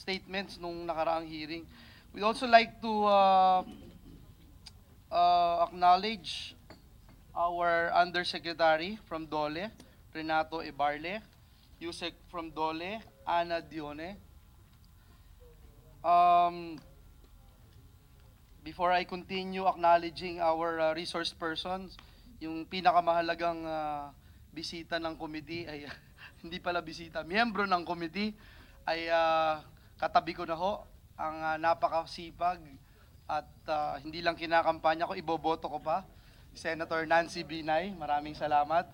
statements nung nakaraang hearing. We'd also like to acknowledge our Undersecretary from Dole, Renato Ibarle, Yusek from Dole, Ana Dione. Before I continue acknowledging our resource persons, yung pinakamahalagang bisita ng committee ay hindi pala bisita, miyembro ng committee ay katabi ko na ho, ang napakasipag at hindi lang kinakampanya ko, iboboto ko pa, Senator Nancy Binay. Maraming salamat.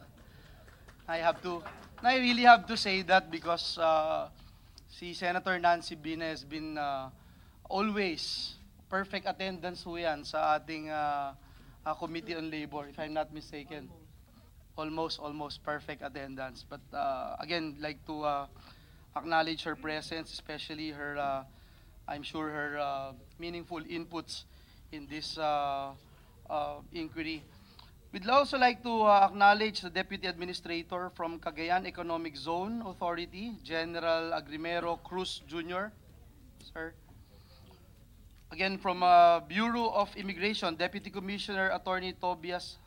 I really have to say that because si Senator Nancy Binay has been always perfect attendance ho yan sa ating Committee on Labor, if I'm not mistaken. Almost perfect attendance. But again, like to acknowledge her presence, especially her, I'm sure her meaningful inputs in this inquiry. We'd also like to acknowledge the Deputy Administrator from Cagayan Economic Zone Authority, General Agrimero Cruz Jr. Sir. Again, from Bureau of Immigration, Deputy Commissioner Attorney Tobias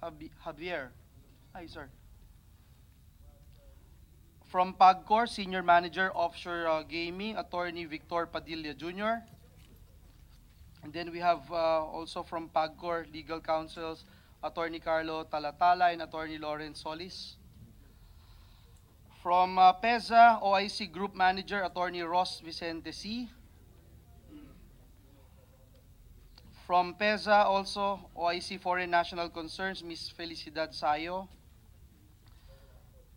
Javier. Hi, sir. From PAGCOR, Senior Manager Offshore Gaming, Attorney Victor Padilla Jr. And then we have also from PAGCOR Legal Counsels, Attorney Carlo Talatala and Attorney Lawrence Solis. From PEZA, OIC Group Manager, Attorney Ross Vicente C. From PEZA also, OIC Foreign National Concerns, Ms. Felicidad Sayo.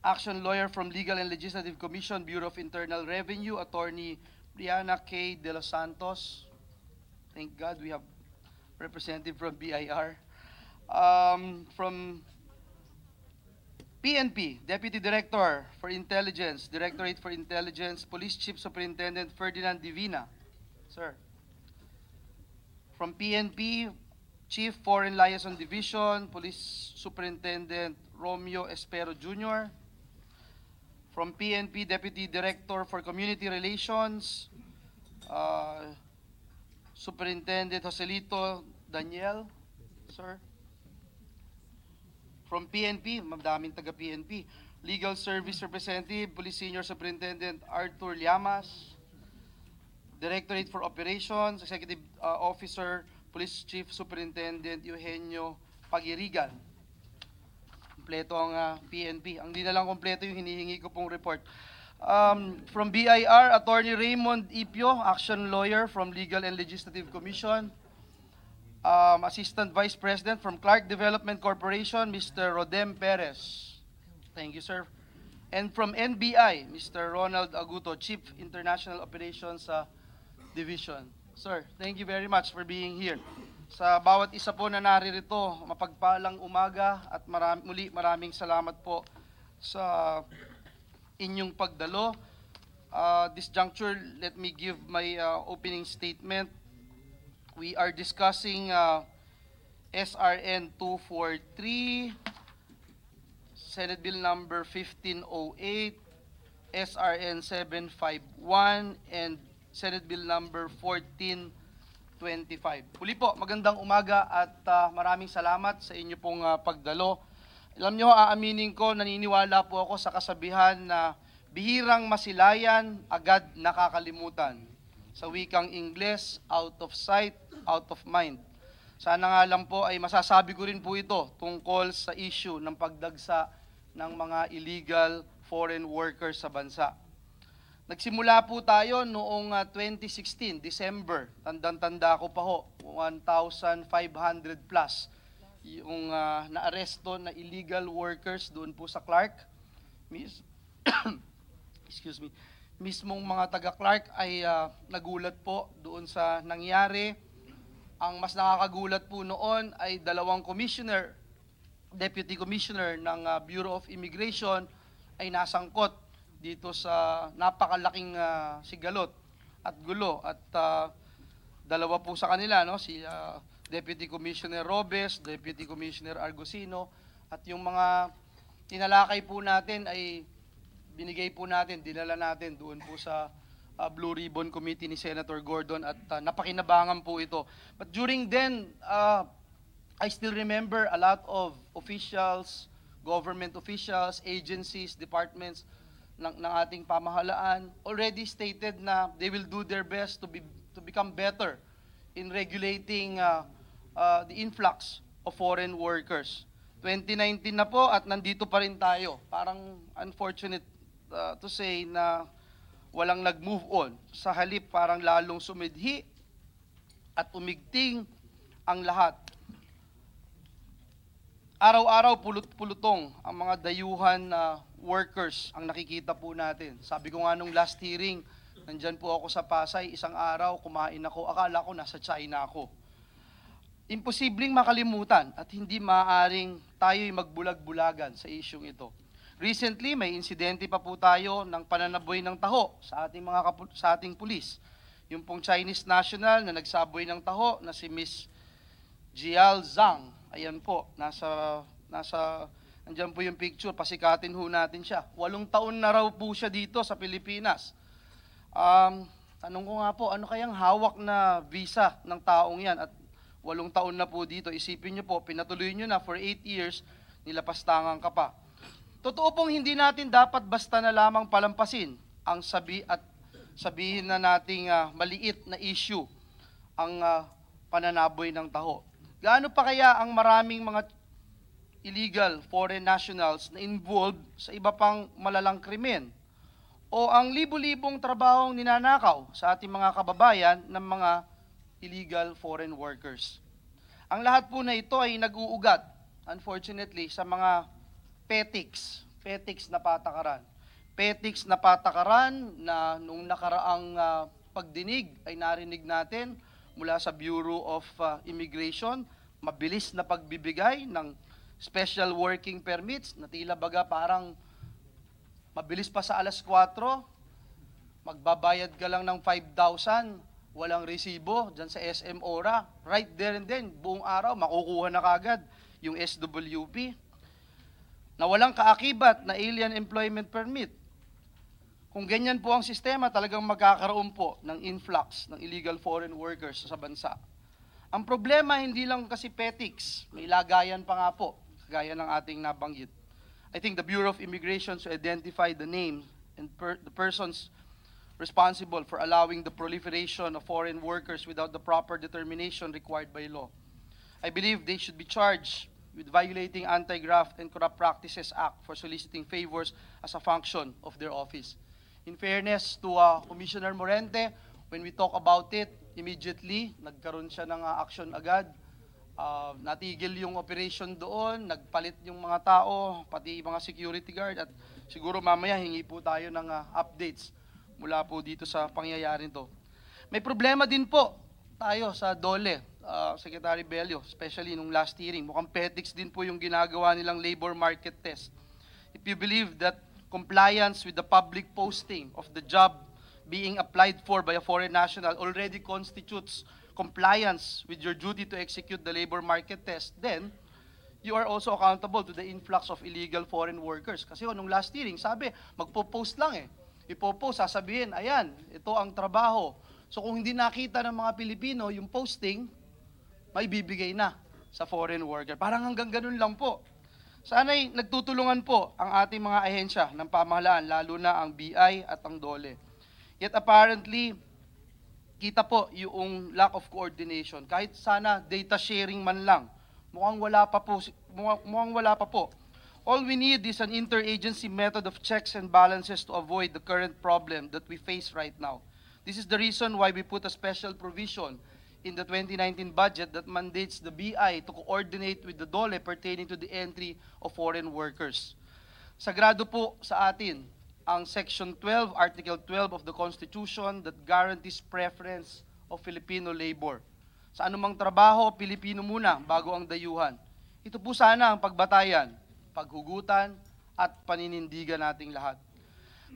Action Lawyer from Legal and Legislative Commission, Bureau of Internal Revenue, Attorney Brianna K. De Los Santos. Thank God we have representative from BIR. From PNP, Deputy Director for Intelligence, Directorate for Intelligence, Police Chief Superintendent Ferdinand Divina. Sir. From PNP, Chief Foreign Liaison Division, Police Superintendent Romeo Espero Jr. From PNP, Deputy Director for Community Relations, Superintendent Joselito Daniel, sir. From PNP, madaming taga PNP, Legal Service Representative, Police Senior Superintendent Arthur Llamas, Directorate for Operations, Executive Officer, Police Chief Superintendent Eugenio Pagirigan. Kompleto ang PNP. Ang di na lang kompleto yung hinihingi ko pong report. From BIR, Attorney Raymond Ipio, Action Lawyer from Legal and Legislative Commission. Assistant Vice President from Clark Development Corporation, Mr. Rodem Perez. Thank you, sir. And from NBI, Mr. Ronald Aguto, Chief International Operations Division. Sir, thank you very much for being here. Sa bawat isa po na naririto, mapagpalang umaga at maraming salamat po sa inyong pagdalo. This juncture, let me give my opening statement. We are discussing SRN 243, Senate Bill number 1508, SRN 751, and Senate Bill number 1425. Huli po, magandang umaga at maraming salamat sa inyo pong pagdalo. Alam nyo, aaminin ko, naniniwala po ako sa kasabihan na bihirang masilayan, agad nakakalimutan. Sa wikang Ingles, out of sight, out of mind. Sana nga lang po ay masasabi ko rin po ito tungkol sa issue ng pagdagsa ng mga illegal foreign workers sa bansa. Nagsimula po tayo noong 2016, December. Tandang-tanda ko pa ho, 1,500 plus yung naaresto na illegal workers doon po sa Clark. Excuse me. Mismong mga taga-Clark ay nagulat po doon sa nangyari. Ang mas nakakagulat po noon ay dalawang commissioner, deputy commissioner ng Bureau of Immigration ay nasangkot dito sa napakalaking sigalot at gulo. At dalawa po sa kanila, no? Si Deputy Commissioner Robes, Deputy Commissioner Argosino, at yung mga tinalakay po natin ay binigay po natin, dinala natin doon po sa Blue Ribbon Committee ni Senator Gordon at napakinabangan po ito. But during then, I still remember a lot of officials, government officials, agencies, departments ng ating pamahalaan already stated na they will do their best to become better in regulating the influx of foreign workers. 2019 na po at nandito pa rin tayo. Parang unfortunate to say na walang nag-move on. Sa halip parang lalong sumidhi at umigting ang lahat. Araw-araw pulot-pulutong ang mga dayuhan na workers ang nakikita po natin. Sabi ko nga nung last hearing, nandyan po ako sa Pasay, isang araw kumain ako, akala ko nasa China ako. Imposibleng makalimutan at hindi maaaring tayo'y magbulag-bulagan sa isyung ito. Recently, may insidente pa po tayo ng pananaboy ng taho sa ating pulis. Yung pong Chinese national na nagsaboy ng taho na si Miss Jial Zhang. Ayan po, andyan po yung picture, pasikatin ho natin siya. 8 taon na raw po siya dito sa Pilipinas. Tanong ko nga po, ano kayang hawak na visa ng taong yan? At 8 taon na po dito, isipin nyo po, pinatuloy nyo na for 8 years, nilapastangan ka pa. Totoo pong hindi natin dapat basta na lamang palampasin ang sabihin na nating maliit na issue ang pananaboy ng taho. Gaano pa kaya ang maraming mga illegal foreign nationals na involved sa iba pang malalang krimen? O ang libo-libong trabahong ninanakaw sa ating mga kababayan ng mga illegal foreign workers? Ang lahat po na ito ay nag-uugat, unfortunately, sa mga petics na patakaran. Petics na patakaran na nung nakaraang pagdinig ay narinig natin mula sa Bureau of Immigration, mabilis na pagbibigay ng special working permits, na tila baga parang mabilis pa sa alas 4, magbabayad ka lang ng 5,000, walang resibo dyan sa SM Ora. Right there and then, buong araw, makukuha na kagad yung SWP. Na walang kaakibat na alien employment permit. Kung ganyan po ang sistema, talagang magkakaroon po ng influx ng illegal foreign workers sa bansa. Ang problema, hindi lang kasi petics, may lagayan pa nga po, gaya ng ating nabanggit. I think the Bureau of Immigration should identify the name and the persons responsible for allowing the proliferation of foreign workers without the proper determination required by law. I believe they should be charged with violating Anti-Graft and Corrupt Practices Act for soliciting favors as a function of their office. In fairness to Commissioner Morente, when we talk about it, immediately, nagkaroon siya ng action agad. Natigil yung operation doon, nagpalit yung mga tao, pati mga security guard, at siguro mamaya hingi po tayo ng updates mula po dito sa pangyayaring to. May problema din po tayo sa DOLE, Secretary Bello, especially nung last hearing. Mukhang petics din po yung ginagawa nilang labor market test. If you believe that compliance with the public posting of the job being applied for by a foreign national already constitutes compliance with your duty to execute the labor market test, then you are also accountable to the influx of illegal foreign workers. Kasi nung last hearing, sabi, magpo-post lang Ipo-post, sasabihin, ayan, ito ang trabaho. So kung hindi nakita ng mga Pilipino yung posting, may bibigay na sa foreign worker. Parang hanggang ganun lang po. Sana'y nagtutulungan po ang ating mga ahensya ng pamahalaan, lalo na ang BI at ang DOLE. Yet apparently, kita po yung lack of coordination. Kahit sana data sharing man lang, mukhang wala pa po. All we need is an interagency method of checks and balances to avoid the current problem that we face right now. This is the reason why we put a special provision in the 2019 budget that mandates the BI to coordinate with the DOLE pertaining to the entry of foreign workers. Sagrado po sa atin ang Section 12, Article 12 of the Constitution that guarantees preference of Filipino labor. Sa anumang trabaho, Pilipino muna bago ang dayuhan. Ito po sana ang pagbatayan, paghugutan at paninindigan nating lahat.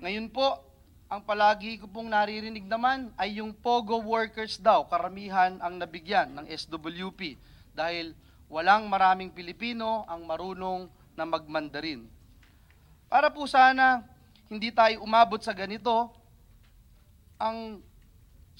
Ngayon po, ang palagi ko pong naririnig naman ay yung POGO workers daw, karamihan ang nabigyan ng SWP dahil walang maraming Pilipino ang marunong na magmandarin. Para po sana hindi tayo umabot sa ganito, ang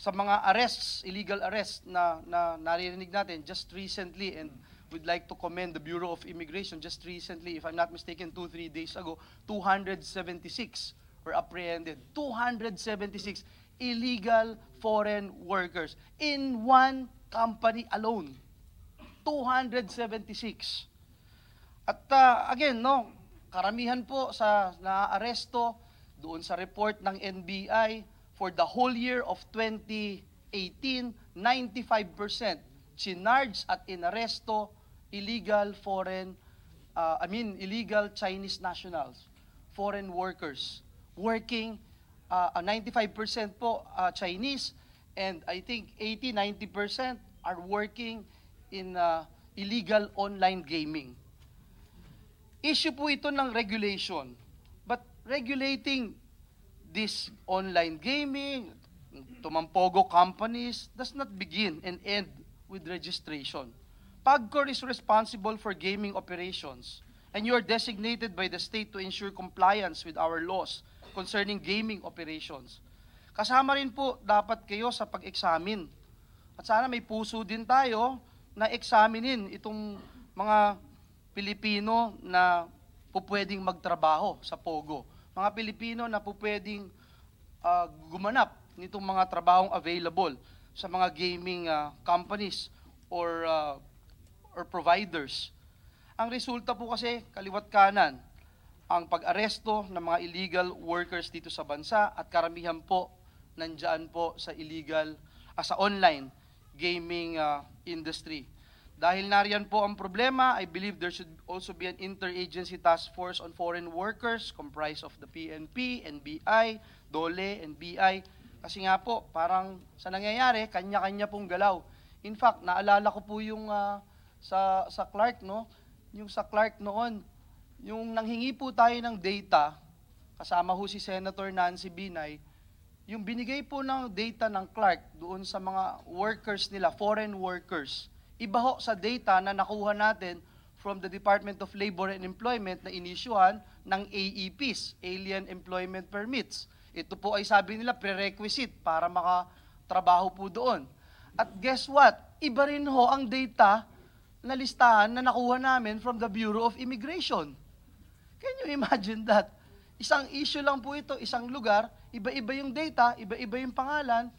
sa mga arrests, illegal arrests na naririnig natin just recently, and we'd like to commend the Bureau of Immigration just recently, if I'm not mistaken, 2-3 days ago, 276 were apprehended. 276 illegal foreign workers in one company alone. 276. At again, no, karamihan po sa naaresto doon sa report ng NBI, for the whole year of 2018, 95% chinarge at inaresto illegal illegal Chinese nationals, foreign workers, working, 95% po Chinese, and I think 80-90% are working in illegal online gaming. Issue po ito ng regulation, but regulating this online gaming, tumampogo companies, does not begin and end with registration. PAGCOR is responsible for gaming operations, and you are designated by the state to ensure compliance with our laws concerning gaming operations. Kasama rin po dapat kayo sa pag-examine. At sana may puso din tayo na examinin itong mga Pilipino na pupwedeng magtrabaho sa POGO. Mga Pilipino na pupwedeng gumanap nitong mga trabahong available sa mga gaming companies or providers. Ang resulta po kasi, kaliwat kanan, ang pag-aresto ng mga illegal workers dito sa bansa, at karamihan po nandyan po sa sa online gaming industry. Dahil nariyan po ang problema, I believe there should also be an interagency task force on foreign workers comprised of the PNP, NBI, DOLE, and BI. Kasi nga po, parang sa nangyayari, kanya-kanya pong galaw. In fact, naalala ko po yung sa Clark, no? Yung sa Clark noon, yung nanghingi po tayo ng data, kasama ho si Senator Nancy Binay, yung binigay po ng data ng Clark doon sa mga workers nila, foreign workers, iba ho sa data na nakuha natin from the Department of Labor and Employment na inisyuhan ng AEPs, Alien Employment Permits. Ito po ay sabi nila prerequisite para makatrabaho po doon. At guess what? Iba rin ho ang data na listahan na nakuha namin from the Bureau of Immigration. Can you imagine that? Isang issue lang po ito, isang lugar, iba-iba yung data, iba-iba yung pangalan,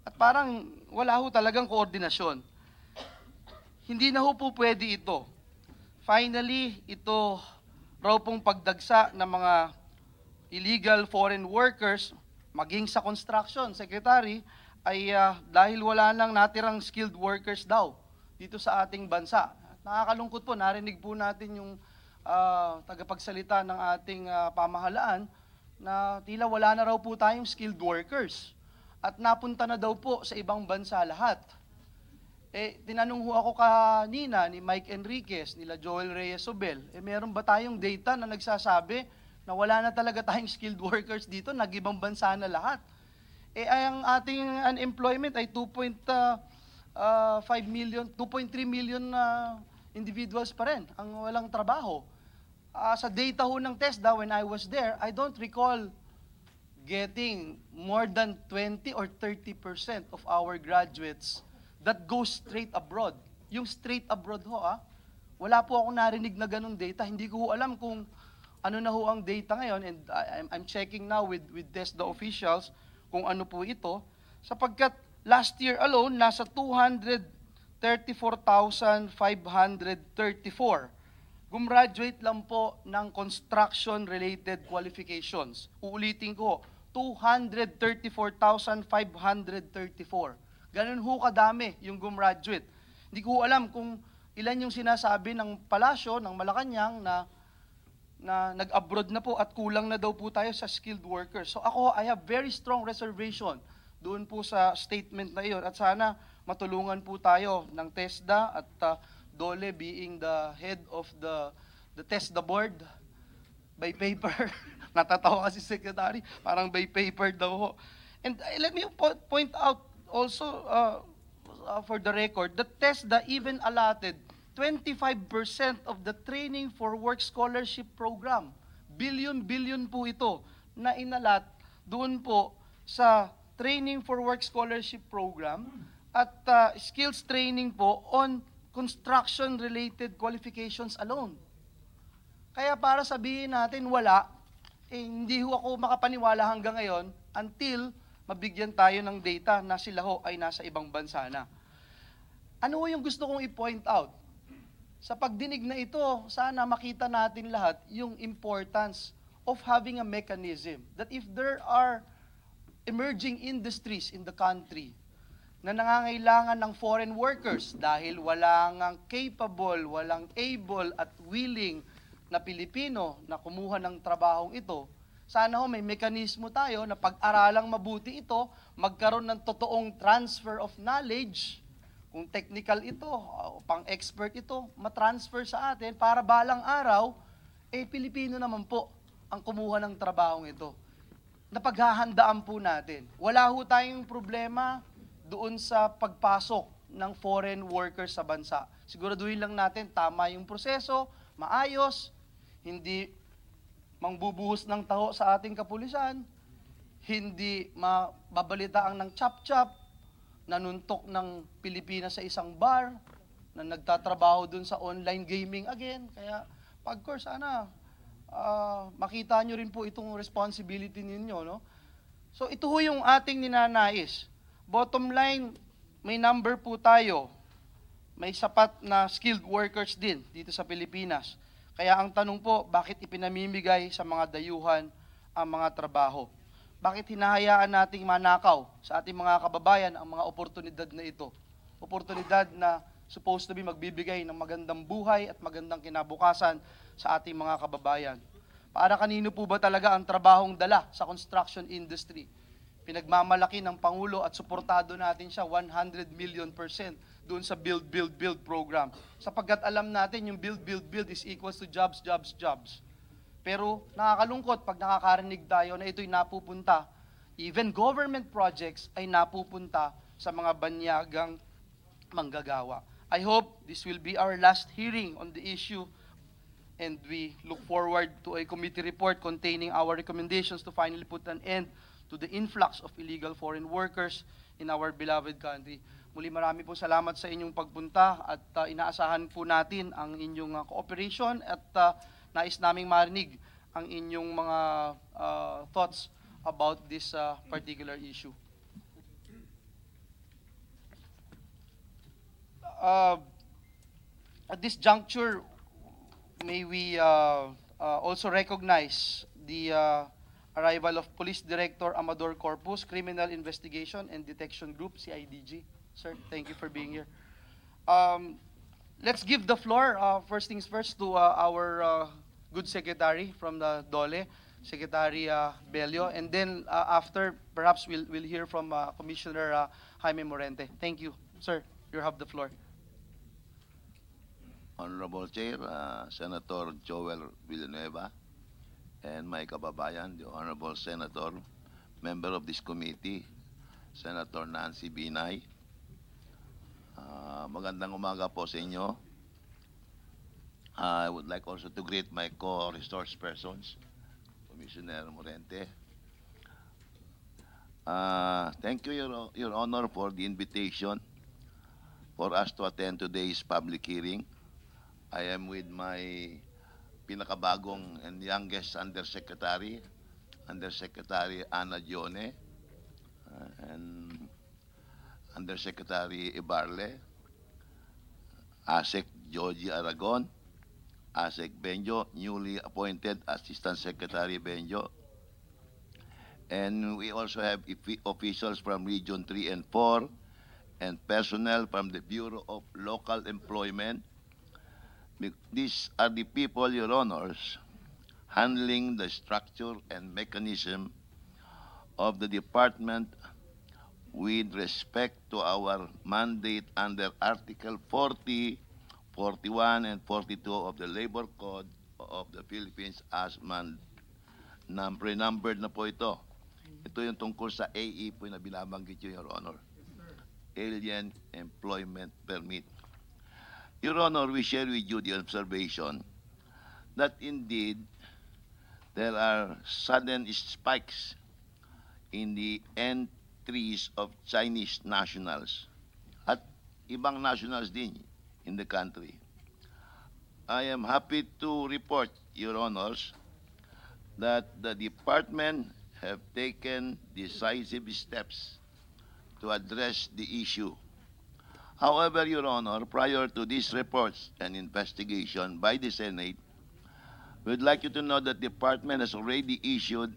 at parang wala ho talagang koordinasyon. Hindi na ho po pwede ito. Finally, ito raw pong pagdagsa ng mga illegal foreign workers, maging sa construction, Secretary, ay dahil wala nang natirang skilled workers daw dito sa ating bansa. Nakakalungkot po, narinig po natin yung tagapagsalita ng ating pamahalaan na tila wala na raw po tayong skilled workers at napunta na daw po sa ibang bansa lahat. Tinanong ho ako kanina ni Mike Enriquez, nila Joel Reyes-Obel, meron ba tayong data na nagsasabi na wala na talaga tayong skilled workers dito, nag-ibang bansa na lahat? Ang ating unemployment ay 2.3 million individuals pa rin ang walang trabaho. Sa data ho ng TESDA, when I was there, I don't recall getting more than 20 or 30% of our graduates that goes straight abroad. Yung straight abroad ho, wala po ako narinig na ganung data. Hindi ko ho alam kung ano na ho ang data ngayon, and I'm checking now with TESDA officials kung ano po ito, sapagkat last year alone, nasa 234,534 gumraduate lang po ng construction-related qualifications. Uulitin ko, 234,534. Ganun ho kadami yung gumraduate. Hindi ko alam kung ilan yung sinasabi ng palasyo, ng Malacanang na nag-abroad na po at kulang na daw po tayo sa skilled workers. So ako, I have very strong reservation doon po sa statement na iyon. At sana matulungan po tayo ng TESDA at DOLE being the head of the TESDA board by paper. Natatawa kasi secretary, parang by paper daw ho. And let me point out also for the record, the TESDA even allotted 25% of the training for work scholarship program. Billion po ito na inalat doon po sa training for work scholarship program at skills training po on construction-related qualifications alone. Kaya para sabihin natin wala, hindi ho ako makapaniwala hanggang ngayon until mabigyan tayo ng data na sila ho ay nasa ibang bansa na. Ano yung gusto kong i-point out? Sa pagdinig na ito, sana makita natin lahat yung importance of having a mechanism that if there are emerging industries in the country na nangangailangan ng foreign workers dahil walang capable, walang able at willing na Pilipino na kumuha ng trabahong ito, sana ho may mekanismo tayo na pag-aralang mabuti ito, magkaroon ng totoong transfer of knowledge. Kung technical ito, pang-expert ito, matransfer sa atin para balang araw, Pilipino naman po ang kumuha ng trabahong ito. Napaghahandaan po natin. Wala ho tayong problema doon sa pagpasok ng foreign workers sa bansa. Siguraduhin lang natin tama yung proseso, maayos, hindi mangbubuhos ng taho sa ating kapulisan, hindi mababalitaan ng chap-chap, nanuntok ng Pilipinas sa isang bar, na nagtatrabaho dun sa online gaming again. Kaya, pagkor, sana makita nyo rin po itong responsibility ninyo. No? So, ito ho yung ating ninanais. Bottom line, may number po tayo. May sapat na skilled workers din dito sa Pilipinas. Kaya ang tanong po, bakit ipinamimigay sa mga dayuhan ang mga trabaho? Bakit hinahayaan nating manakaw sa ating mga kababayan ang mga oportunidad na ito? Oportunidad na supposed to be magbibigay ng magandang buhay at magandang kinabukasan sa ating mga kababayan. Para kanino po ba talaga ang trabahong dala sa construction industry? Pinagmamalaki ng Pangulo at suportado natin siya 100 million% doon sa Build, Build, Build program. Sapagkat alam natin yung Build, Build, Build is equals to jobs, jobs, jobs. Pero nakakalungkot pag nakakarinig tayo na ito'y napupunta, even government projects ay napupunta sa mga banyagang manggagawa. I hope this will be our last hearing on the issue and we look forward to a committee report containing our recommendations to finally put an end to the influx of illegal foreign workers in our beloved country. Muli marami po salamat sa inyong pagpunta at inaasahan po natin ang inyong cooperation at nais naming marinig ang inyong mga thoughts about this particular issue. At this juncture, may we also recognize the arrival of Police Director Amador Corpus, Criminal Investigation and Detection Group, CIDG. Sir, thank you for being here. Let's give the floor, first things first, to our good secretary from the DOLE, Secretary Bello, and then after, perhaps we'll hear from Commissioner Jaime Morente. Thank you. Sir, you have the floor. Honorable Chair, Senator Joel Villanueva, and my kababayan, the Honorable Senator, member of this committee, Senator Nancy Binay. Magandang umaga po sa inyo. I would like also to greet my co-resource persons, Commissioner Morente. Thank you, Your Honor, for the invitation for us to attend today's public hearing. I am with my pinakabagong and youngest Undersecretary, Undersecretary Ana Dione, and Undersecretary Ibarle, ASEC Joji Aragon, ASEC Benjo, newly appointed Assistant Secretary Benjo. And we also have officials from Region 3 and 4 and personnel from the Bureau of Local Employment. These are the people, Your Honors, handling the structure and mechanism of the department with respect to our mandate under Article 40, 41, and 42 of the Labor Code of the Philippines as renumbered na po ito. Ito yung tungkol sa AE po na binabanggit yun, Your Honor. Alien Employment Permit. Your Honor, we share with you the observation that indeed there are sudden spikes in the entries of Chinese nationals at ibang nationals din in the country. I am happy to report, Your Honors, that the department have taken decisive steps to address the issue. However, Your Honor, prior to these reports and investigation by the Senate, we'd like you to know that the department has already issued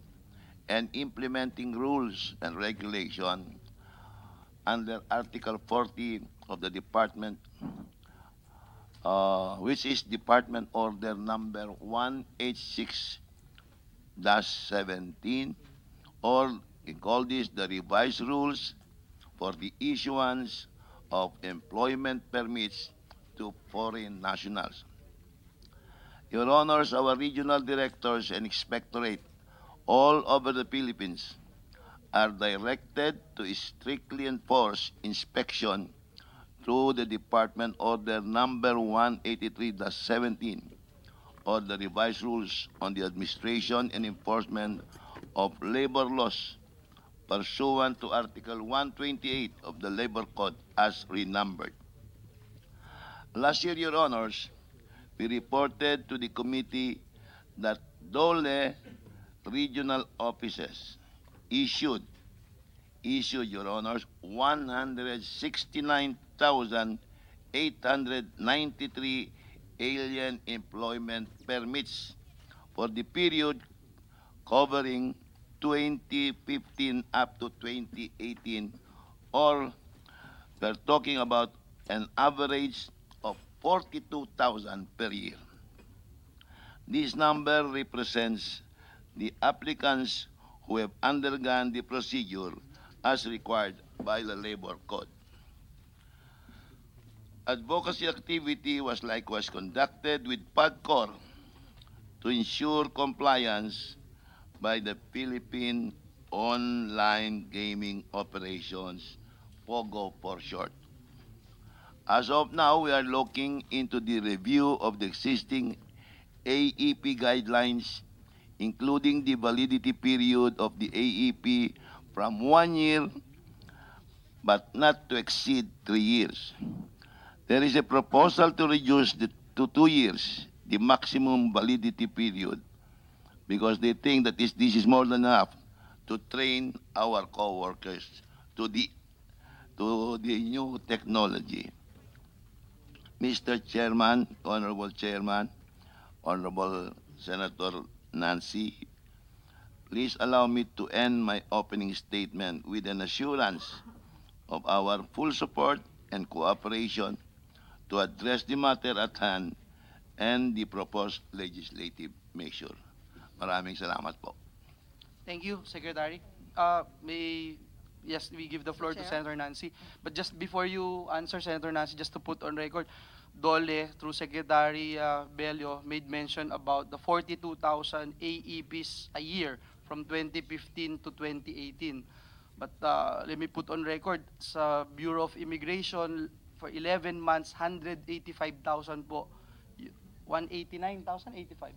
and implementing rules and regulation under Article 40 of the department, which is Department Order number 186-17, or we call this the revised rules for the issuance of employment permits to foreign nationals. Your Honors, our regional directors and inspectorate all over the Philippines are directed to strictly enforce inspection through the Department Order number 183-17, or the revised rules on the administration and enforcement of labor laws pursuant to Article 128 of the Labor Code as renumbered. Last year, Your Honors, we reported to the committee that DOLE regional offices issued, Your Honors, 169,893 alien employment permits for the period covering 2015 up to 2018, or we're talking about an average of 42,000 per year. This number represents the applicants who have undergone the procedure as required by the Labor Code. Advocacy activity was likewise conducted with PAGCOR to ensure compliance by the Philippine Online Gaming Operations, POGO for short. As of now, we are looking into the review of the existing AEP guidelines, including the validity period of the AEP from 1 year but not to exceed 3 years. There is a proposal to reduce to 2 years the maximum validity period, because they think that this is more than enough to train our co-workers to the new technology. Mr. Chairman, Honorable Chairman, Honorable Senator Nancy, please allow me to end my opening statement with an assurance of our full support and cooperation to address the matter at hand and the proposed legislative measure. Maraming salamat po. Thank you, Secretary. Yes, we give the floor to Chair. Senator Nancy. But just before you answer, Senator Nancy, just to put on record, DOLE, through Secretary Bello, made mention about the 42,000 AEPs a year from 2015 to 2018. But let me put on record, sa Bureau of Immigration, for 11 months, 185,000 po. 189,000,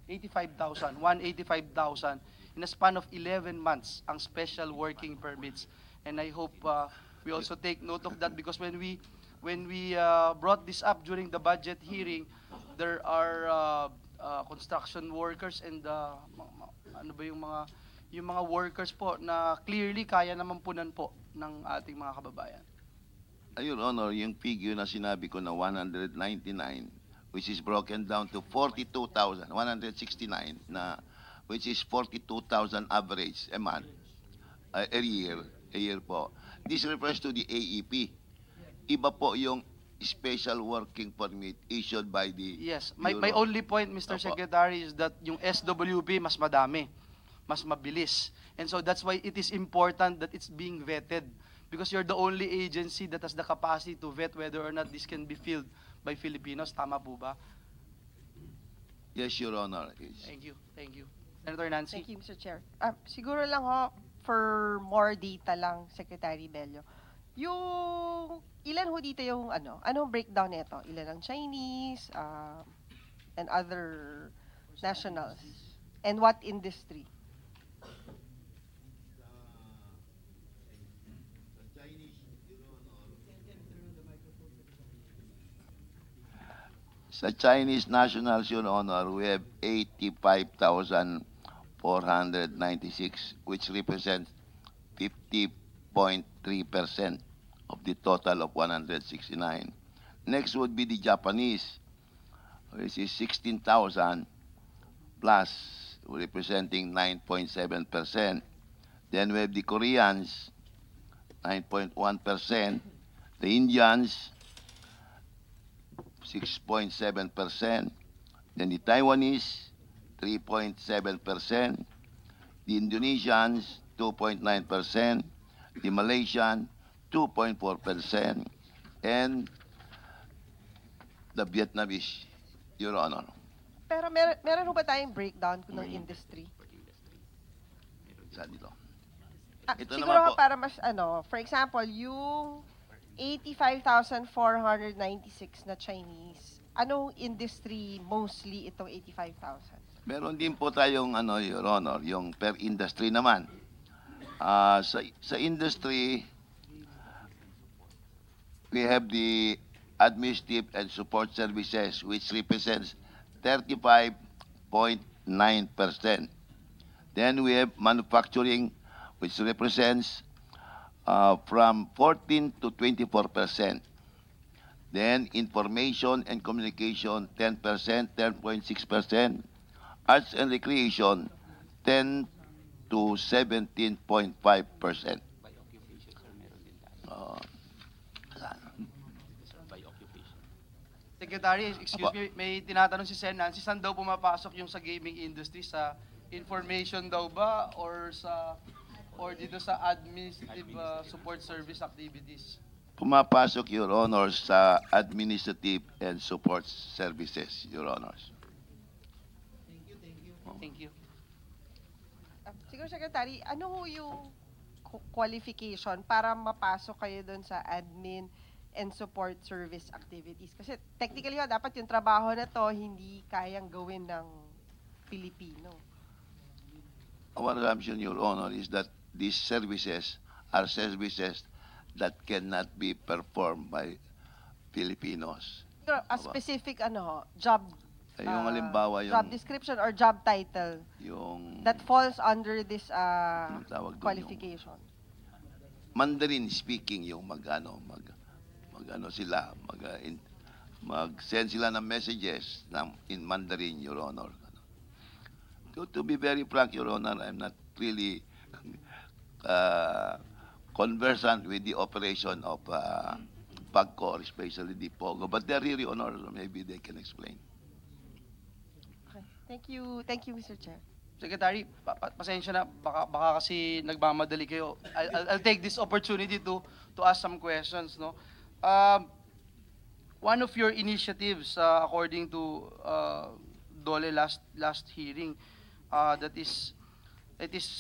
85,000, 185,000 in a span of 11 months ang special working permits. And I hope we also take note of that, because when we brought this up during the budget hearing, there are construction workers and ano ba yung mga workers po na clearly kaya naman punan po ng ating mga kababayan. Ayun, Honor, yung figure na sinabi ko na 199, which is broken down to 42,000, 169, na, which is 42,000 average a month, a year po. This refers to the AEP. Iba po yung special working permit issued by the Yes, my Bureau. only point, Mr. Opo. Secretary, is that yung SWP mas madami, mas mabilis. And so that's why it is important that it's being vetted, because you're the only agency that has the capacity to vet whether or not this can be filled by Filipinos. Tama po ba? Yes, Your Honor. Yes. Thank you. Thank you. Senator Nancy? Thank you, Mr. Chair. Siguro lang ho, for more data lang, Secretary Bello. Yung, ilan ho dito yung anong breakdown nito? Ilan ang Chinese, and other nationals? And what industry? Sa Chinese nationals, Your Honor, we have 85,496, which represents 50.3% of the total of 169. Next would be the Japanese, which is 16,000 plus, representing 9.7%. Then we have the Koreans, 9.1%. The Indians, 6.7%. Then the Taiwanese, 3.7%. The Indonesians, 2.9%. The Malaysian, 2.4%. And the Vietnamese, Your Honor. Pero meron ho ba tayong breakdown ng industry? Saan dito? Ito Siguro naman ho po. para mas for example, yung 85,496 na Chinese, anong industry mostly itong 85,000? Meron din po tayong Your Honor, yung per industry naman. Sa industry, we have the administrative and support services, which represents 35.9%. Then we have manufacturing, which represents from 14 to 24%. Then information and communication, 10%, 10.6%. Arts and recreation, 10 to 17.5%. Secretary, excuse me, may tinatanong si Sen Nancy, saan daw pumapasok yung sa gaming industry? Sa information daw ba or dito sa administrative support service activities? Pumapasok, Your Honors, sa administrative and support services, Your Honors. Thank you. Siguro, Secretary, ano ho yung qualification para mapasok kayo doon sa admin and support service activities? Kasi technically, dapat yung trabaho na to hindi kayang gawin ng Pilipino. Our assumption, Your Honor, is that these services are services that cannot be performed by Filipinos. Siguro, a Aba. specific job Yung halimbawa, job yung, description or job title yung that falls under this Anong tawag doon? qualification. Mandarin speaking yung mag-send sila ng messages in Mandarin, Your Honor. To be very frank, Your Honor, I'm not really conversant with the operation of PAGCOR, especially the POGO, but they're really honored, so maybe they can explain. Okay. Thank you, Mr. Chair. Secretary, pasensya na, baka kasi nagmamadali kayo. I'll take this opportunity to ask some questions, no. One of your initiatives, according to Dole last hearing, that is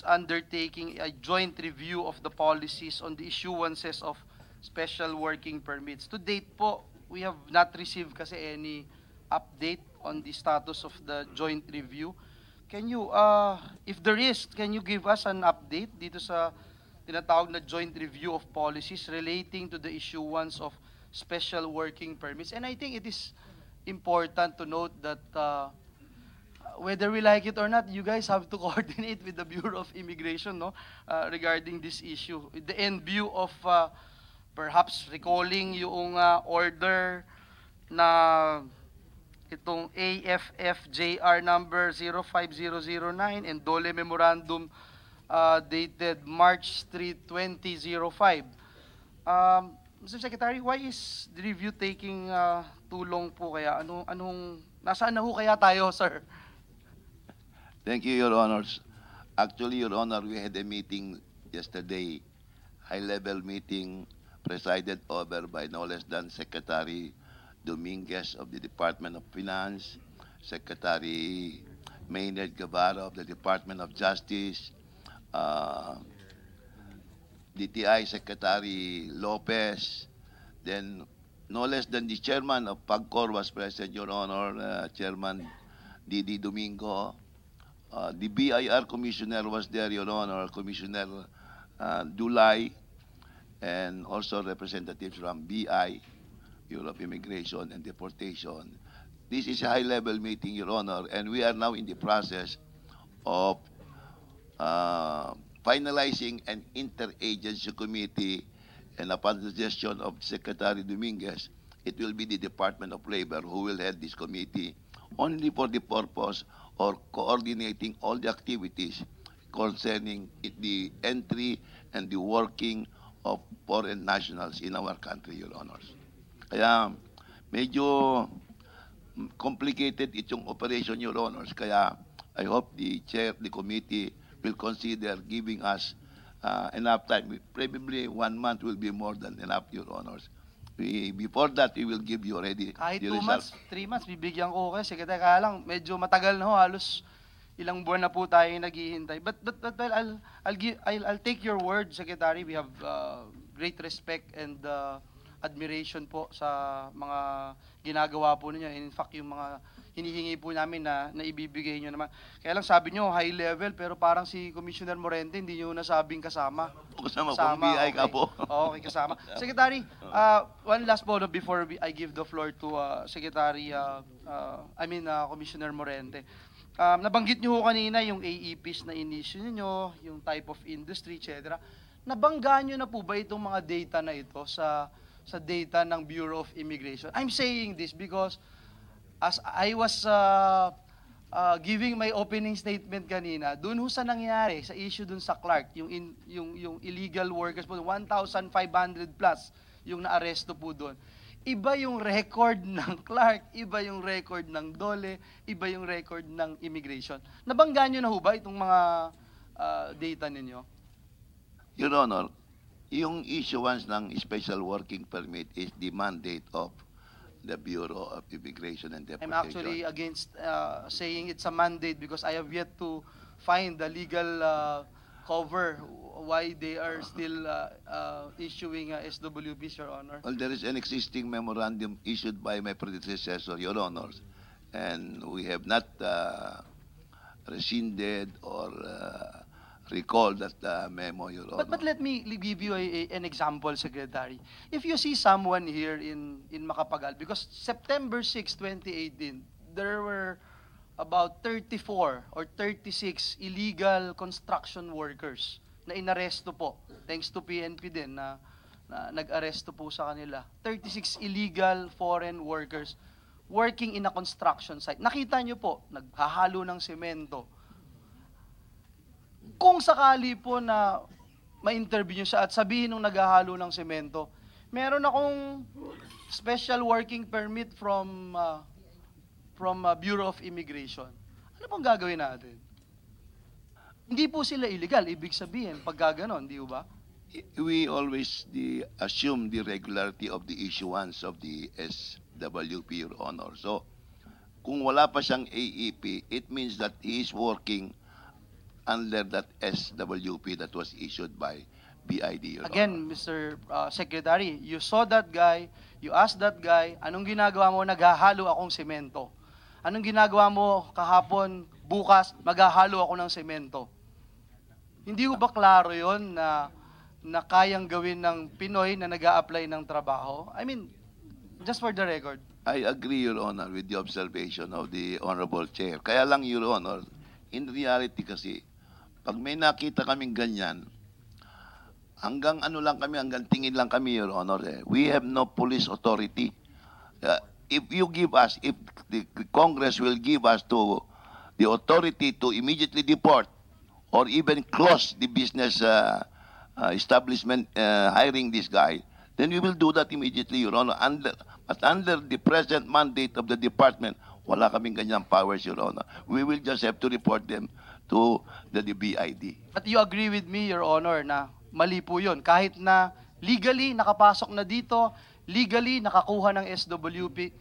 undertaking a joint review of the policies on the issuances of special working permits. To date po, we have not received kasi any update on the status of the joint review. Can you, if there is, can you give us an update dito sa tinatawag na joint review of policies relating to the issuance of special working permits? And I think it is important to note that whether we like it or not, you guys have to coordinate with the Bureau of Immigration, no, regarding this issue. The end view of perhaps recalling yung order na itong AFFJR number 05009 and Dole Memorandum dated March 3, 2005. Mr. Secretary, why is the review taking too long po kaya? Nasaan na ho kaya tayo, sir? Thank you, Your Honors. Actually, Your Honor, we had a meeting yesterday, high-level meeting presided over by no less than Secretary Dominguez of the Department of Finance, Secretary Maynard Guevara of the Department of Justice, DTI Secretary Lopez, then no less than the chairman of PAGCOR was present, Your Honor, Chairman Didi Domingo. The BIR commissioner was there, Your Honor, Commissioner Dulay, and also representatives from BI, Bureau of Immigration and Deportation, this is a high-level meeting, Your Honor, and we are now in the process of finalizing an interagency committee, and upon the suggestion of Secretary Dominguez, it will be the Department of Labor who will head this committee only for the purpose of coordinating all the activities concerning the entry and the working of foreign nationals in our country, Your Honors. Kaya medyo complicated itong operation, Your Honors. Kaya I hope the chair, the committee will consider giving us enough time. Probably 1 month will be more than enough, Your Honors. Before that, we will give you already Kahit the 2 result. months, 3 months, bibigyan ko kayo. Secretary, kaya lang, medyo matagal na ho. Halos ilang buwan na po tayo naghihintay. But well, I'll take your word, Secretary. We have great respect and admiration po sa mga ginagawa po ninyo. In fact, yung mga hinihingi po namin na ibibigay nyo naman. Kaya lang sabi nyo, high level, pero parang si Commissioner Morente, hindi nyo nasabing kasama. Kasama, PBI ka po. Okay, kasama. Secretary, one last po before I give the floor to Secretary, Commissioner Morente. Nabanggit nyo ho kanina yung AEPs na in-issue nyo, yung type of industry, etc. Nabangga nyo na po ba itong mga data na ito sa data ng Bureau of Immigration? I'm saying this because as I was giving my opening statement kanina, dun ho sa nangyari, sa issue dun sa Clark, yung illegal workers po, 1,500 plus yung naaresto po dun. Iba yung record ng Clark, iba yung record ng Dole, iba yung record ng immigration. Nabangga nyo na ho ba itong mga data ninyo? Your Honor, yung issuance ng special working permit is the mandate of the Bureau of Immigration and Deportation. I'm actually against saying it's a mandate because I have yet to find the legal cover why they are still issuing SWPs, Your Honor. Well, there is an existing memorandum issued by my predecessor, Your Honors, and we have not rescinded or recalled that memo, Your Honor. But let me give you an example, Secretary. If you see someone here in Macapagal, because September 6, 2018, there were about 34 or 36 illegal construction workers na inaresto po, thanks to PNP din na nag-aresto po sa kanila. 36 illegal foreign workers working in a construction site. Nakita nyo po, naghahalo ng semento. Kung sakali po na ma-interview nyo siya at sabihin nung naghahalo ng semento, meron akong special working permit from Bureau of Immigration. Ano pong gagawin natin? Hindi po sila illegal, ibig sabihin, pag gaganon, di ba? We always assume the regularity of the issuance of the SWP, Your Honor. So, kung wala pa siyang AEP, it means that he is working under that SWP that was issued by BID, Your Again, Honor. Mr. Secretary, you saw that guy, you asked that guy, anong ginagawa mo? Naghahalo akong semento. Anong ginagawa mo kahapon, bukas, maghahalo ako ng semento? Hindi ko ba klaro yon na kayang gawin ng Pinoy na nag-a-apply ng trabaho? I mean, just for the record. I agree, Your Honor, with the observation of the Honorable Chair. Kaya lang, Your Honor, in reality kasi, pag may nakita kaming ganyan, hanggang ano lang kami, hanggang tingin lang kami, Your Honor. We have no police authority. If you give us, if the Congress will give us to the authority to immediately deport or even close the business establishment hiring this guy, then we will do that immediately, Your Honor. But under the present mandate of the department, wala kaming ganyang powers, Your Honor. We will just have to report them to the BID. But you agree with me, Your Honor, na mali po yun. Kahit na legally nakapasok na dito, legally nakakuha ng SWP,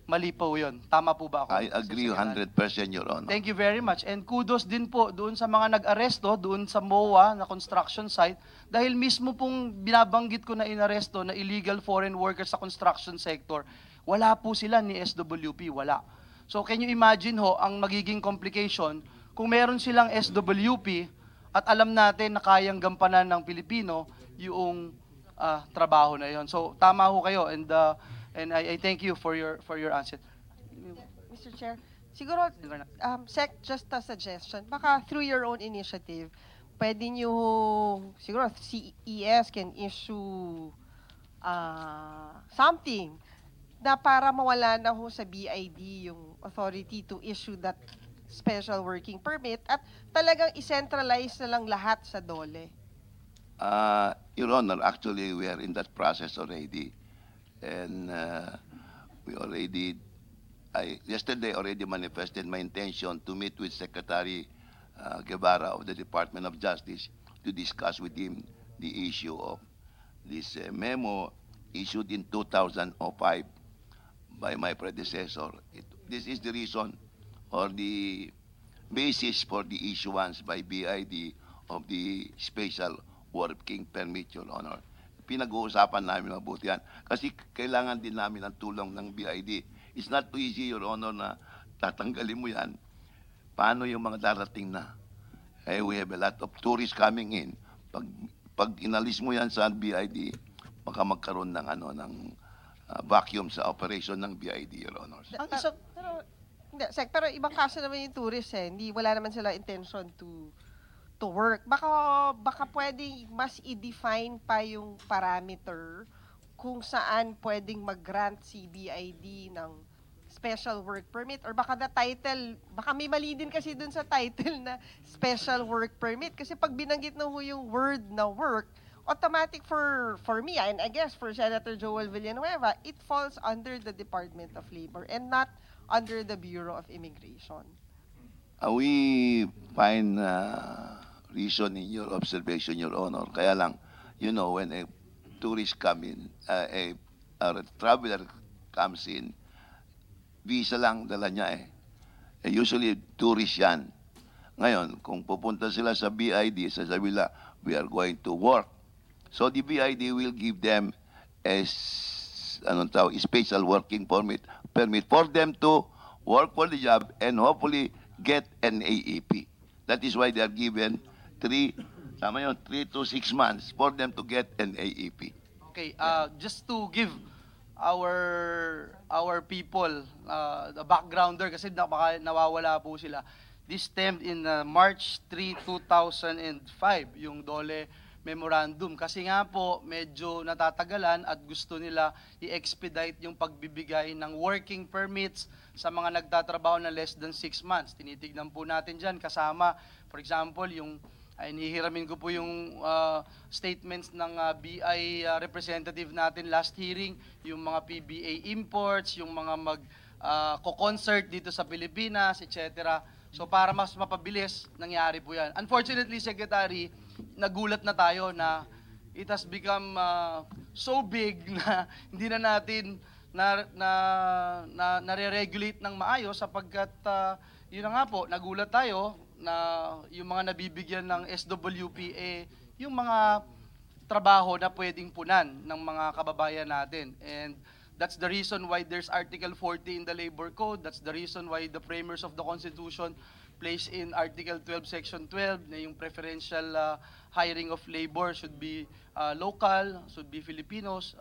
mali po yun. Tama po ba ako? I agree 100%, Your Honor. Thank you very much. And kudos din po doon sa mga nag-aresto, doon sa MOA na construction site, dahil mismo pong binabanggit ko na inaresto na illegal foreign workers sa construction sector, wala po sila ni SWP, wala. So can you imagine ho, ang magiging complication, kung meron silang SWP at alam natin na kayang gampanan ng Pilipino yung trabaho na yon. So tama ho kayo and I thank you for your answer. Mr. Chair, siguro, Sec, just a suggestion. Baka through your own initiative, pwede nyo, siguro CES can issue something na para mawala na ho sa BID yung authority to issue that special working permit at talagang i-centralize na lang lahat sa DOLE. Your Honor, actually, we are in that process already. And we already, yesterday already manifested my intention to meet with Secretary Guevara of the Department of Justice to discuss with him the issue of this memo issued in 2005 by my predecessor. This is the reason or the basis for the issuance by BID of the special working permit, Your Honor. Pinag-uusapan namin mabuti yan. Kasi kailangan din namin ang tulong ng BID. It's not too easy, Your Honor, na tatanggalin mo yan. Paano yung mga darating na? We have a lot of tourists coming in. Pag inalis mo yan sa BID, baka magkaroon ng vacuum sa operation ng BID, Your Honor. Pero ibang kaso naman yung tourist hindi wala naman sila intention to work. Baka pwedeng mas i-define pa yung parameter kung saan pwedeng mag-grant si BID ng special work permit or baka may mali din kasi dun sa title na special work permit kasi pag binanggit na ho yung word na work, automatic for me and I guess for Senator Joel Villanueva, it falls under the Department of Labor and not under the Bureau of Immigration. We find reason in your observation, Your Honor. Kaya lang, you know, when a tourist come in, a traveler comes in, visa lang dala niya usually, tourist yan. Ngayon, kung pupunta sila sa BID, sasabi nila, we are going to work. So the BID will give them a special working permit for them to work for the job and hopefully get an AEP. That is why they are given 3 to 6 months for them to get an AEP. Okay, just to give our people the backgrounder kasi baka nawawala po sila. This stemmed in March 3, 2005, yung DOLE memorandum. Kasi nga po, medyo natatagalan at gusto nila i-expedite yung pagbibigay ng working permits sa mga nagtatrabaho na less than 6 months. Tinitignan po natin dyan kasama, for example, yung inihiramin ko po yung statements ng BI representative natin last hearing, yung mga PBA imports, yung mga co-concert dito sa Pilipinas, etc. So para mas mapabilis, nangyari po yan. Unfortunately, Secretary, nagulat na tayo na it has become so big na hindi na natin nare-regulate ng maayos sapagkat yun na nga po, nagulat tayo na yung mga nabibigyan ng SWPA, yung mga trabaho na pwedeng punan ng mga kababayan natin. And that's the reason why there's Article 40 in the Labor Code. That's the reason why the framers of the Constitution placed in Article 12, Section 12, na yung preferential hiring of labor should be local, should be Filipinos,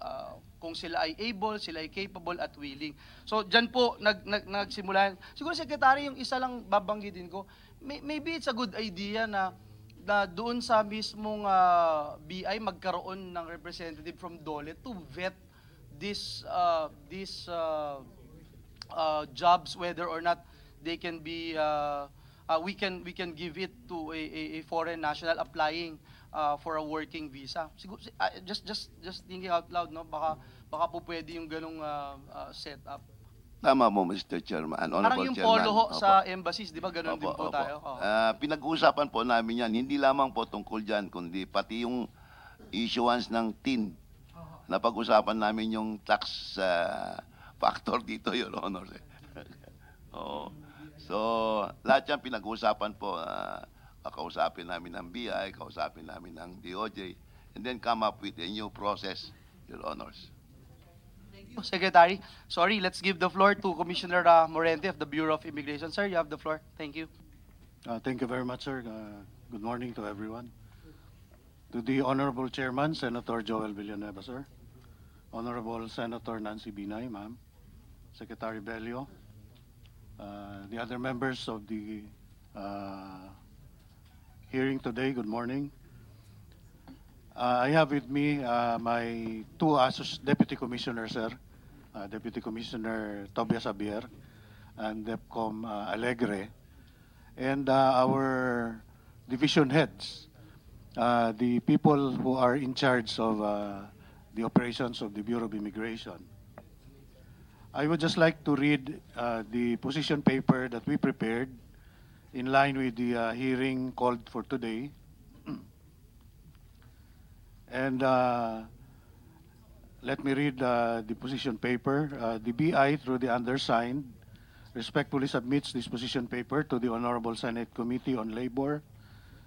kung sila ay able, sila ay capable at willing. So, dyan po nagsimula. Siguro, Secretary, yung isa lang babanggitin ko, maybe it's a good idea na doon sa mismong BI magkaroon ng representative from DOLE to vet these jobs, whether or not they can be we can give it to a foreign national applying for a working visa. Siguro, just thinking out loud, no, baka po pwede yung ganung setup. Tama mo, Mr. Chairman. Parang yung polo ho sa embassies, di ba ganun din po tayo? Pinag-uusapan po namin yan, hindi lamang po tungkol dyan, kundi pati yung issuance ng TIN. Napag-usapan namin yung tax factor dito, Your Honor. So, lahat yan pinag-uusapan po. Kakausapin namin ng BI, kausapin namin ng DOJ, and then come up with a new process, Your Honors. Thank you, Secretary. Sorry, let's give the floor to Commissioner Morente of the Bureau of Immigration. Sir, you have the floor. Thank you. Thank you very much, sir. Good morning to everyone. To the Honorable Chairman, Senator Joel Villanueva, sir. Honorable Senator Nancy Binay, ma'am. Secretary Bello. the other members of the hearing today, good morning. I have with me my two deputy commissioners, sir. Deputy Commissioner Tobias Abier and DEPCOM Alegre, and our division heads, the people who are in charge of the operations of the Bureau of Immigration. I would just like to read the position paper that we prepared in line with the hearing called for today. And let me read the position paper. The BI, through the undersigned, respectfully submits this position paper to the Honorable Senate Committee on Labor,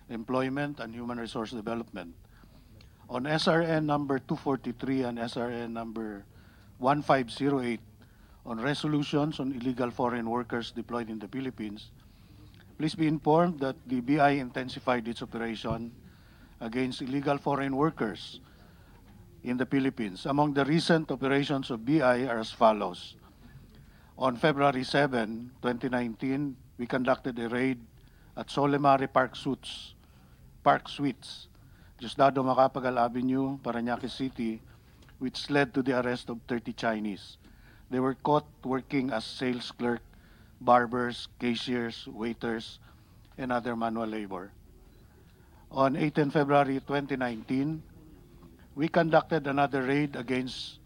Employment, and Human Resource Development. On SRN number 243 and SRN number 1508, on resolutions on illegal foreign workers deployed in the Philippines, please be informed that the BI intensified its operation against illegal foreign workers in the Philippines. Among the recent operations of BI are as follows. On February 7, 2019, we conducted a raid at Solemare Park Suites, Diosdado Macapagal Avenue, Parañaque City, which led to the arrest of 30 Chinese. They were caught working as sales clerk, barbers, cashiers, waiters, and other manual labor. On 18 February 2019, we conducted another raid against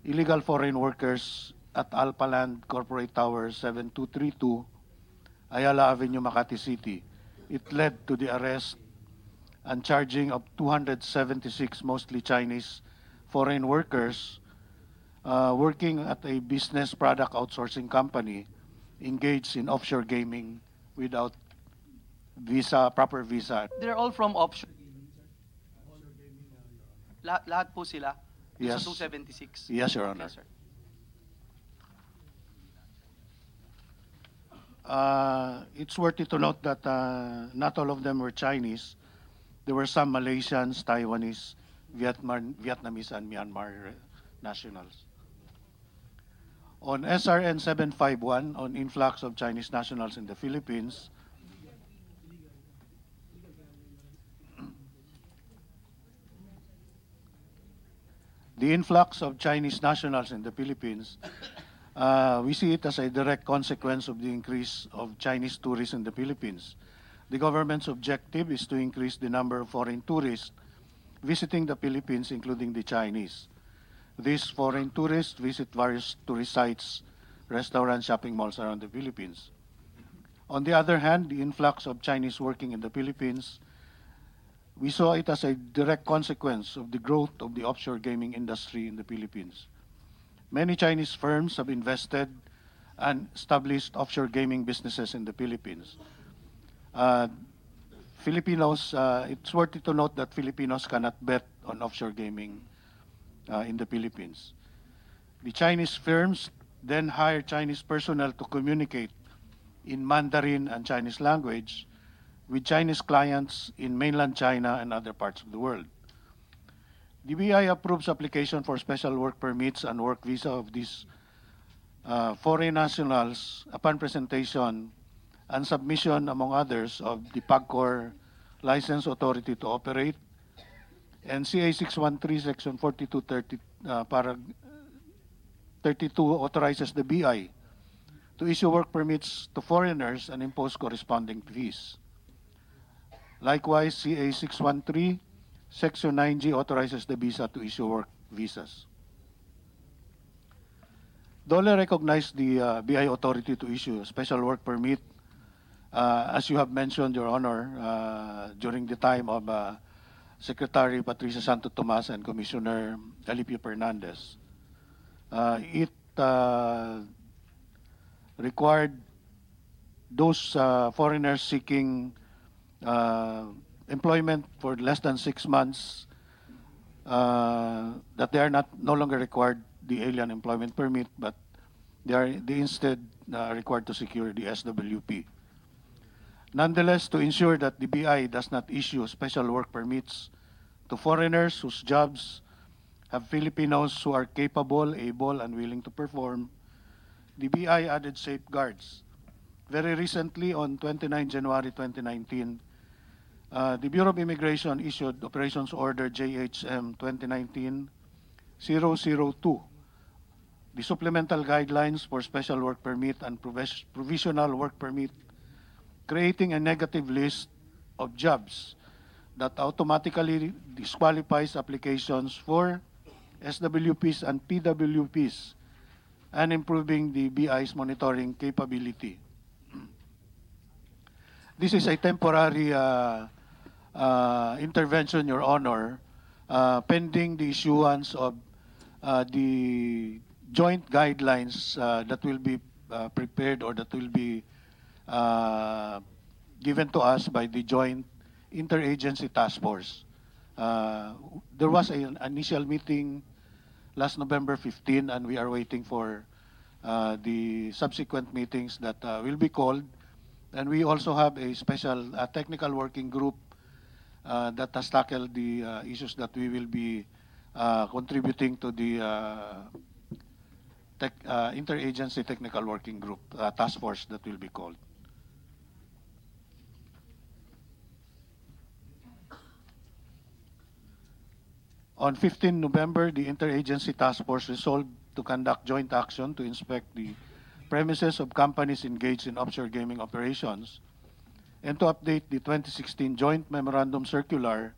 illegal foreign workers at Alpaland Corporate Tower 7232, Ayala Avenue, Makati City. It led to the arrest and charging of 276 mostly Chinese foreign workers working at a business product outsourcing company engaged in offshore gaming without proper visa. They're all from offshore. Lahat po sila. Yes. Sa 276. Yes, Your Honor. Yes, sir. It's worthy to note that not all of them were Chinese. There were some Malaysians, Taiwanese, Vietnamese, and Myanmar nationals. On SRN 751, on influx of Chinese nationals in the Philippines, the influx of Chinese nationals in the Philippines, we see it as a direct consequence of the increase of Chinese tourists in the Philippines. The government's objective is to increase the number of foreign tourists visiting the Philippines, including the Chinese. These foreign tourists visit various tourist sites, restaurants, shopping malls around the Philippines. On the other hand, the influx of Chinese working in the Philippines, we saw it as a direct consequence of the growth of the offshore gaming industry in the Philippines. Many Chinese firms have invested and established offshore gaming businesses in the Philippines. It's worthy to note that Filipinos cannot bet on offshore gaming in the Philippines. The Chinese firms then hire Chinese personnel to communicate in Mandarin and Chinese language with Chinese clients in mainland China and other parts of the world. The BI approves application for special work permits and work visa of these foreign nationals upon presentation and submission, among others, of the PAGCOR license authority to operate, and CA 613 Section 4230 para 32 authorizes the BI to issue work permits to foreigners and impose corresponding fees. Likewise, CA 613 Section 9G authorizes the visa to issue work visas. DOLE recognized the BI authority to issue a special work permit, as you have mentioned, Your Honor, during the time of Secretary Patricia Santo Tomas and Commissioner Alipio Fernandez. It required those foreigners seeking employment for less than 6 months that they are no longer required the alien employment permit, but they instead required to secure the SWP. Nonetheless, to ensure that the BI does not issue special work permits to foreigners whose jobs have Filipinos who are capable, able, and willing to perform, the BI added safeguards very recently, on 29 January 2019, the Bureau of Immigration issued Operations Order JHM 2019-002, the supplemental guidelines for special work permit and provisional work permit, creating a negative list of jobs that automatically disqualifies applications for SWPs and PWPs and improving the BI's monitoring capability. This is a temporary intervention, Your Honor, pending the issuance of the joint guidelines that will be prepared or that will be given to us by the joint interagency task force. There was an initial meeting last November 15, and we are waiting for the subsequent meetings that will be called. And we also have a special technical working group that has tackled the issues that we will be contributing to the interagency technical working group task force that will be called. On 15 November, the interagency task force resolved to conduct joint action to inspect the premises of companies engaged in offshore gaming operations and to update the 2016 Joint Memorandum Circular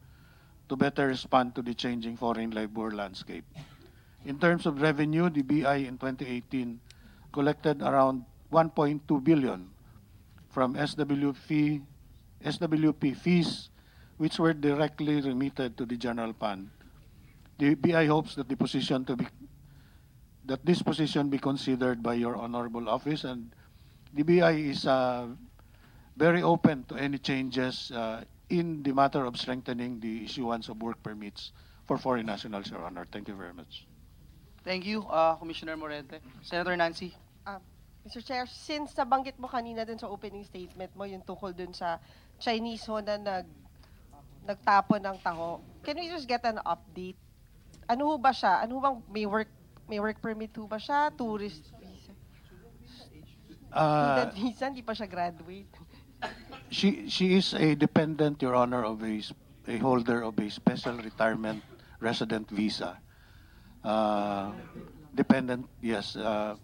to better respond to the changing foreign labor landscape. In terms of revenue, the BI in 2018 collected around 1.2 billion from SWP fees, which were directly remitted to the general fund. The BI hopes that this position be considered by your honorable office, and the BI is very open to any changes in the matter of strengthening the issuance of work permits for foreign nationals, Your Honor. Thank you very much. Thank you, Commissioner Morente. Senator Nancy. Mr. Chair, since nabanggit mo kanina dun sa opening statement mo, yung tungkol dun sa Chinese ho na nagtapon ng taho, can we just get an update? Ano ho ba siya? Ano ho bang may work permit ho ba siya? Tourist visa? Student visa? Hindi pa siya graduate. She is a dependent, Your Honor, of a holder of a special retirement resident visa. Dependent, yes. The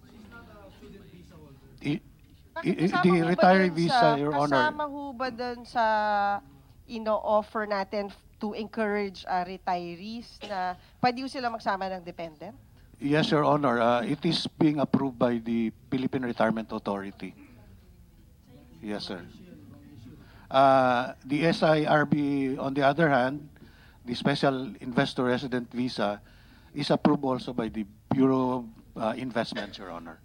retiree visa, Your Honor. Kasama ho ba dun sa ino-offer natin to encourage retirees na pwede ho sila magsama ng dependent? Yes, Your Honor. It is being approved by the Philippine Retirement Authority. Yes, sir. The SIRB, on the other hand, the Special Investor Resident Visa, is approved also by the Bureau of Investments, Your Honor.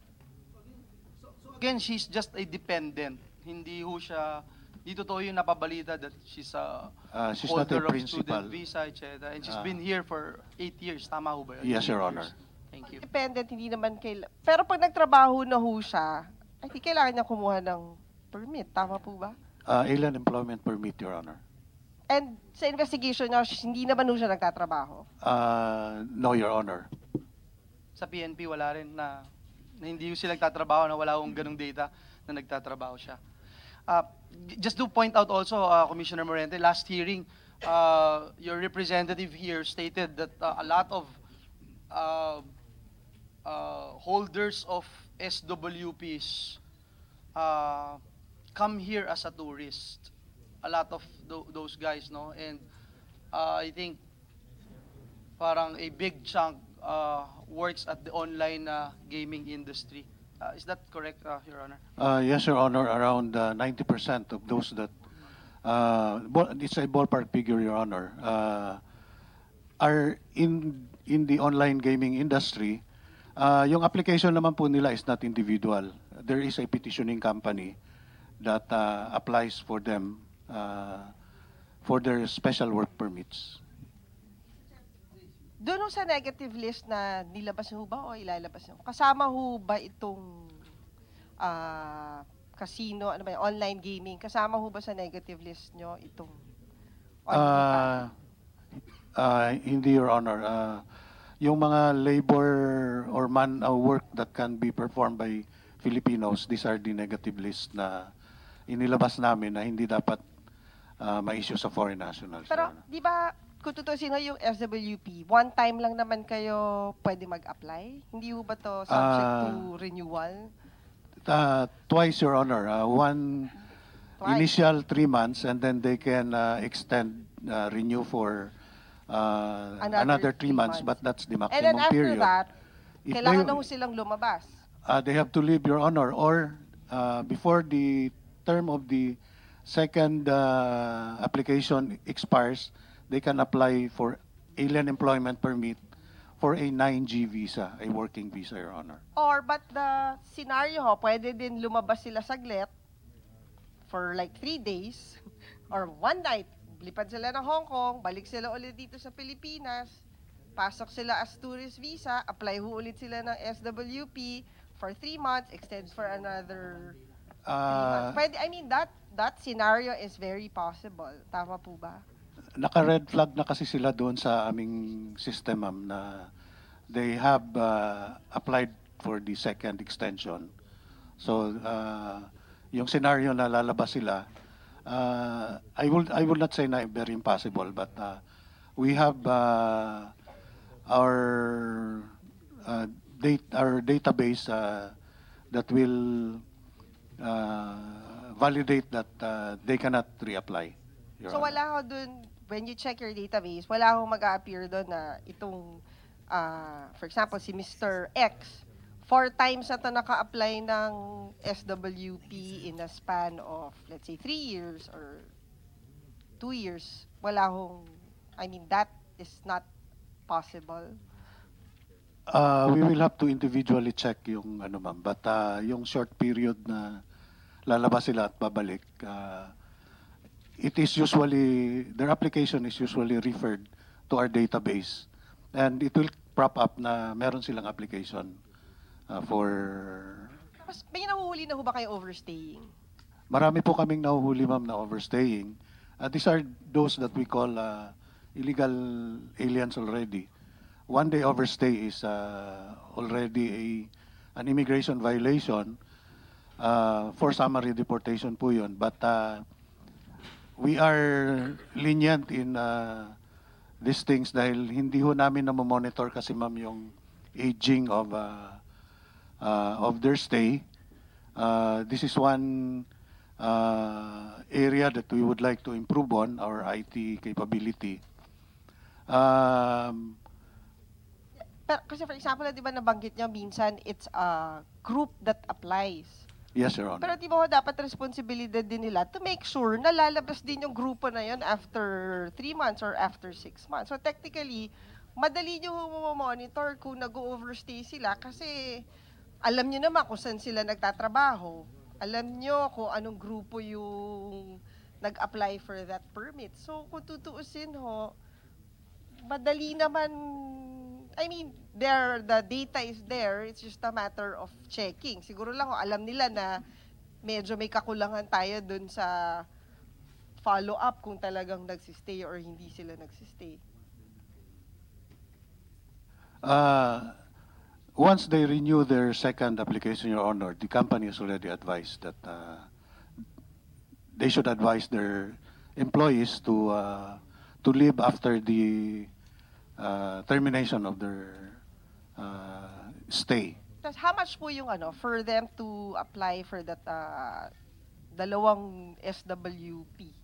So again, she's just a dependent. Hindi ho siya, di totoo yung napabalita that she's a She's not a holder of principal. student visa, etc. And she's been here for 8 years. Tama ho ba yun? Yes, 8 Your years. Honor. Thank you. Dependent, hindi naman kailangan. Pero pag nagtrabaho na ho siya, I think kailangan niya kumuha ng permit. Tama po ba? Alien Employment Permit, Your Honor. And sa investigation niya, hindi naman ho siya nagtatrabaho. No, Your Honor. Sa PNP, wala rin na hindi sila nagtatrabaho, na wala akong ganung data na nagtatrabaho siya. Just to point out also, Commissioner Morente, last hearing, your representative here stated that a lot of holders of SWPs come here as a tourist. A lot of those guys, no? And I think parang a big chunk works at the online gaming industry. Is that correct, Your Honor? Yes, Your Honor. Around 90% of those that, it's a ballpark figure, Your Honor, are in the online gaming industry. Yung application naman po nila is not individual. There is a petitioning company that applies for them for their special work permits. Doon ho sa negative list na nilabas ho ba o ilalabas niyo? Kasama ho ba itong casino, ano ba yun, online gaming? Kasama ho ba sa negative list nyo itong Hindi, Your Honor. Yung mga labor or work that can be performed by Filipinos, these are the negative list na inilabas namin na hindi dapat ma-issue sa foreign nationals. Your Pero, Honor. di ba, kung tutusin ho yung SWP, one time lang naman kayo pwede mag-apply? Hindi ho ba to subject to renewal? Twice, Your Honor. One Twice. initial 3 months, and then they can extend, renew for another 3 months, but that's the And maximum then after period. that, If kailangan they- na ho silang lumabas. They have to leave, Your Honor, or before the term of the second application expires, they can apply for alien employment permit for a 9G visa, a working visa, Your Honor. Or, but the scenario ho, pwede din lumabas sila saglit for like 3 days or 1 night. Lipad sila ng Hong Kong, balik sila ulit dito sa Pilipinas, pasok sila as tourist visa, apply ho ulit sila ng SWP for 3 months, extends for another 3 months. Pwede, I mean, that scenario is very possible. Tama po ba? Naka-red flag na kasi sila doon sa aming system, ma'am, na they have applied for the second extension. So, yung scenario na lalabas sila, I will not say na very impossible, but we have our database that will validate that they cannot reapply. Your So Honor. wala ho dun, when you check your database, wala ho mag-a-appear doon na itong, for example, si Mr. X, 4 times na to naka-apply ng SWP in a span of, let's say, 3 years or 2 years. Wala hong, I mean, that is not possible. We will have to individually check yung ano, ma'am, but yung short period na lalabas sila at babalik, it is usually, their application is usually referred to our database, and it will prop up na meron silang application for... Tapos, may nahuhuli na ho ba kayo overstaying? Marami po kaming nahuhuli, ma'am, na overstaying. These are those that we call illegal aliens already. 1 day overstay is already an immigration violation. For summary deportation po yun. But we are lenient in these things dahil hindi ho namin na-monitor kasi, ma'am, yung aging of their stay. This is one area that we would like to improve on, our IT capability. Pero, kasi for example, di ba nabanggit nyo, minsan it's a group that applies. Yes, Your Honor. Pero di ba ho, dapat responsibilidad din nila to make sure na lalabas din yung grupo na yun after 3 months or after 6 months. So technically, madali nyo monitor kung nag-overstay sila kasi alam nyo naman kung saan sila nagtatrabaho. Alam nyo kung anong grupo yung nag-apply for that permit. So kung tutuusin ho, madali naman, I mean, the data is there. It's just a matter of checking. Siguro lang, alam nila na medyo may kakulangan tayo dun sa follow-up kung talagang nagsistay or hindi sila nagsistay. Once they renew their second application, Your Honor, the company has already advised that they should advise their employees to leave after the termination of their stay. Tapos how much po yung for them to apply for that dalawang SWP?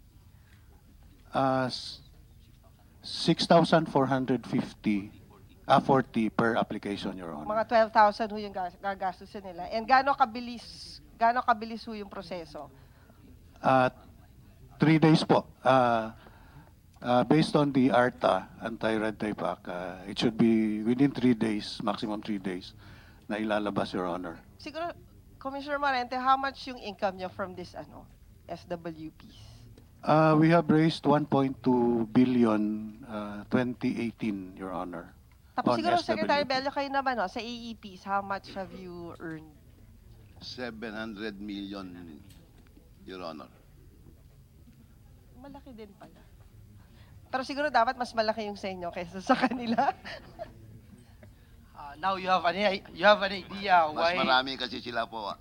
6,450, 40 per application, Your Honor. Mga 12,000 ho yung gagastusin nila. And gaano kabilis ho yung proseso? 3 days po. Based on the ARTA, Anti-Red Tape Act, it should be within 3 days, maximum 3 days, na ilalabas, Your Honor. Siguro, Commissioner Marente, how much yung income nyo from this SWPs? We have raised 1.2 billion 2018, Your Honor. Tapos on siguro, SWP. Secretary Bello, kayo naman, sa AEPs, how much have you earned? 700 million, Your Honor. Malaki din pala. Pero siguro dapat mas malaki yung sa inyo kaysa sa kanila. Now you have an idea Mas why marami kasi sila po.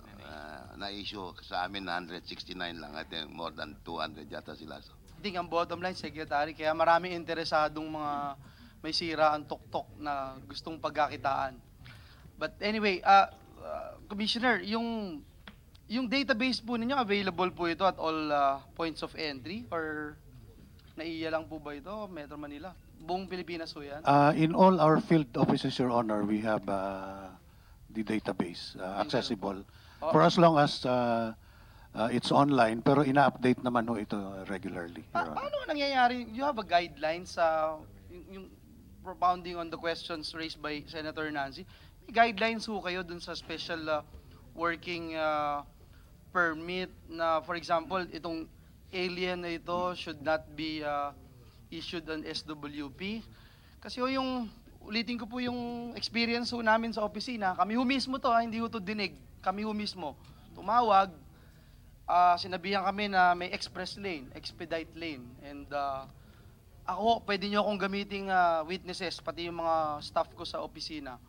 na-issue sa amin 169 lang. I think more than 200 yata sila. So, I think ang bottom line, Secretary, kaya maraming interesadong mga may sira ang tuktok na gustong pagkakitaan. But anyway, Commissioner, yung database po ninyo, available po ito at all points of entry? Or naiya lang po ba ito, Metro Manila? Buong Pilipinas po yan? In all our field offices, Your Honor, we have the database accessible for as long as it's online, pero ina-update naman ho ito regularly, Your Honor. Paano nangyayari? You have a guideline sa yung propounding on the questions raised by Senator Nancy. May guidelines ho kayo dun sa special working permit na, for example, itong alien na ito should not be issued an SWP. Kasi ho ulitin ko po yung experience ho namin sa opisina. Kami ho mismo to, hindi ho to dinig. Kami ho mismo. Tumawag, sinabihan kami na may express lane, expedite lane. And ako, pwede nyo akong gamiting witnesses, pati yung mga staff ko sa opisina.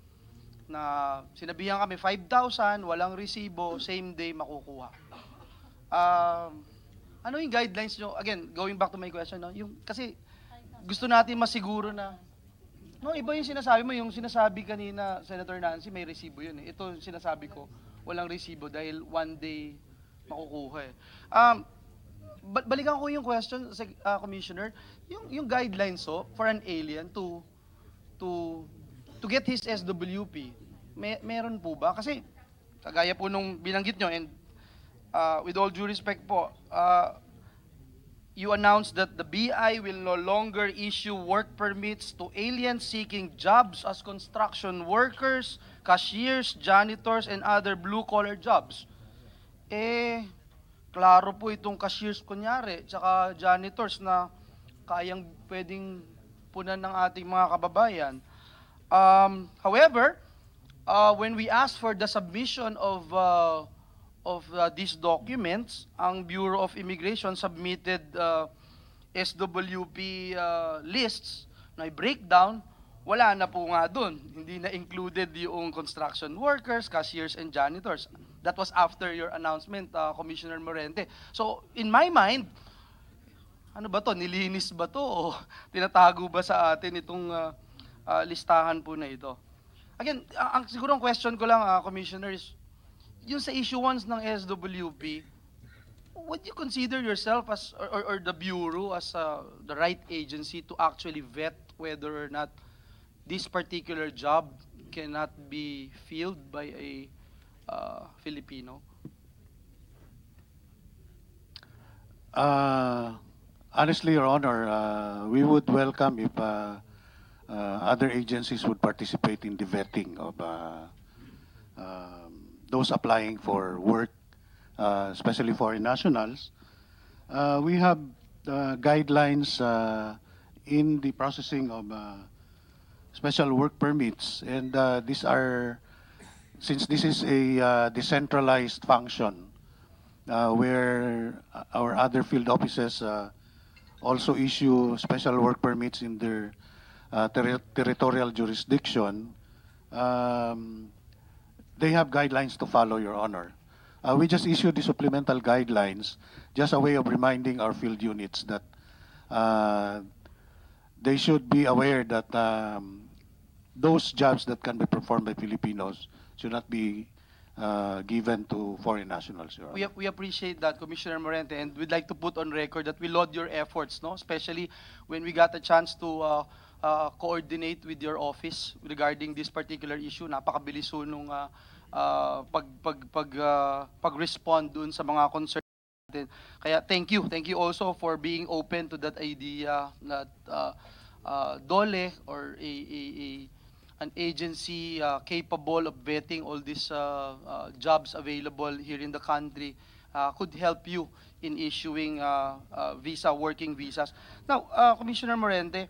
Na sinabihan kami, 5,000, walang resibo, same day makukuha. Ano yung guidelines nyo? Again, going back to my question, no? Kasi gusto natin masiguro na, no, iba yung sinasabi mo, yung sinasabi kanina, Senator Nancy, may resibo yun. Ito yung sinasabi ko, walang resibo dahil one day makukuha eh. Balikan ko yung question, Commissioner, yung guidelines for an alien to get his SWP, meron po ba? Kasi, kagaya po nung binanggit nyo, and with all due respect po, you announced that the BI will no longer issue work permits to aliens seeking jobs as construction workers, cashiers, janitors, and other blue-collar jobs. Klaro po itong cashiers kunyari, tsaka janitors na kayang pwedeng punan ng ating mga kababayan. However, when we asked for the submission of these documents, ang Bureau of Immigration submitted SWP lists na breakdown, wala na po nga dun. Hindi na included yung construction workers, cashiers, and janitors. That was after your announcement, Commissioner Morente. So, in my mind, ano ba to? Nilinis ba to? O tinatago ba sa atin itong listahan po na ito? Again, siguro ang question ko lang, Commissioner, is yung sa issuance ng SWP, would you consider yourself as, or the Bureau as the right agency to actually vet whether or not this particular job cannot be filled by a Filipino? Honestly, Your Honor, we would welcome if other agencies would participate in the vetting of those applying for work, especially foreign nationals. We have guidelines in the processing of special work permits, and these are, since this is a decentralized function, where our other field offices also issue special work permits in their territorial jurisdiction, they have guidelines to follow, Your Honor. We just issued the supplemental guidelines, just a way of reminding our field units that they should be aware that those jobs that can be performed by Filipinos should not be given to foreign nationals, Your Honor. We appreciate that, Commissioner Morente, and we'd like to put on record that we laud your efforts, no? Especially when we got a chance to coordinate with your office regarding this particular issue. Napakabilis ho nung pag-respond dun sa mga concerns natin. Kaya thank you also for being open to that idea that DOLE or an agency capable of vetting all these jobs available here in the country could help you in issuing working visas. Now, Commissioner Morente,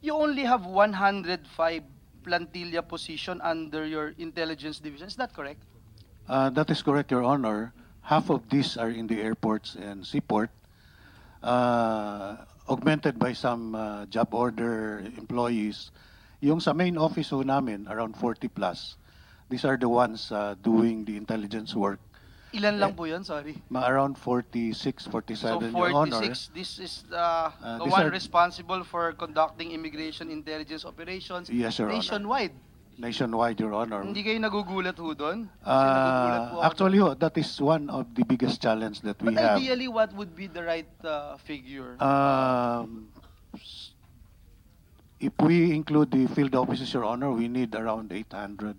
you only have 105 plantilla position under your intelligence division. Is that correct? That is correct, Your Honor. Half of these are in the airports and seaport, augmented by some job order employees. Yung sa main office ho namin, around 40 plus, these are the ones doing the intelligence work. Ilan lang po yun? Sorry. Around 46, So 47, Your Honor. 46, this is the these one are- responsible for conducting immigration intelligence operations Yes, Your Honor. nationwide. Nationwide, Your Honor. Hindi kayo nagugulat ho doon? Kasi nagugulat po ako Actually, doon. that is one of the biggest challenge that we But have. ideally, what would be the right figure? If we include the field offices, Your Honor, we need around 800.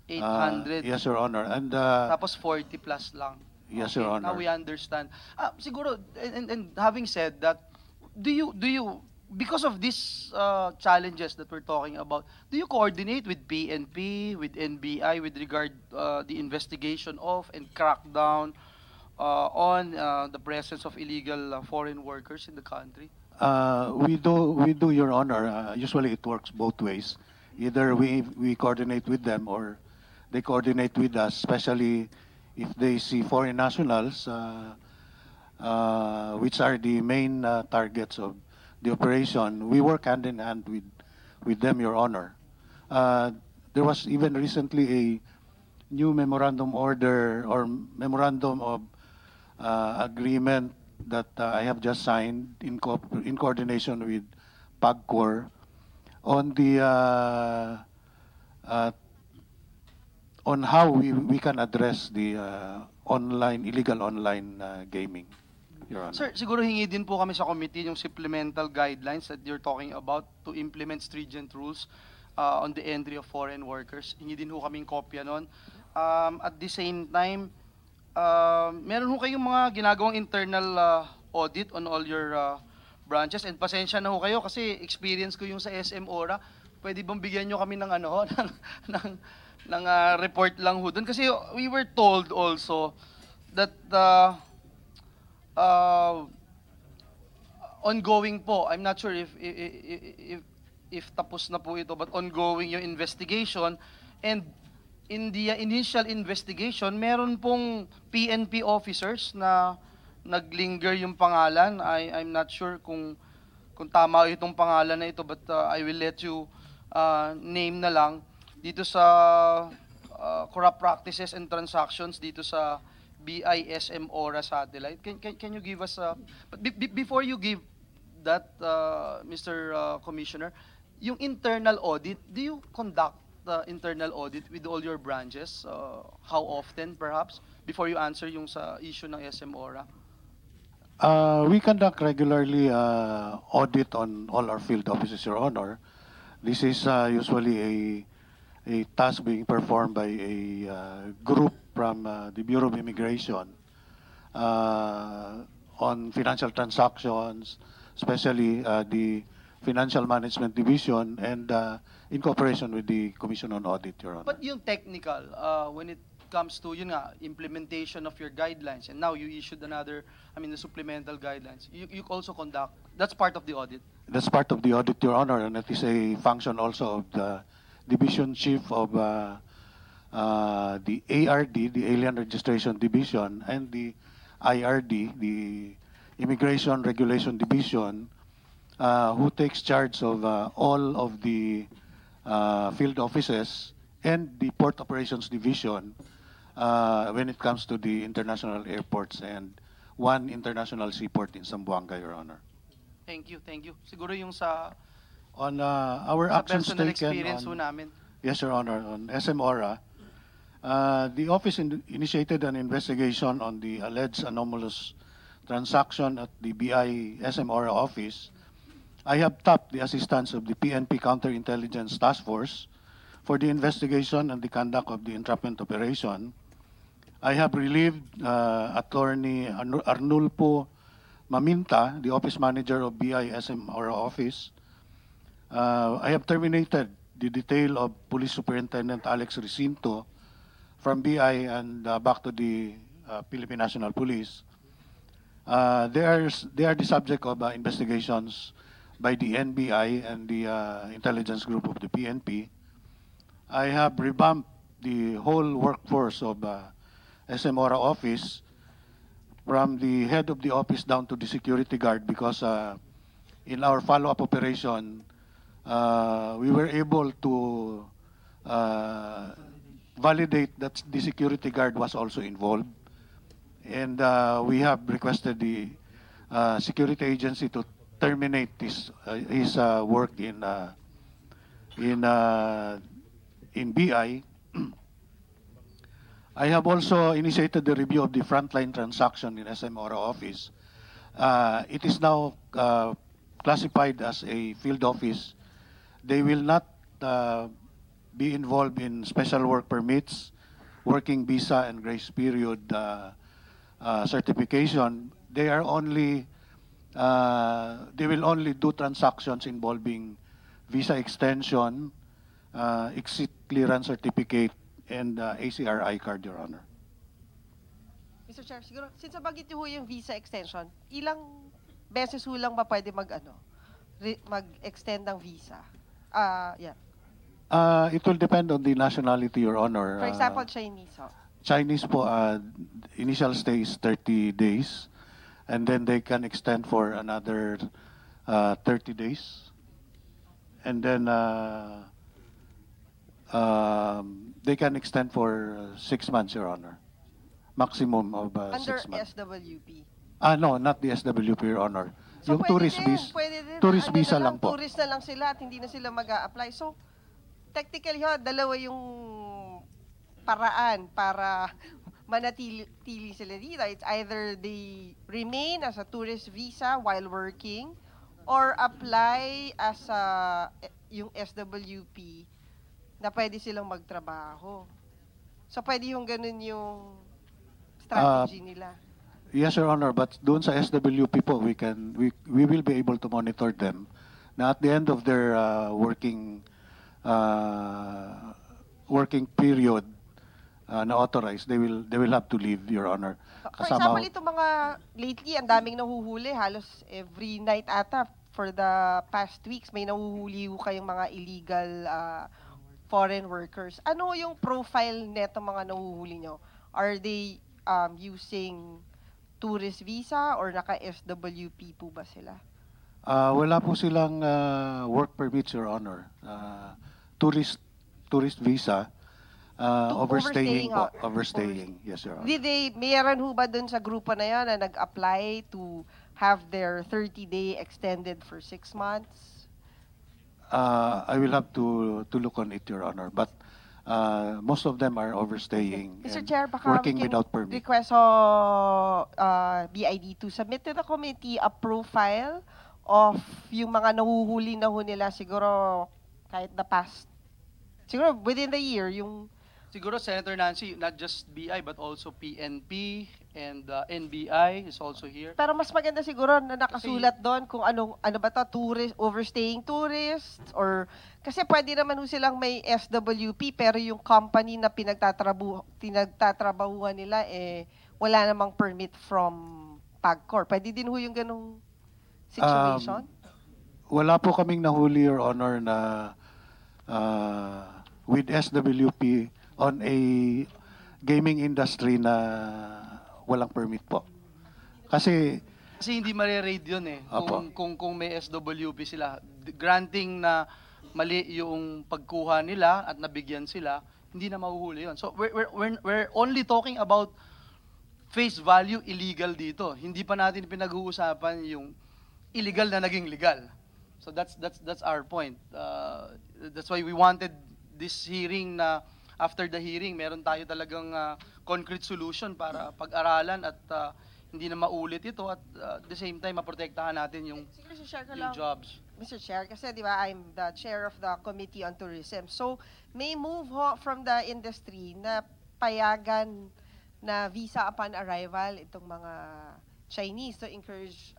800. Yes, Your Honor. And Tapos 40 plus lang. Yes, Okay, Your Honor. now we understand. Siguro, and having said that, do you, because of these challenges that we're talking about, do you coordinate with PNP, with NBI with regard the investigation of and crackdown on the presence of illegal foreign workers in the country? we do, Your Honor. Usually it works both ways. Either we coordinate with them or they coordinate with us, especially if they see foreign nationals, which are the main targets of the operation. We work hand in hand with them, Your Honor. There was even recently a new memorandum order or memorandum of agreement that I have just signed in coordination with PAGCOR on the on how we can address the illegal online gaming, Your Honor. Sir, siguro hingi din po kami sa committee yung supplemental guidelines that you're talking about to implement stringent rules on the entry of foreign workers. Hingi din ho kaming kopya nun. At the same time, meron ho kayong mga ginagawang internal audit on all your branches. And pasensya na ho kayo kasi experience ko yung sa SM Ora. Pwede bang bigyan nyo kami ng ano, ng report lang ho doon? Kasi we were told also that ongoing po, I'm not sure if tapos na po ito, but ongoing yung investigation. And in the initial investigation, meron pong PNP officers na naglinger yung pangalan. I'm not sure kung tama itong pangalan na ito, but I will let you name na lang dito sa corrupt practices and transactions dito sa BISM Ora satellite. Can you give us but before you give that, Mr. Commissioner, yung internal audit, do you conduct the internal audit with all your branches? How often, perhaps, before you answer yung sa issue ng SM Ora? We conduct regularly audit on all our field offices, Your Honor. This is usually a task being performed by a group from the Bureau of Immigration on financial transactions, especially the Financial Management Division, and in cooperation with the Commission on Audit, Your Honor. But yung technical, when it comes to yun nga, implementation of your guidelines, and now you issued another, the supplemental guidelines, you also conduct, that's part of the audit? That's part of the audit, Your Honor, and it is a function also of the Division Chief of the ARD, the Alien Registration Division, and the IRD, the Immigration Regulation Division, who takes charge of all of the field offices and the Port Operations Division when it comes to the international airports and one international seaport in Zamboanga, Your Honor. Thank you. Siguro yung sa On our actions personal taken experience ho on, namin. yes, Your Honor, on SM Ora, the office initiated an investigation on the alleged anomalous transaction at the BI SM Ora office. I have tapped the assistance of the PNP Counterintelligence Task Force for the investigation and the conduct of the entrapment operation. I have relieved Attorney Arnulfo Maminta, the office manager of BISM Ora office. I have terminated the detail of Police Superintendent Alex Recinto from BI and back to the Philippine National Police. They are the subject of investigations by the NBI and the intelligence group of the PNP. I have revamped the whole workforce of SM Ora office from the head of the office down to the security guard because in our follow-up operation, we were able to validate that the security guard was also involved. And we have requested the security agency to terminate his work in BI. I have also initiated the review of the frontline transaction in SM Ora office. It is now classified as a field office. They will not be involved in special work permits, working visa, and grace period certification. They are only they will only do transactions involving visa extension, exit clearance certificate, and ACRI card, Your Honor. Mr. Chair, siguro, since nabagit niyo ho yung visa extension, ilang beses ho lang ba pwede mag-extend ng visa? Yeah. It will depend on the nationality, Your Honor. For example, Chinese ho. Chinese po, initial stay is 30 days, and then they can extend for another 30 days. And then they can extend for 6 months, Your Honor. Maximum of Under 6 months. SWP. No, not the SWP, Your Honor. So Yung pwede tourist din, visa, pwede din. tourist Ano visa na lang po. Tourist na lang sila at hindi na sila mag-a-apply. So, technically ho, dalawa yung paraan para manatili sila dito. It's either they remain as a tourist visa while working or apply as yung SWP na pwede silang magtrabaho. So, pwede yung ganun yung strategy nila. Yes, Your Honor, but doon sa SWP po, we will be able to monitor them. Na at the end of their working period na authorized, they will have to leave, Your Honor. For example, itong mga lately, ang daming nahuhuli. Halos every night ata for the past weeks, may nahuhuli kayong mga illegal foreign workers. Ano yung profile neto mga nahuhuli nyo? Are they using tourist visa or naka-SWP po ba sila? Wala po silang work permits, Your Honor. Tourist visa, overstaying po. Overstaying, yes, Your Honor. Mayroon ho ba dun sa grupo na yan na nag-apply to have their 30-day extended for 6 months? I will have to look on it, Your Honor. But most of them are overstaying Mr. and Chair, baka working we can without permit. request BID to submit to the committee a profile of yung mga nahuhuli na ho nila siguro kahit the past, siguro within the year, yung Siguro, Senator Nancy, not just BI but also PNP and NBI is also here. pero mas maganda siguro na nakasulat doon kung ano ba to, tourist, overstaying tourists, or kasi pwede naman ho silang may SWP pero yung company na pinagtatrabahuhan nila wala namang permit from PAGCOR. Pwede din ho yung ganung situation? Wala po kaming nahuli, Your Honor, na with SWP on a gaming industry na walang permit po. Kasi hindi mare-raid yun Apo. kung may SWP sila. Granting na mali yung pagkuha nila at nabigyan sila, hindi na mahuhuli yun. So we're only talking about face value illegal dito. Hindi pa natin pinag-uusapan yung illegal na naging legal. So that's our point. That's why we wanted this hearing na after the hearing, meron tayo talagang concrete solution para pag-aralan at hindi na maulit ito at at the same time maprotektahan natin yung jobs. Mr. Chair, kasi di ba I'm the chair of the Committee on Tourism. So may move ho from the industry na payagan na visa upon arrival itong mga Chinese to encourage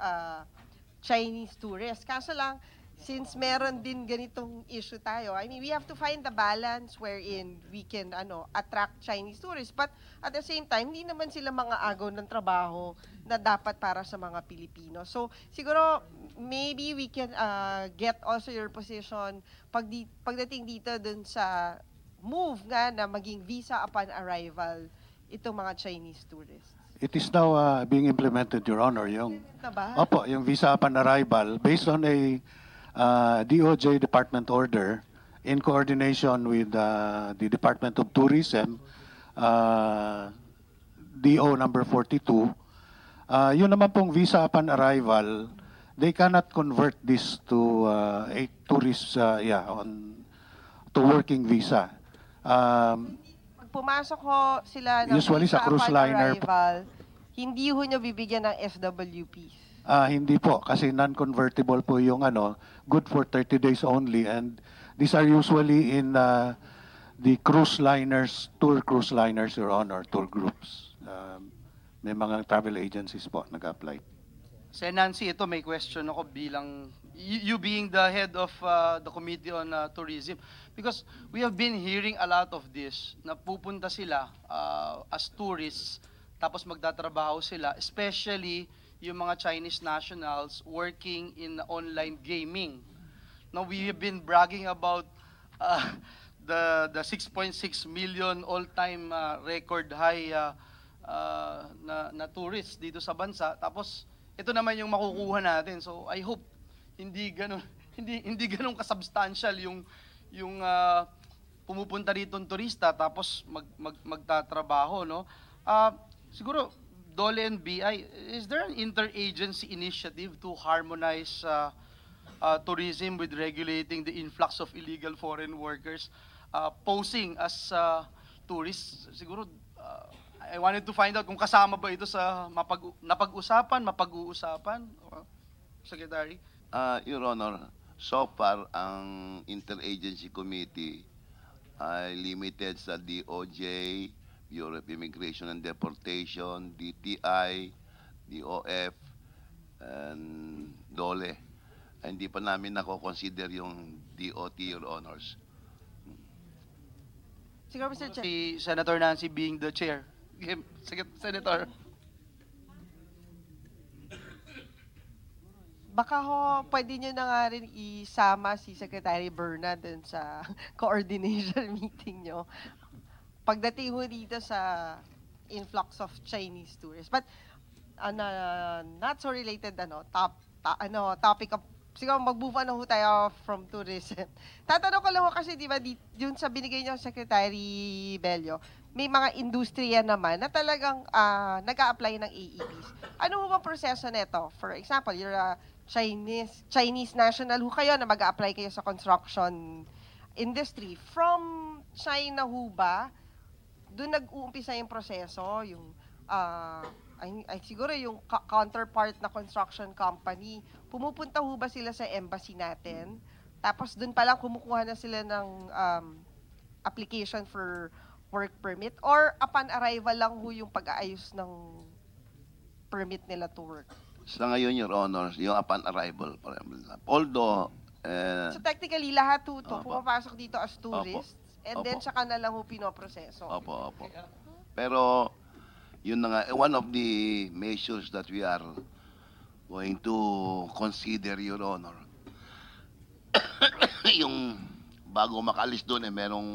Chinese tourists. Kaso lang, since meron din ganitong issue tayo, I mean, we have to find the balance wherein we can attract Chinese tourists. But at the same time, hindi naman sila mga agaw ng trabaho na dapat para sa mga Pilipino. So, siguro, maybe we can get also your position pagdating dito dun sa move nga na maging visa upon arrival itong mga Chinese tourists. it is now being implemented, Your Honor. Yung Opo, yung visa upon arrival based on a DOJ department order in coordination with the Department of Tourism, DO number 42, yun naman pong visa upon arrival, they cannot convert this to a tourist, to working visa. Pag pumasok ho sila ng Usually visa sa cruise upon liner po. arrival, hindi ho nyo bibigyan ng SWPs. Hindi po, kasi non-convertible po yung good for 30 days only. And these are usually in the cruise liners, tour cruise liners, Your Honor, tour groups. May mga travel agencies po nag-apply. Sen Nancy, ito may question ako bilang, you being the head of the Committee on Tourism. Because we have been hearing a lot of this, na pupunta sila as tourists, tapos magtatrabaho sila, especially yung mga Chinese nationals working in online gaming. Now, we have been bragging about the 6.6 million all-time record high na tourists dito sa bansa. Tapos, ito naman yung makukuha natin. So, I hope hindi ganun, hindi ganun kasubstantial yung pumupunta dito ng turista tapos magtatrabaho, no? Siguro, DOLE and BI, is there an interagency initiative to harmonize tourism with regulating the influx of illegal foreign workers posing as tourists? Siguro, I wanted to find out kung kasama ba ito sa mapag-uusapan, Secretary? Your Honor, so far, ang Interagency Committee ay limited sa DOJ, Bureau of Immigration and Deportation, DTI, DOF, and DOLE. Hindi pa namin nako-consider yung DOT, Your Honors. Siguro, Mr. Chair. Si Senator Nancy being the chair. Senator. Baka ho, pwede nyo na nga rin isama si Secretary Berna dun sa coordination meeting nyo. Pagdating ho dito sa influx of Chinese tourists. But, not so related, topic of, siguro mag-move on na ho tayo from tourism. Tatanong ko lang ho kasi, di ba, yun sa binigay nyo, Secretary Bello, may mga industriya naman na talagang nag-a-apply ng AEPs. Ano ho bang proseso nito? For example, you're a Chinese national ho kayo na mag-a-apply kayo sa construction industry. From China ho ba, doon nag-uumpisa yung proseso, yung siguro yung counterpart na construction company, pumupunta ho ba sila sa embassy natin? Tapos doon pa lang kumukuha na sila ng application for work permit? Or upon arrival lang ho yung pag-aayos ng permit nila to work? Sa ngayon, Your Honor, yung upon arrival. Although, So technically, lahat ho ito, Opo. pumapasok dito as tourists, and then Opo. saka na lang ho pinoproseso. Opo. Pero, yun na nga, one of the measures that we are going to consider, Your Honor, yung bago makalis doon, merong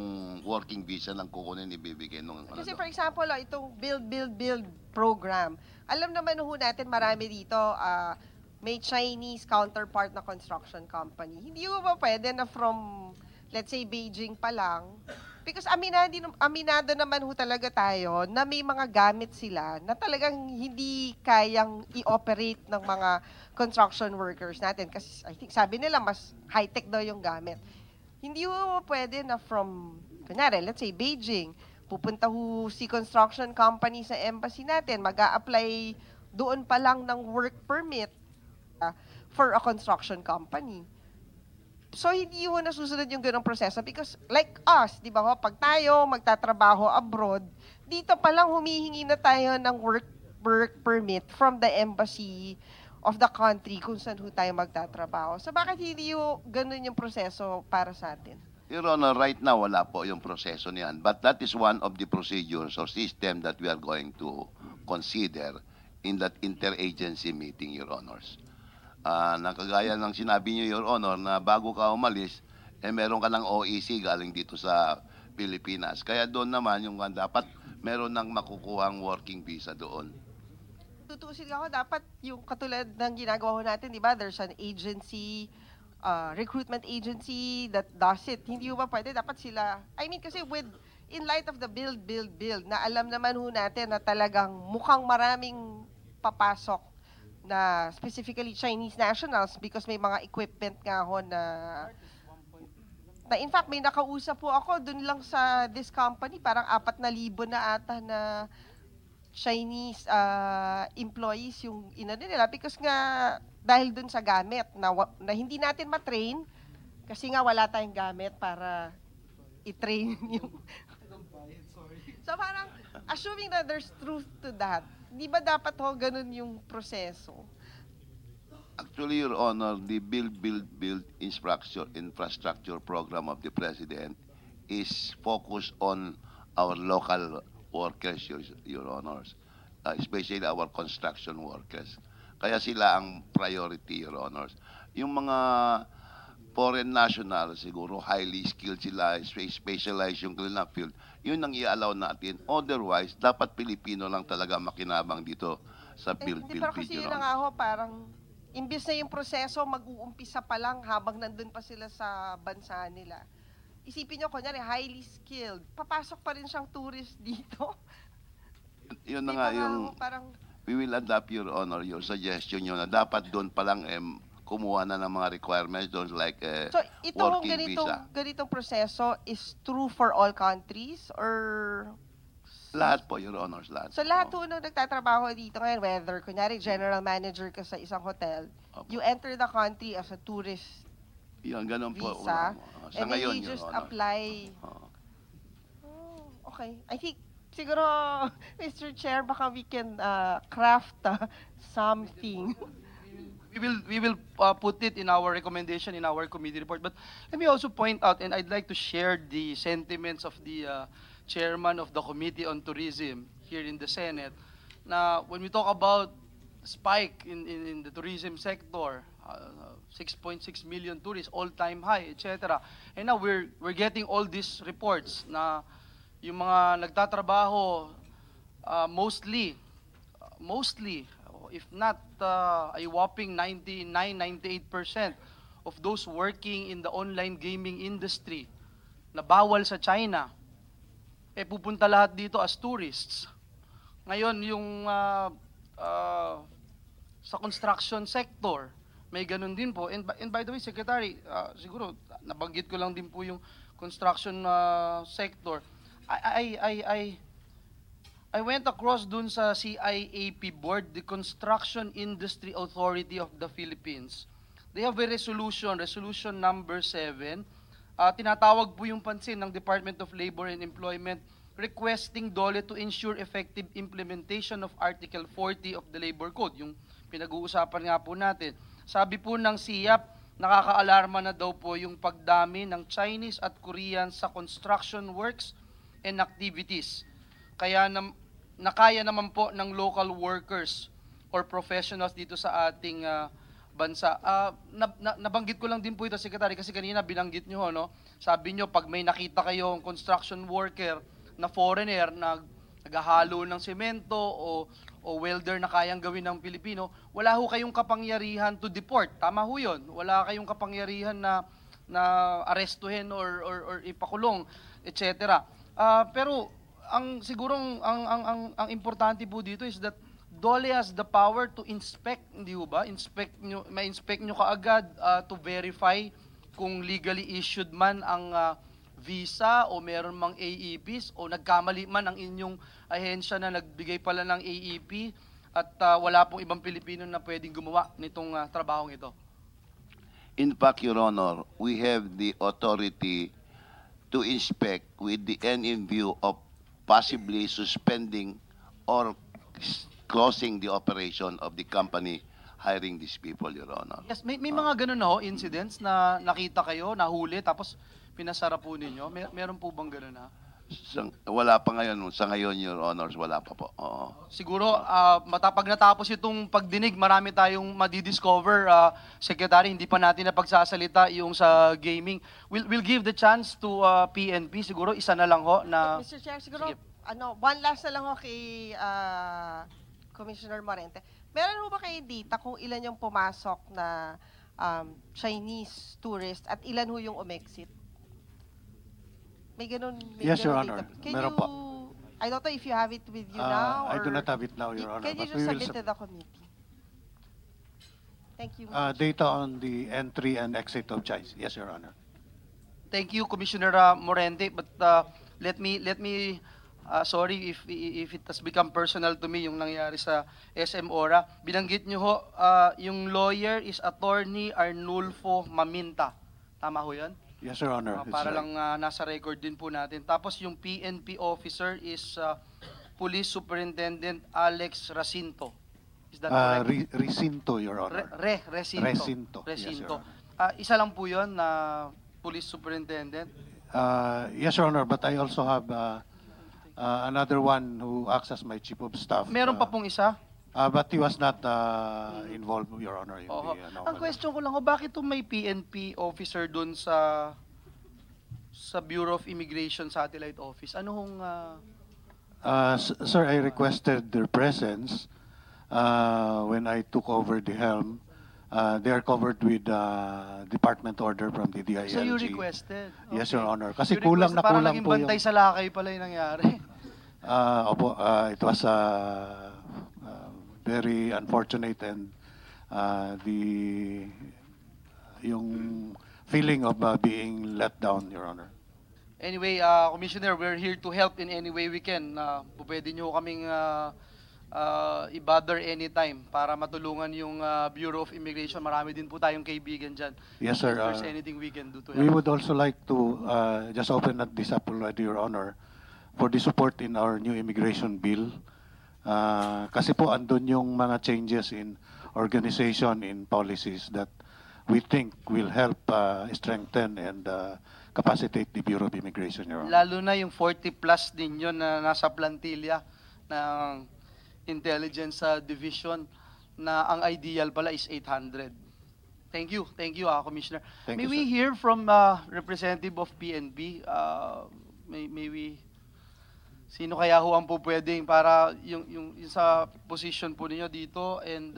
working visa ng kukunin ibibigay nung Kasi for example, itong build program, alam naman ho natin marami dito, may Chinese counterpart na construction company. Hindi ho ba pwede na from, let's say, Beijing pa lang? Because aminado naman ho talaga tayo na may mga gamit sila na talagang hindi kayang i-operate ng mga construction workers natin. Kasi I think sabi nila mas high-tech daw yung gamit. Hindi ho pwede na from, kunyari, let's say, Beijing, pupunta ho si construction company sa embassy natin, mag-a-apply doon pa lang ng work permit for a construction company. So, hindi ho nasusunod yung ganong proseso because like us, di ba ho, pag tayo magtatrabaho abroad, dito pa lang humihingi na tayo ng work permit from the embassy of the country kung saan ho tayo magtatrabaho. So, bakit hindi ho ganun yung proseso para sa atin? Your Honor, right now, wala po yung proseso niyan. But that is one of the procedures or system that we are going to consider in that interagency meeting, Your Honors. Nakagaya ng sinabi niyo, Your Honor, na bago ka umalis, meron ka ng OEC galing dito sa Pilipinas. Kaya doon naman yung dapat meron ng makukuhang working visa doon. Tutusin ako, dapat yung katulad ng ginagawa ho natin, di ba? There's an agency recruitment agency that does it. Hindi ba pwede? Dapat sila, I mean, kasi in light of the build, na alam naman ho natin na talagang mukhang maraming papasok na specifically Chinese nationals because may mga equipment nga ho na in fact may nakausap po ako dun lang sa this company, parang 4,000 na ata na Chinese employees yung inano nila because nga dahil dun sa gamit na hindi natin matrain kasi nga wala tayong gamit para i-train yung so parang assuming that there's truth to that, di ba dapat ho ganun yung proseso? Actually, Your Honor, the build infrastructure program of the President is focused on our local workers, Your Honors, especially our construction workers. Kaya sila ang priority, Your Honors. Yung mga foreign nationals, siguro highly skilled sila, specialized yung kanilang field, yun ang i-allow natin. Otherwise, dapat Pilipino lang talaga makinabang dito sa build, Pero kasi yun na nga ho, parang imbis na yung proseso mag-uumpisa pa lang habang nandun pa sila sa bansa nila. Isipin nyo, kunyari, highly skilled, papasok pa rin siyang tourist dito. Yun na Di nga ba yung, ho, parang, we will adapt, Your Honor, your suggestion yun na dapat doon pa lang kumuha na ng mga requirements doon like so ito hong working visa. ganitong proseso is true for all countries or Lahat po, Your Honors, lahat. so lahat ho nung nagtatrabaho dito ngayon, whether kunyari general manager ka sa isang hotel, Opo. you enter the country as a tourist Yun, ganun po. visa, Sa and then ngayon, you Your just Honor. apply. Oo. Oh, okay. I think siguro, Mr. Chair, baka we can craft something. We will put it in our recommendation in our committee report. But let me also point out, and I'd like to share the sentiments of the chairman of the Committee on Tourism here in the Senate. Now, when we talk about spike in the tourism sector, 6.6 million tourists, all-time high, etc. And now we're getting all these reports na yung mga nagtatrabaho mostly, if not a whopping 99-98% of those working in the online gaming industry na bawal sa China, pupunta lahat dito as tourists. Ngayon, yung sa construction sector, may ganun din po. And by the way, Secretary, siguro nabanggit ko lang din po yung construction sector. I went across dun sa CIAP board, the Construction Industry Authority of the Philippines. They have a resolution number 7. Tinatawag po yung pansin ng Department of Labor and Employment requesting DOLE to ensure effective implementation of Article 40 of the Labor Code, yung pinag-uusapan nga po natin. Sabi po ng SIAP, nakakaalarma na daw po yung pagdami ng Chinese at Korean sa construction works and activities. Kaya nakaya naman po ng local workers or professionals dito sa ating bansa. Nabanggit ko lang din po ito, Secretary, kasi kanina binanggit nyo, no? Sabi nyo, pag may nakita kayong construction worker na foreigner na naghahalo ng semento o welder na kayang gawin ng Pilipino, wala ho kayong kapangyarihan to deport. Tama ho yun. Wala kayong kapangyarihan na arestuhin or ipakulong, etc. Pero ang sigurong ang importante po dito is that DOLE has the power to inspect, hindi ho ba? Ma-inspect nyo kaagad to verify kung legally issued man ang visa o meron mang AEPs o nagkamali man ang inyong ahensya na nagbigay pala ng AEP at wala pong ibang Pilipino na pwedeng gumawa nitong trabahong ito. In fact, Your Honor, we have the authority to inspect with the end in view of possibly suspending or closing the operation of the company hiring these people, Your Honor. Yes, may mga ganun na ho, incidents na nakita kayo, nahuli, tapos pinasara po ninyo. Meron po bang ganun na? Wala pa ngayon. Sa ngayon, Your Honors, wala pa po. Oo. Siguro, matapag natapos itong pagdinig, marami tayong madidiscover, Secretary, hindi pa natin napagsasalita yung sa gaming. We'll give the chance to PNP, siguro isa na lang ho na... Mr. Chair, siguro, Sige. one last na lang ho kay Commissioner Morente. Meron ho ba kayo data kung ilan yung pumasok na Chinese tourists at ilan ho yung umexit? May ganun, Yes, Your ganun Honor. data. Can Meron you, po. I don't know if you have it with you now, I do or not have it now, Your Honor, can you but just we will submit to the committee? Thank you. data on the entry and exit of Chinese. Yes, Your Honor. Thank you, Commissioner Morente, but let me sorry if it has become personal to me yung nangyari sa SM Ora. Binanggit niyo ho, yung lawyer is Attorney Arnulfo Maminta. Tama ho 'yun? Yes, Your Honor. It's Para right. lang nasa record din po natin. Tapos yung PNP officer is Police Superintendent Alex Racinto. Is that correct? Recinto, Your Honor. Recinto. Recinto. Yes, Recinto. Your Honor. Isa lang po 'yon na Police Superintendent. Yes, Your Honor, but I also have another one who acts as my chief of staff. Meron pa pong isa? But he was not involved, Your Honor, in Oho. the Ang question ko lang, bakit may PNP officer doon sa Bureau of Immigration Satellite Office? Ano hong Sir, I requested their presence when I took over the helm. They are covered with department order from the DILG. So you requested? Yes, Okay. Your Honor. Kasi You kulang na requested, parang kulang naging po bantay yung... sa lakay pala yung nangyari. Opo, it was very unfortunate, and yung feeling of being let down, Your Honor. Anyway, Commissioner, we're here to help in any way we can. Pwede nyo kaming i-bother anytime para matulungan yung Bureau of Immigration. Marami din po tayong kaibigan dyan. Yes, sir. If there's anything we can do to We help. would also like to just open up this up already, Your Honor, for the support in our new immigration bill. Kasi po andun yung mga changes in organization, in policies that we think will help strengthen and capacitate the Bureau of Immigration, Your Honor. Lalo na yung 40 plus ninyo na nasa plantilla ng Intelligence Division na ang ideal pala is 800. Thank you, Commissioner. Thank May you, we sir. hear from representative of PNP? May we... Sino kaya ho ang po pwedeng para yung sa position po ninyo dito? And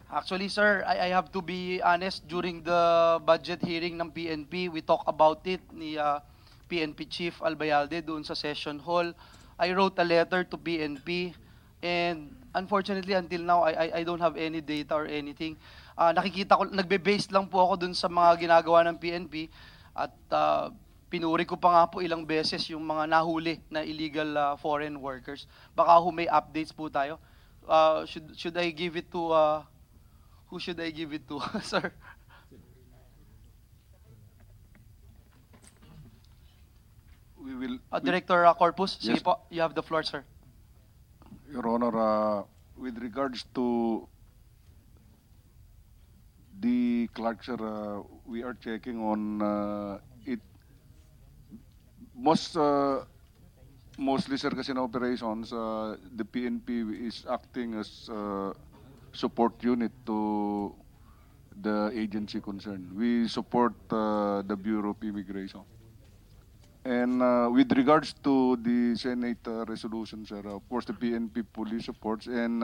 actually, sir, I have to be honest, during the budget hearing ng PNP, we talk about it ni PNP Chief Albayalde doon sa session hall. I wrote a letter to PNP, and unfortunately until now I don't have any data or anything. Nakikita ko, nagbe-base lang po ako doon sa mga ginagawa ng PNP, at pinuri ko pa nga po ilang beses yung mga nahuli na illegal foreign workers. Baka ho may updates po tayo. Should I give it to who should I give it to, sir? We will, Director Corpus, sige Yes. po, you have the floor, sir. Your Honor, with regards to the clerk, sir, we are checking on it. Mostly, sir, kasi in operations, the PNP is acting as support unit to the agency concerned. We support the Bureau of Immigration. And with regards to the Senate resolution, sir, of course, the PNP fully supports, and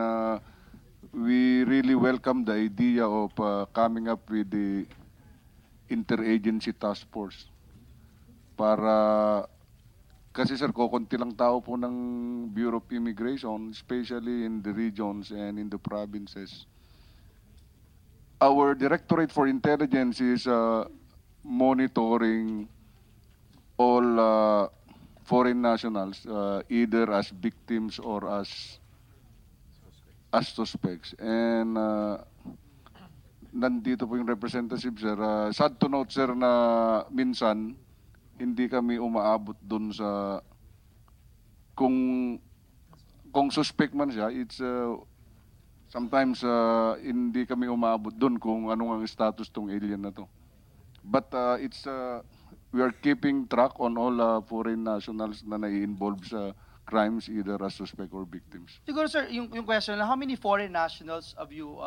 we really welcome the idea of coming up with the interagency task force. Para, kasi sir, kukunti lang tao po ng Bureau of Immigration, especially in the regions and in the provinces. Our Directorate for Intelligence is monitoring all foreign nationals, either as victims or as suspects. And nandito po yung representative, sir. Sad to note, sir, na minsan hindi kami umaabot dun sa kung suspect man siya, it's sometimes hindi kami umaabot dun kung anong ang status tong alien na to. But it's we are keeping track on all foreign nationals na nai-involve sa crimes, either as suspect or victims. Siguro, sir, yung question lang, how many foreign nationals have you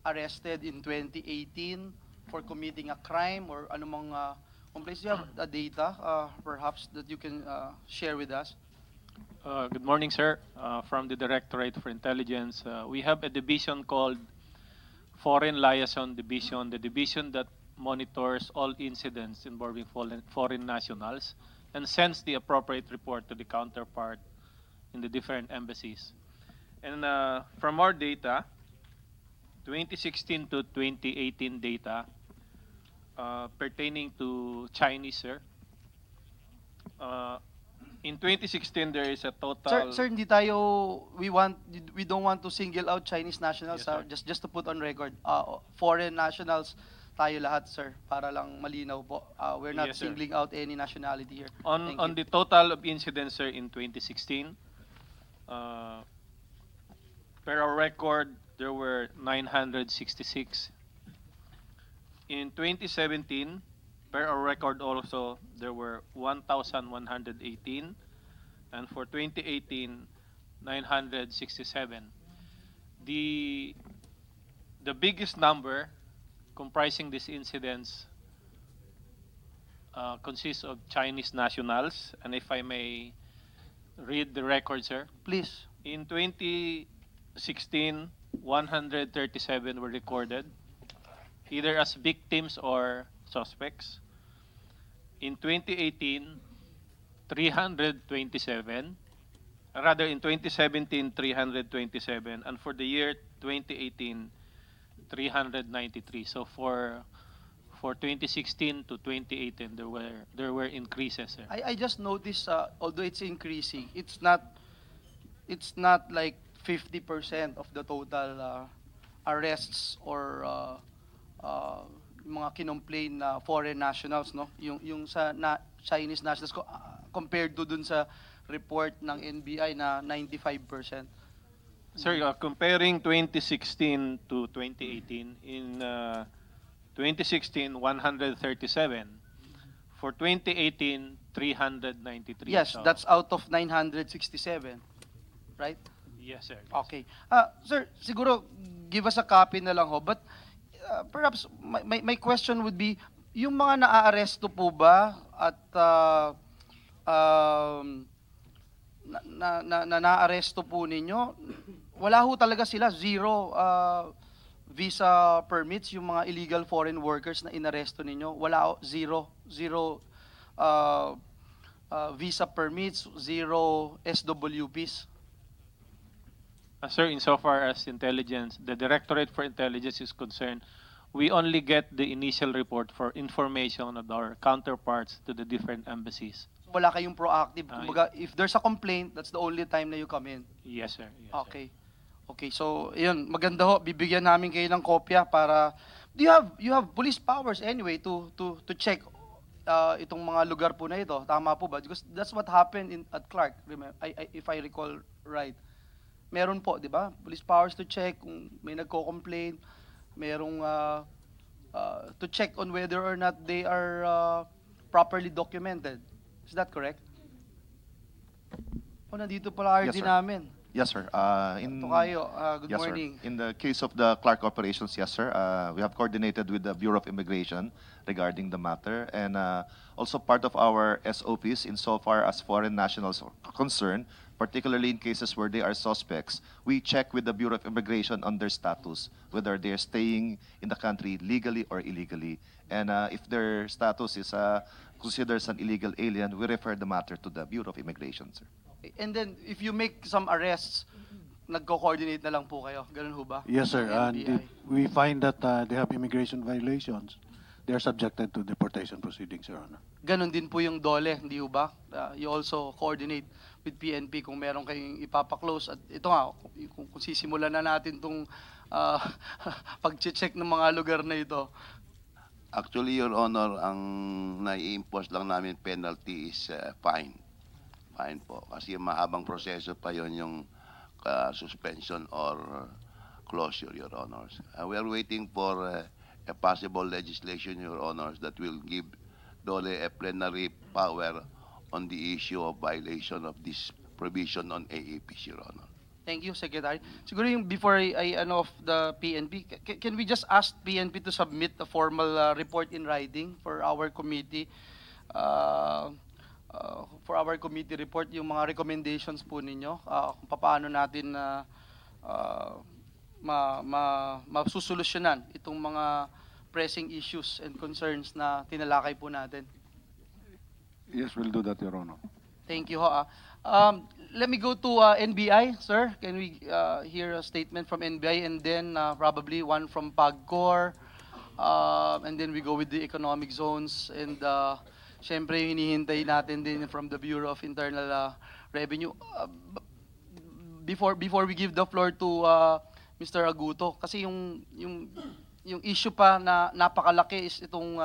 arrested in 2018 for committing a crime or anumang complaints? Do you have a data, perhaps, that you can share with us? Good morning, sir. From the Directorate for Intelligence, we have a division called Foreign Liaison Division, the division that monitors all incidents involving foreign nationals and sends the appropriate report to the counterpart in the different embassies. And from our data, 2016 to 2018 data pertaining to Chinese, sir. In 2016, there is a total. Sir, we don't want to single out Chinese nationals, Yes, sir. just to put on record. Foreign nationals tayo lahat, sir, para lang malinaw po. We're not Yes, sir. singling out any nationality here. On Thank on you. the total of incidents, sir, in 2016, per our record, there were 966. In 2017, per our record also, there were 1,118. And for 2018, 967. The biggest number comprising these incidents consists of Chinese nationals. And if I may read the record, sir. Please. In 2016, 137 were recorded, either as victims or suspects. In 2018, 327. Rather, in 2017, 327. And for the year 2018, 393. So for 2016 to 2018, there were increases, sir. I just noticed, although it's increasing, it's not like 50% of the total arrests or mga kinomplain na foreign nationals, no? Yung sa Chinese nationals compared to dun sa report ng NBI na 95%. Sir, comparing 2016 to 2018, in 2016, 137. For 2018, 393. Yes, So- that's out of 967. Right? Yes, sir. Okay. Sir, siguro give us a copy na lang ho. But perhaps my question would be, yung mga naaaresto po ba at naaresto po ninyo, wala ho talaga sila, zero visa permits, yung mga illegal foreign workers na inaresto ninyo, wala ho, zero visa permits, zero SWPs. Sir, insofar as intelligence, the Directorate for Intelligence is concerned, we only get the initial report for information of our counterparts to the different embassies. Wala kayong proactive. Ah, Kumbaga, if there's a complaint, that's the only time na you come in. Yes, sir. Yes, sir. Okay. Okay, so yun, maganda ho, bibigyan namin kayo ng kopya para you have police powers anyway to check itong mga lugar po na ito. Tama po ba? Because that's what happened at Clark, if I recall right. Meron po, di ba? Police powers to check kung may nagko-complain, merong to check on whether or not they are properly documented. Is that correct? Oh, nandito pala RD Yes, sir. namin. Yes, sir. Tokayo, good yes, morning. Sir. In the case of the Clark operations, yes, sir. We have coordinated with the Bureau of Immigration regarding the matter, and also part of our SOPs insofar as foreign nationals are concerned, particularly in cases where they are suspects, we check with the Bureau of Immigration on their status, whether they are staying in the country legally or illegally. And if their status is considered as an illegal alien, we refer the matter to the Bureau of Immigration, sir. And then, if you make some arrests, nagko-coordinate na lang po kayo. Ganun ho ba? Yes, sir. Ng And NBI? if we find that they have immigration violations, they are subjected to deportation proceedings, Your Honor. Ganun din po yung DOLE, hindi ho ba? You also coordinate with PNP kung meron kayong ipapaklose. At ito nga, kung sisimulan na natin itong pag-check ng mga lugar na ito. Actually, Your Honor, ang nai-impose lang namin penalty is fine. Fine po. Kasi mahabang proseso pa yon yung suspension or closure, Your Honors. We are waiting for a possible legislation, Your Honors, that will give DOLE a plenary power on the issue of violation of this provision on AAPs, Your Honor. Thank you, Secretary. Siguro yung before I of the PNP, can we just ask PNP to submit a formal report in writing for our committee? For our committee report, yung mga recommendations po ninyo, kung paano natin masusolusyonan itong mga pressing issues and concerns na tinalakay po natin. Yes, we'll do that, Your Honor. Thank you, ho. Let me go to NBI, sir. Can we hear a statement from NBI and then probably one from PAGCOR, and then we go with the economic zones and syempre hinihintay natin din from the Bureau of Internal Revenue. Before we give the floor to Mr. Aguto, kasi yung issue pa na napakalaki is itong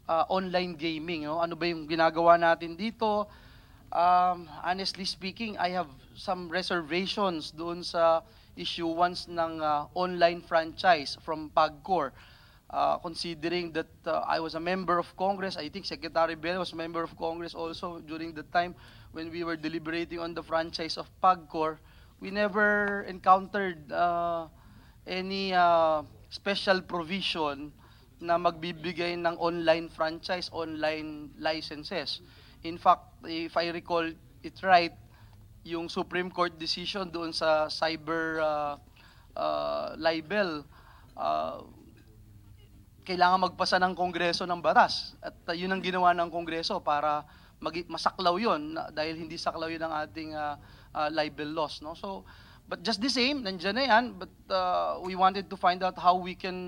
online gaming. No? Ano ba yung ginagawa natin dito? Honestly speaking, I have some reservations doon sa issuance ng online franchise from PAGCOR. Considering that I was a member of Congress, I think Secretary Bell was a member of Congress also during the time when we were deliberating on the franchise of PAGCOR. We never encountered any special provision na magbibigay ng online franchise, online licenses. In fact, if I recall it right, yung Supreme Court decision doon sa cyber libel, kailangan magpasa ng Kongreso ng batas. At yun ang ginawa ng Kongreso para masaklaw yun dahil hindi saklaw yun ang ating libel laws. No? So, but just the same, nandiyan na yan, but we wanted to find out how we can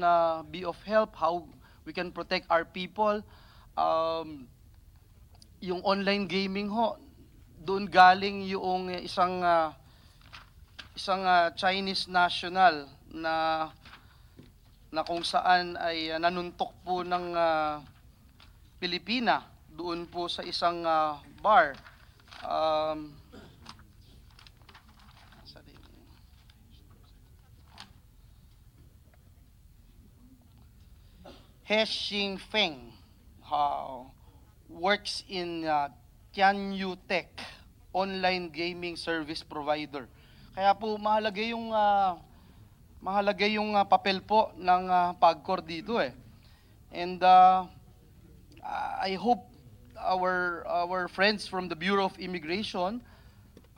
be of help, how we can protect our people. Yung online gaming ho, doon galing yung isang Chinese national na kung saan ay nanuntok po ng Pilipina doon po sa isang bar. He Xingfeng works in Tianyu Tech, online gaming service provider. Kaya po mahalaga yung papel po ng PAGCOR dito eh. And I hope our friends from the Bureau of Immigration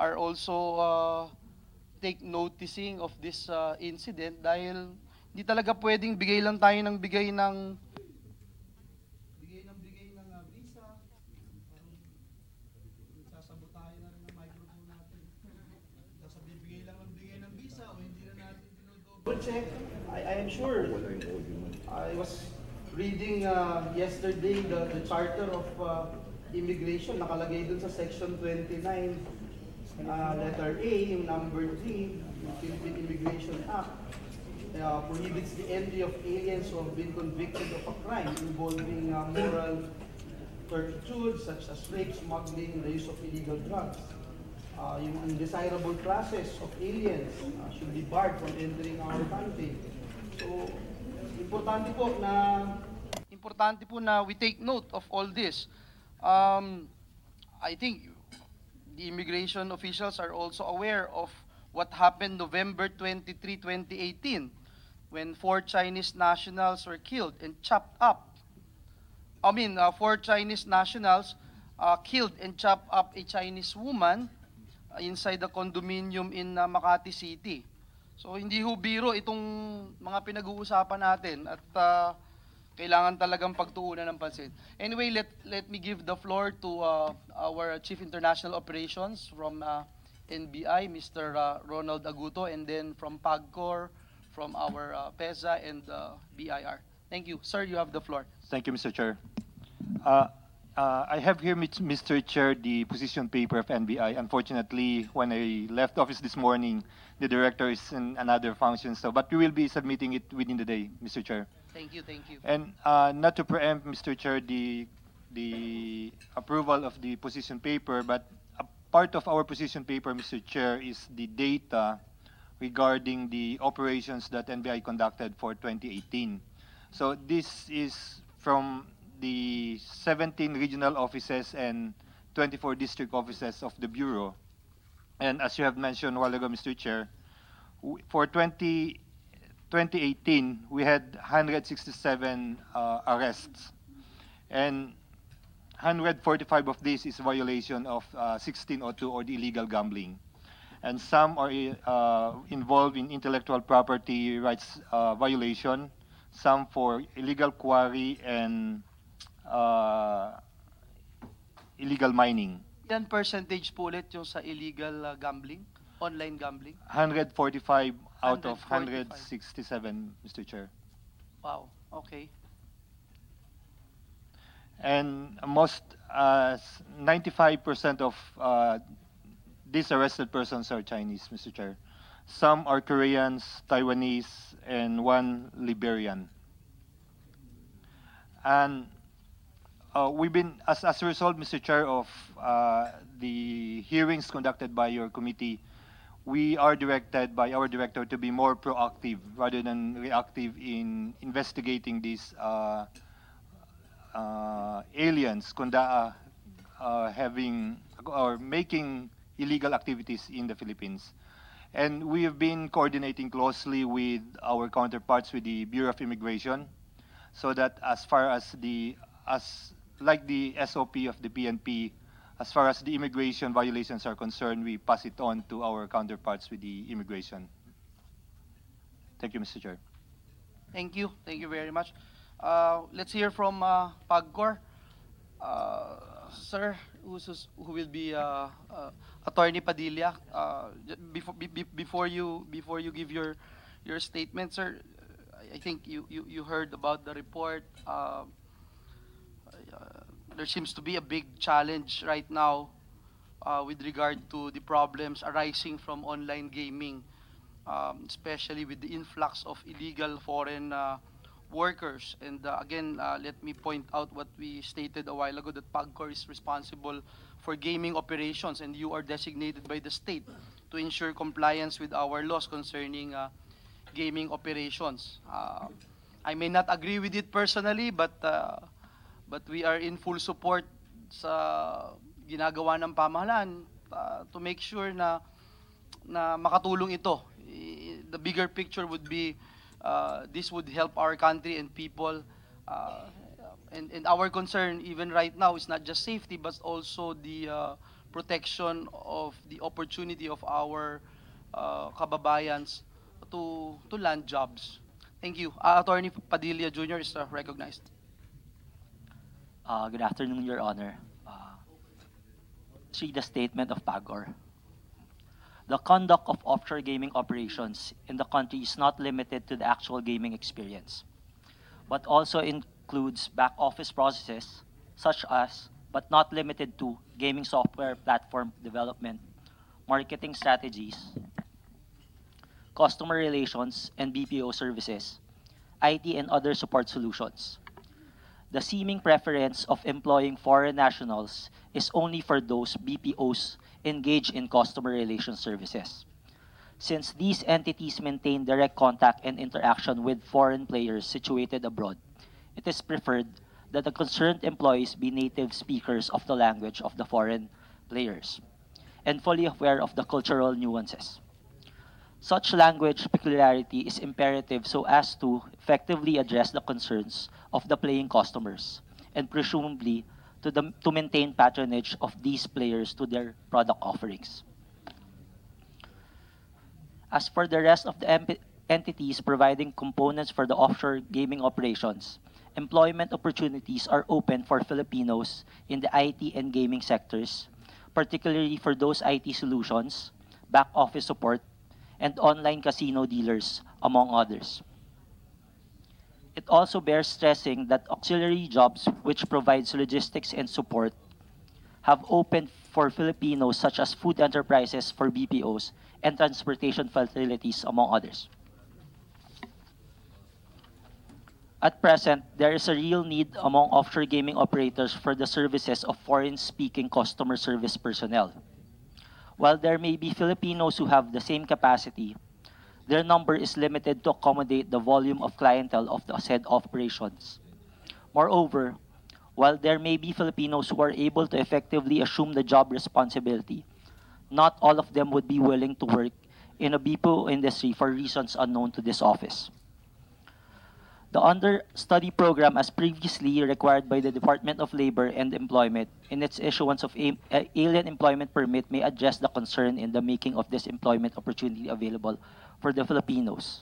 are also take noticing of this incident dahil hindi talaga pwedeng bigay lang tayo ng bigay ng visa. Sasabotahin na rin ng microphone natin. Bigay lang ng bigay ng visa o hindi na natin double check. I am sure. I was reading yesterday the charter of immigration, nakalagay dun sa section 29, letter A, yung number 3, yung Philippine Immigration Act. Prohibits the entry of aliens who have been convicted of a crime involving moral turpitude such as rape, smuggling, the use of illegal drugs. Yung undesirable classes of aliens should be barred from entering our country. So, importante po na we take note of all this. I think the immigration officials are also aware of what happened November 23, 2018. When 4 Chinese nationals were killed and chopped up. 4 Chinese nationals killed and chopped up a Chinese woman inside the condominium in Makati City. So hindi ho biro itong mga pinag-uusapan natin at kailangan talagang pagtuunan ng pansin. Anyway, let me give the floor to our Chief International Operations from NBI, Mr. Ronald Aguto, and then from PAGCOR, from our PEZA and BIR. Thank you. Sir, you have the floor. Thank you, Mr. Chair. I have here, Mr. Chair, the position paper of NBI. Unfortunately, when I left office this morning, the director is in another function, but we will be submitting it within the day, Mr. Chair. Thank you, thank you. And not to preempt, Mr. Chair, the approval of the position paper, but a part of our position paper, Mr. Chair, is the data regarding the operations that NBI conducted for 2018. So this is from the 17 regional offices and 24 district offices of the Bureau. And as you have mentioned a while ago, Mr. Chair, for 2018, we had 167 arrests. And 145 of these is violation of 1602 or the illegal gambling. and some are involved in intellectual property rights violation, some for illegal quarry and illegal mining. Yan percentage po ulit yung sa illegal gambling, online gambling? 145 out of 145. 167, Mr. Chair. Wow, okay. And most 95% of these arrested persons are Chinese, Mr. Chair. Some are Koreans, Taiwanese, and one Liberian. And we've been, as a result, Mr. Chair, of the hearings conducted by your committee, we are directed by our director to be more proactive rather than reactive in investigating these aliens having or making illegal activities in the Philippines. And we have been coordinating closely with our counterparts with the Bureau of Immigration, so that as far as like the SOP of the PNP, as far as the immigration violations are concerned, we pass it on to our counterparts with the immigration. Thank you, Mr. Chair. Thank you very much. Let's hear from PAGCOR. Sir, who will be Attorney Padilla. Before you give your statement, sir, I think you heard about the report. There seems to be a big challenge right now with regard to the problems arising from online gaming, especially with the influx of illegal foreign workers. And again, let me point out what we stated a while ago, that PAGCOR is responsible for gaming operations, and you are designated by the state to ensure compliance with our laws concerning gaming operations. I may not agree with it personally, but we are in full support sa ginagawa ng pamahalaan to make sure na makatulong ito. The bigger picture would be this would help our country and people, and our concern even right now is not just safety but also the protection of the opportunity of our kababayans to land jobs. Thank you. Attorney Padilla Jr. is recognized. Good afternoon, Your Honor. See the statement of PAGCOR. The conduct of offshore gaming operations in the country is not limited to the actual gaming experience, but also includes back office processes such as, but not limited to, gaming software platform development, marketing strategies, customer relations and BPO services, IT and other support solutions. The seeming preference of employing foreign nationals is only for those BPOs engaged in customer relations services. Since these entities maintain direct contact and interaction with foreign players situated abroad, it is preferred that the concerned employees be native speakers of the language of the foreign players and fully aware of the cultural nuances. Such language peculiarity is imperative so as to effectively address the concerns of the playing customers and presumably to maintain patronage of these players to their product offerings. As for the rest of the entities providing components for the offshore gaming operations, employment opportunities are open for Filipinos in the IT and gaming sectors, particularly for those IT solutions, back office support, and online casino dealers, among others. It also bears stressing that auxiliary jobs, which provides logistics and support, have opened for Filipinos such as food enterprises for BPOs and transportation facilities, among others. At present, there is a real need among offshore gaming operators for the services of foreign-speaking customer service personnel. While there may be Filipinos who have the same capacity, their number is limited to accommodate the volume of clientele of the said operations. Moreover, while there may be Filipinos who are able to effectively assume the job responsibility, not all of them would be willing to work in a BPO industry for reasons unknown to this office. The understudy program, as previously required by the Department of Labor and Employment in its issuance of alien employment permit, may address the concern in the making of this employment opportunity available for the Filipinos.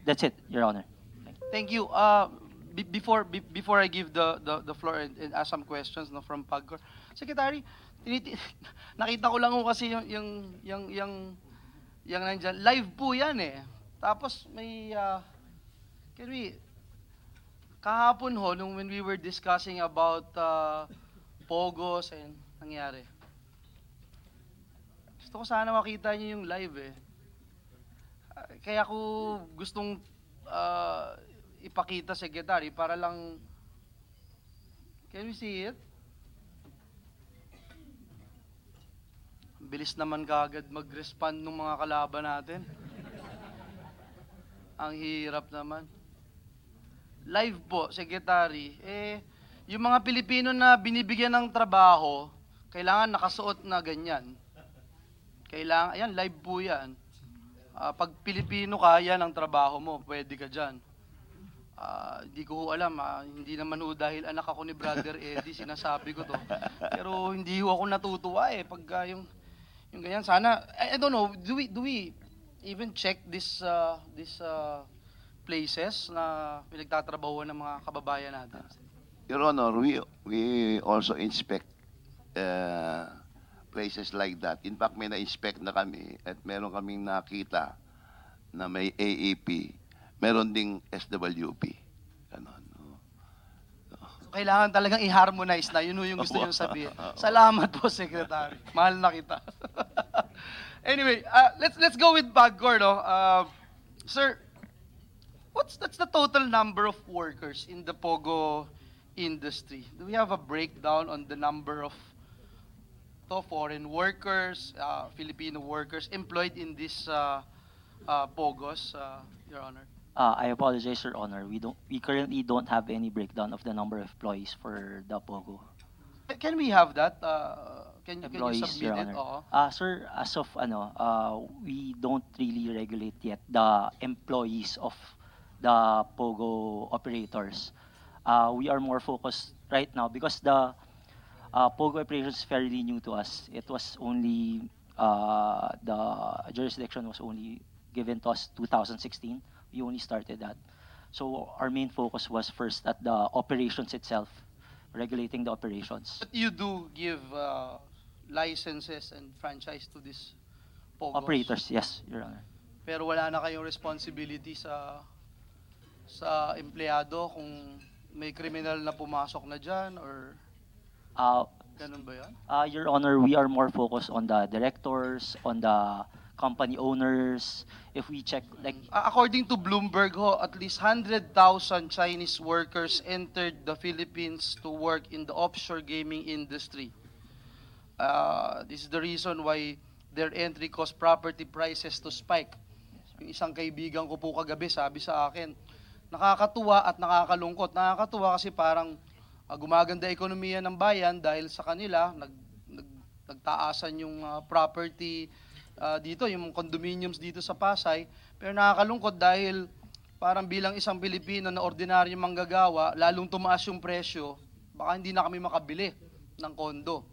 That's it, Your Honor. Thank you. Before I give the floor and ask some questions no, from PAGCOR, Secretary, nakita ko lang ho kasi yung nandyan. Live po yan eh. Tapos may, can we, kahapon ho, when we were discussing about Pogos and nangyari. Gusto ko sana makita niyo yung live eh. Kaya ko gustong ipakita, Secretary, para lang, can we see it? Bilis naman kaagad mag-respond ng mga kalaban natin. Ang hirap naman. Live po, Secretary. Yung mga Pilipino na binibigyan ng trabaho, kailangan nakasuot na ganyan. Kailangan, ayan, live po yan. Pag Pilipino ka, yan ang trabaho mo, pwede ka dyan. Hindi ko alam, hindi naman ho dahil anak ako ni Brother Eddie, sinasabi ko to. Pero hindi ho ako natutuwa eh, pagka yung ganyan. Sana, I don't know, do we even check this places na pinagtatrabahuan ng mga kababayan natin? Your Honor, we also inspect places like that. In fact, may na-inspect na kami at meron kaming nakita na may AAP, meron ding SWP. Ganon, no? Kailangan talagang i-harmonize na. Yun yung gusto nyo sabihin. Salamat po, Secretary. Mahal na kita. Anyway, let's go with PAGCOR, no? Sir, that's the total number of workers in the Pogo industry? Do we have a breakdown on the number of foreign workers, Filipino workers employed in this Pogos, Your Honor? I apologize, Your Honor. We currently don't have any breakdown of the number of employees for the Pogo. Can we have that? Can you Employees, submit Your it? Honor. Oo. Sir, as of we don't really regulate yet the employees of the Pogo operators. We are more focused right now because the Pogo operation is fairly new to us. It was only the jurisdiction was only given to us 2016. We only started that. So our main focus was first at the operations itself, regulating the operations. But you do give licenses and franchise to these Pogos? Operators, yes, Your Honor. Pero wala na kayong responsibility sa empleyado kung may kriminal na pumasok na dyan or ganun ba yan? Your Honor, we are more focused on the directors, on the company owners. If we check, like, According to Bloomberg, at least 100,000 Chinese workers entered the Philippines to work in the offshore gaming industry. This is the reason why their entry caused property prices to spike. Yung isang kaibigan ko po kagabi sabi sa akin, nakakatuwa at nakakalungkot. Nakakatuwa kasi parang gumaganda ekonomiya ng bayan dahil sa kanila, nagtaasan yung property dito, yung condominiums dito sa Pasay. Pero nakakalungkot dahil parang bilang isang Pilipino na ordinaryong manggagawa, lalong tumaas yung presyo, baka hindi na kami makabili ng kondo.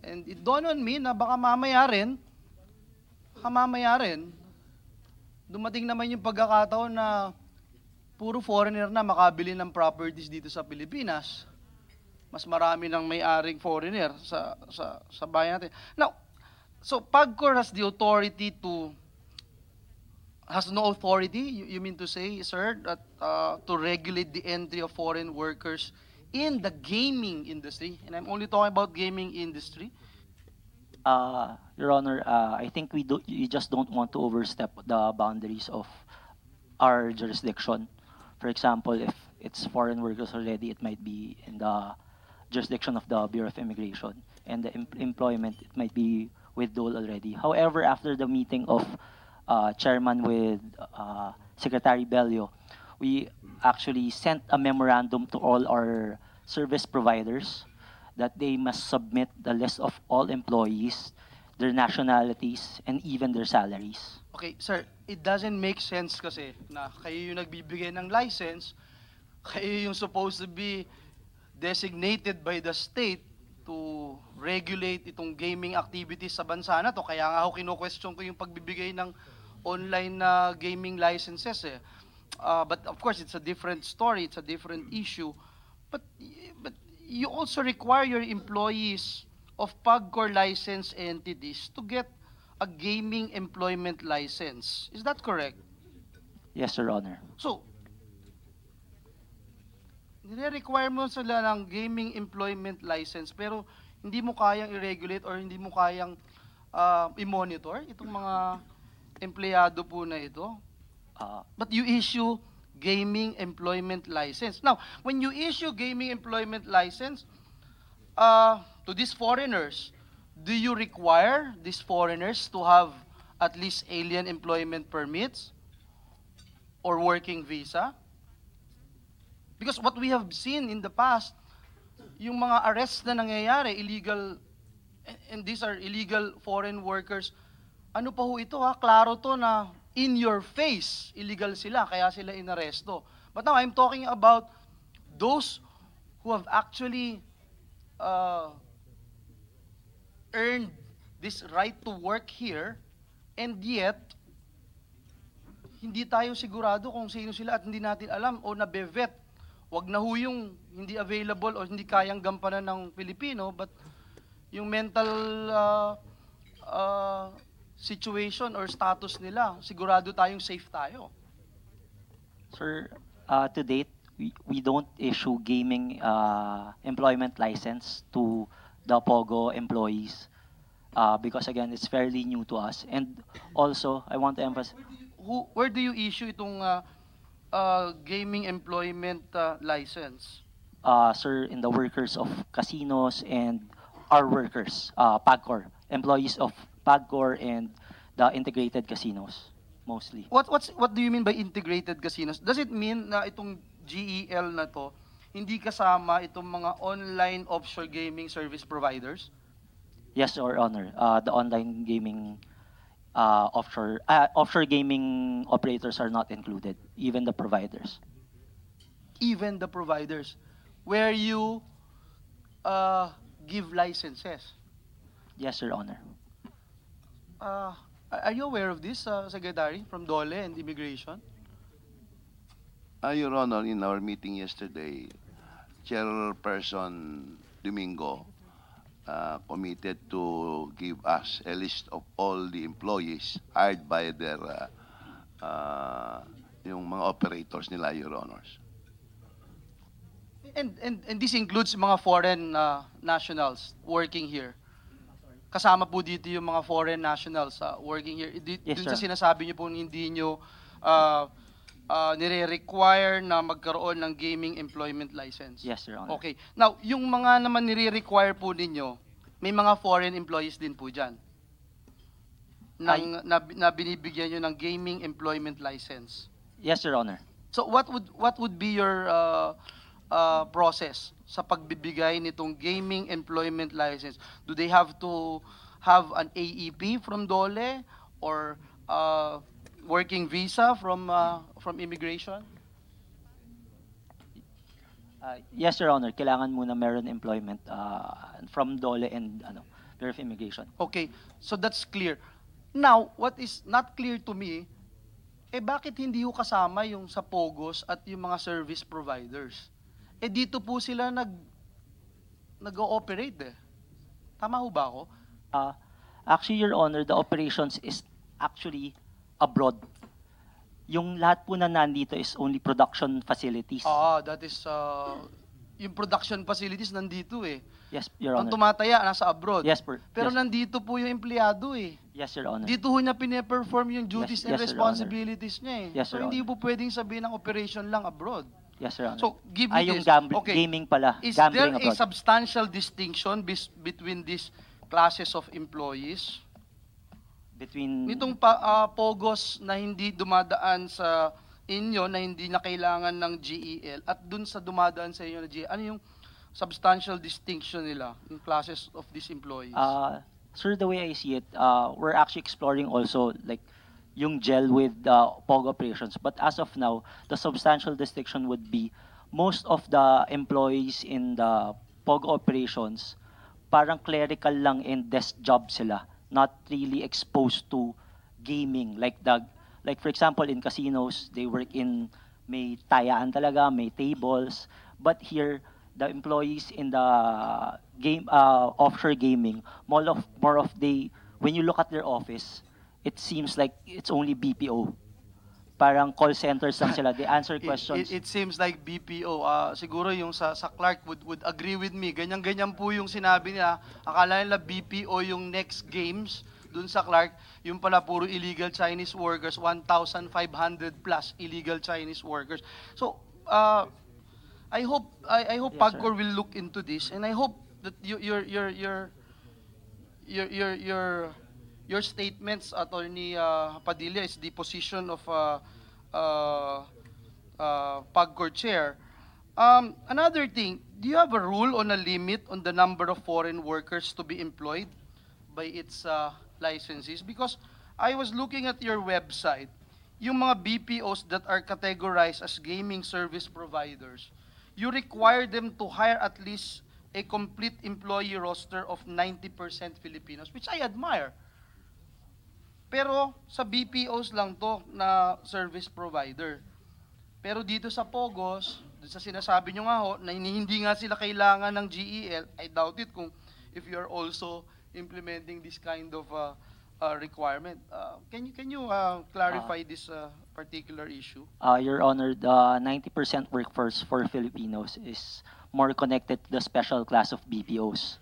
And it dawned on me na baka mamaya rin, dumating naman yung pagkakataon na puro foreigner na makabili ng properties dito sa Pilipinas. Mas marami ng may-aring foreigner sa bayan natin. Now, so PAGCOR has no authority, you mean to say, sir, that to regulate the entry of foreign workers in the gaming industry, and I'm only talking about gaming industry. Your Honor, I think we just don't want to overstep the boundaries of our jurisdiction. For example, if it's foreign workers already, it might be in the jurisdiction of the Bureau of Immigration, and the employment, it might be with Dole already. However, after the meeting of Chairman with Secretary Bello, we actually sent a memorandum to all our service providers that they must submit the list of all employees their nationalities, and even their salaries. Okay, sir, it doesn't make sense kasi na kayo yung nagbibigay ng license, kayo yung supposed to be designated by the state to regulate itong gaming activities sa bansa na to. Kaya nga ako kino-question ko yung pagbibigay ng online na gaming licenses eh. But of course, it's a different story, it's a different issue. But you also require your employees of PAGCOR licensed entities to get a gaming employment license. Is that correct? Yes, Your Honor. So, nire-require mo sila ng gaming employment license pero hindi mo kayang i-regulate or hindi mo kayang i-monitor itong mga empleyado po na ito. But you issue gaming employment license. Now, when you issue gaming employment license to these foreigners, do you require these foreigners to have at least alien employment permits or working visa? Because what we have seen in the past, yung mga arrests na nangyayari, illegal, and these are illegal foreign workers, ano pa ho ito ha? Klaro to na in your face, illegal sila, kaya sila inaresto. But now I'm talking about those who have actually earned this right to work here, and yet, hindi tayo sigurado kung sino sila at hindi natin alam o nabevet. Wag na ho yung hindi available o hindi kayang gampanan ng Pilipino, but yung mental situation or status nila, sigurado tayong safe tayo. Sir, to date, we don't issue gaming employment license to the POGO employees because again, it's fairly new to us. And also, I want to emphasize, Where do you issue itong gaming employment license? sir, in the workers of casinos and our workers, PAGCOR, employees of PAGCOR and the integrated casinos, mostly. What do you mean by integrated casinos? Does it mean na itong GEL na to hindi kasama itong mga online offshore gaming service providers? Yes, Your Honor. The online gaming offshore gaming operators are not included, even the providers. Even the providers where you give licenses. Yes, Your Honor. Are you aware of this, Secretary, from DOLE and Immigration? Your Honor, in our meeting yesterday, Chairperson Domingo committed to give us a list of all the employees hired by their yung mga operators nila, Your Honors. And this includes mga foreign nationals working here. Kasama po dito yung mga foreign nationals working here. Yes, Dun sa sir. sinasabi niyo po hindi niyo nire-require na magkaroon ng gaming employment license. Yes, Your Honor. Okay. Now, yung mga naman nire-require po ninyo, may mga foreign employees din po dyan na binibigyan nyo ng gaming employment license. Yes, Your Honor. So what would be your process sa pagbibigay nitong gaming employment license? Do they have to have an AEP from DOLE or working visa from immigration? Yes, Your Honor. Kailangan muna meron employment from DOLE and Bureau of Immigration. Okay, so that's clear. Now, what is not clear to me, bakit hindi ho kasama yung sa POGOs at yung mga service providers? Dito po sila nag-ooperate eh. Tama ho ba ako? Actually, Your Honor, the operations is actually abroad. Yung lahat po na nandito is only production facilities. That is, yung production facilities nandito eh. Yes, Your Ang Honor. tumataya, nasa abroad. Yes, Pero yes. nandito po yung empleyado eh. Yes, Your Honor. Dito ho niya pine-perform yung duties Yes, and yes, Your responsibilities niya eh. Yes, So Your hindi Honor. po pwedeng sabihin ng operation lang abroad. Yes, Your Honor. So, give me yung this. Okay. gaming pala. Is there Gambling a abroad. substantial distinction between these classes of employees? Between... Nitong POGOs na hindi dumadaan sa inyo, na hindi na kailangan ng GEL, at dun sa dumadaan sa inyo na GEL, ano yung substantial distinction nila in classes of these employees? Sir, the way I see it, we're actually exploring also like yung gel with the POG operations. But as of now, the substantial distinction would be most of the employees in the POG operations parang clerical lang and desk job sila, not really exposed to gaming. Like for example in casinos, they work in may tayaan talaga, may tables. But here, the employees in the offshore gaming, more of they when you look at their office, it seems like it's only BPO. Parang call centers lang sila. They answer questions. It seems like BPO. Siguro yung sa Clark would agree with me. Ganyan-ganyan po yung sinabi nila. Akala nila BPO yung next games dun sa Clark. Yung pala puro illegal Chinese workers, 1,500 plus illegal Chinese workers. So, I hope Yes, PAGCOR sir. will look into this, and I hope that your statements, Attorney Padilla, is the position of PAGCOR chair. Another thing, do you have a rule on a limit on the number of foreign workers to be employed by its licensees? Because I was looking at your website, yung mga BPOs that are categorized as gaming service providers, you require them to hire at least a complete employee roster of 90% Filipinos, which I admire. Pero sa BPOs lang to na service provider. Pero dito sa Pogos, dun sa sinasabi nyo nga ho, na hindi nga sila kailangan ng GEL, I doubt it kung if you are also implementing this kind of requirement. Can you clarify this particular issue? Your Honor, the 90% workforce for Filipinos is more connected to the special class of BPOs.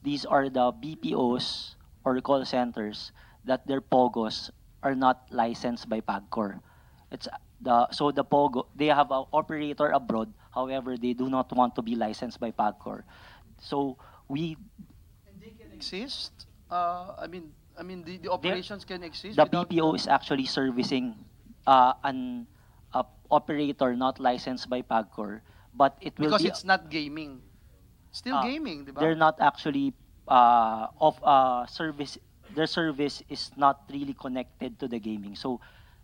These are the BPOs or call centers that their POGOs are not licensed by PAGCOR. The POGO, they have an operator abroad, however, they do not want to be licensed by PAGCOR. So we Exist? The operations can exist the without BPO is actually servicing an operator not licensed by PAGCOR, but it will because be it's not gaming. Still gaming, di ba? they're not actually service. Their service is not really connected to the gaming. So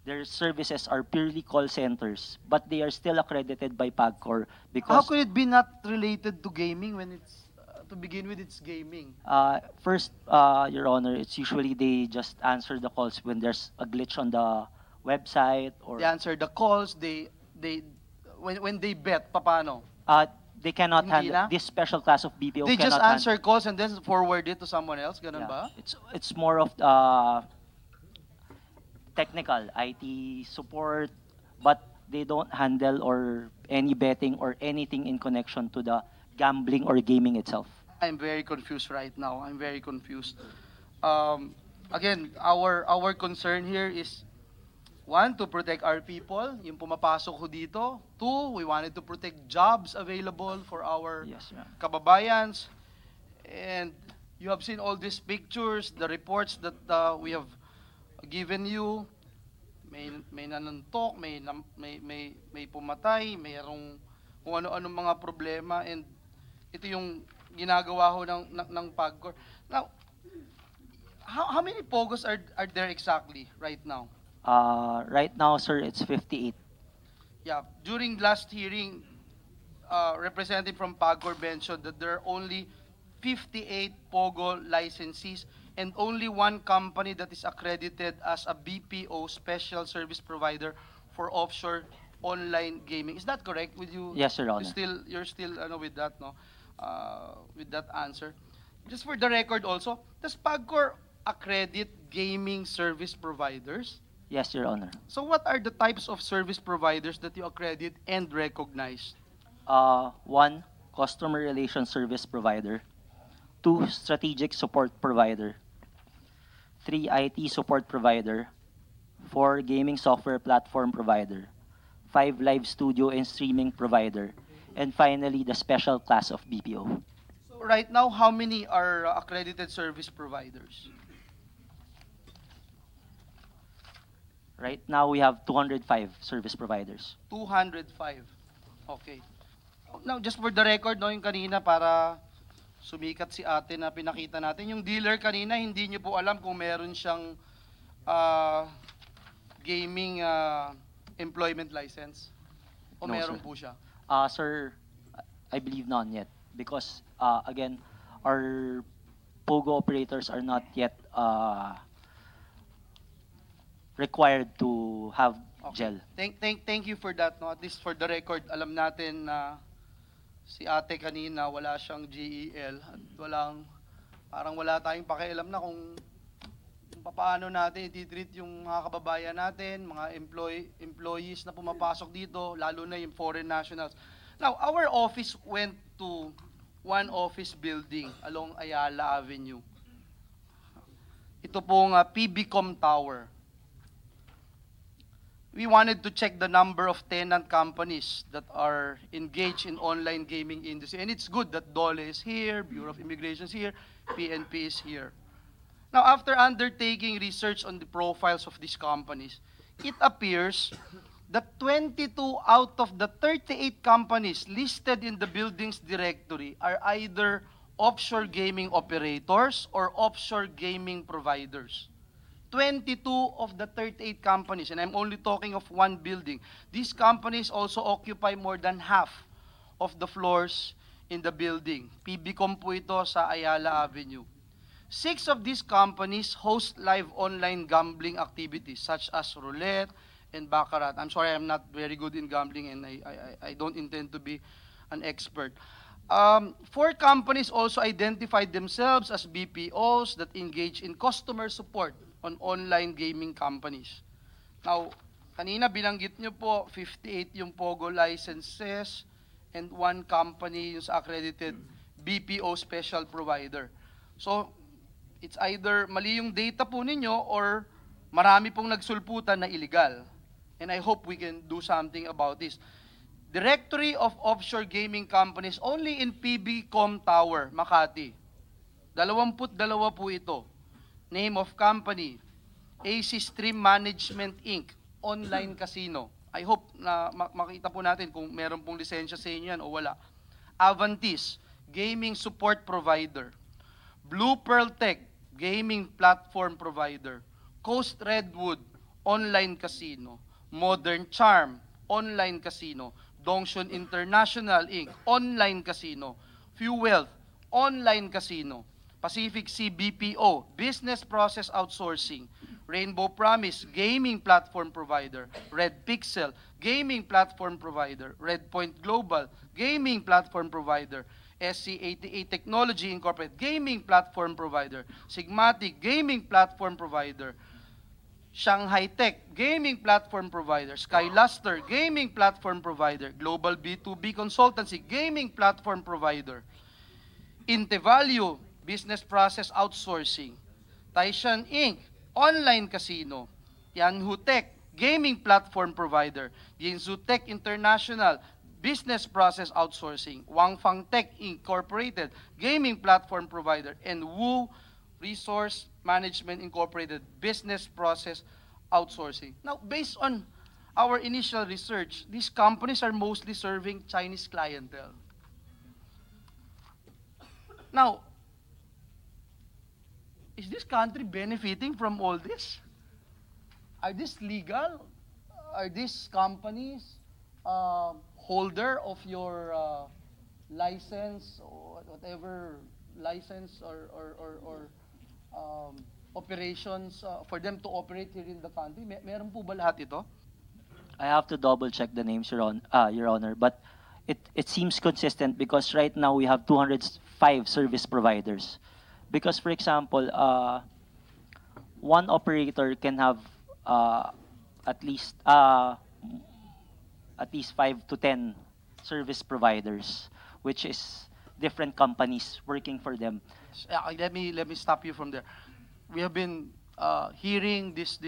their services are purely call centers, but they are still accredited by PAGCOR How because could it be not related to gaming when it's to begin with it's gaming? first, Your Honor, it's usually they just answer the calls when there's a glitch on the website or They answer the calls, when they bet, paano? they cannot Hindi handle na? this special class of BPO. They just cannot answer calls and then forward it to someone else, ganun ba? It's more of technical IT support, but they don't handle or any betting or anything in connection to the gambling or gaming itself. I'm very confused right now. I'm very confused. Again, our concern here is one, to protect our people, yung pumapasok ko dito. Two, we wanted to protect jobs available for our Yes, sir. kababayans. And you have seen all these pictures, the reports that we have given you. May nanuntok, may pumatay, mayroong kung ano-anong mga problema, and ito yung ginagawa ho ng PAGCOR. Now, how many POGOs are there exactly right now? Right now, sir, it's 58. Yeah, during last hearing, representative from PAGCOR mentioned that there are only 58 POGO licensees and only one company that is accredited as a BPO, special service provider for offshore online gaming. Is that correct? With you? Yes, Your Honor. You're still with that, no? With that answer. Just for the record also, does PAGCOR accredit gaming service providers? Yes, Your Honor. So what are the types of service providers that you accredit and recognize? One, customer relation service provider. Two, strategic support provider. Three, IT support provider. Four, gaming software platform provider. Five, live studio and streaming provider. And finally, the special class of BPO. So right now, how many are accredited service providers? Right now, we have 205 service providers. 205. Okay. Now, just for the record, no, yung kanina para sumikat si ate na pinakita natin. Yung dealer kanina, hindi nyo po alam kung meron siyang gaming employment license? O No, meron sir. po siya? Sir, I believe none yet because again, our POGO operators are not yet required to have gel. Thank you for that. No? At least for the record, alam natin na si ate kanina wala siyang GEL at parang wala tayong pakialam na kung paano natin i-treat yung mga kababayan natin, mga employees na pumapasok dito, lalo na yung foreign nationals. Now, our office went to one office building along Ayala Avenue. Ito pong PBCom Tower. We wanted to check the number of tenant companies that are engaged in online gaming industry. And it's good that DOLE is here, Bureau of Immigration is here, PNP is here. Now, after undertaking research on the profiles of these companies, it appears that 22 out of the 38 companies listed in the building's directory are either offshore gaming operators or offshore gaming providers. 22 of the 38 companies, and I'm only talking of one building. These companies also occupy more than half of the floors in the building. PBCom po ito sa Ayala Avenue. 6 of these companies host live online gambling activities such as roulette and baccarat. I'm sorry, I'm not very good in gambling and I don't intend to be an expert. 4 companies also identified themselves as BPOs that engage in customer support on online gaming companies. Now, kanina binanggit nyo po, 58 yung POGO licenses and 1 company yung sa accredited BPO special provider. So, it's either mali yung data po ninyo or marami pong nagsulputan na illegal. And I hope we can do something about this. Directory of offshore gaming companies only in PBCom Tower, Makati. 22 po ito. Name of company, AC Stream Management Inc., online casino. I hope na makita po natin kung meron pong lisensya sa inyo yan o wala. Avantis, gaming support provider. Blue Pearl Tech, gaming platform provider. Coast Redwood, online casino. Modern Charm, online casino. Dongshun International Inc., online casino. Fuwealth, online casino. Pacific Sea BPO, business process outsourcing. Rainbow Promise, gaming platform provider. Red Pixel, gaming platform provider. Red Point Global, gaming platform provider. SC88 Technology Incorporated, gaming platform provider. Sigmatic, gaming platform provider. Shanghai Tech, gaming platform provider. Skyluster, gaming platform provider. Global B2B Consultancy, gaming platform provider. Intevalue, business process outsourcing. Taishan Inc., online casino. Yanhu Tech, gaming platform provider. Yinzu Tech International, business process outsourcing. Wangfang Tech Incorporated, gaming platform provider. And Wu Resource Management Incorporated, business process outsourcing. Now, based on our initial research, these companies are mostly serving Chinese clientele. Now, is this country benefiting from all this? Are these legal? Are these companies holder of your license or whatever license or operations for them to operate here in the country? Meron po ba lahat ito? I have to double check the names, Your Honor, but it seems consistent because right now we have 205 service providers. Because, for example, one operator can have at least 5 to 10 service providers, which is different companies working for them. Let me stop you from there. We have been hearing this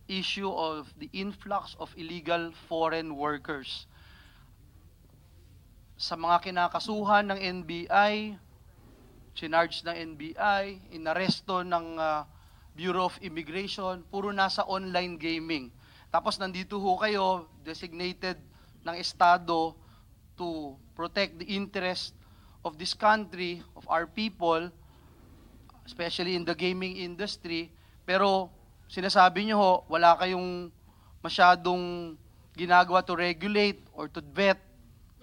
issue of the influx of illegal foreign workers. Sa mga kinakasuhan ng NBI, chinarge ng NBI, inaresto ng Bureau of Immigration, puro nasa online gaming. Tapos nandito ho kayo, designated ng Estado to protect the interest of this country, of our people, especially in the gaming industry, pero sinasabi nyo ho, wala kayong masyadong ginagawa to regulate or to vet,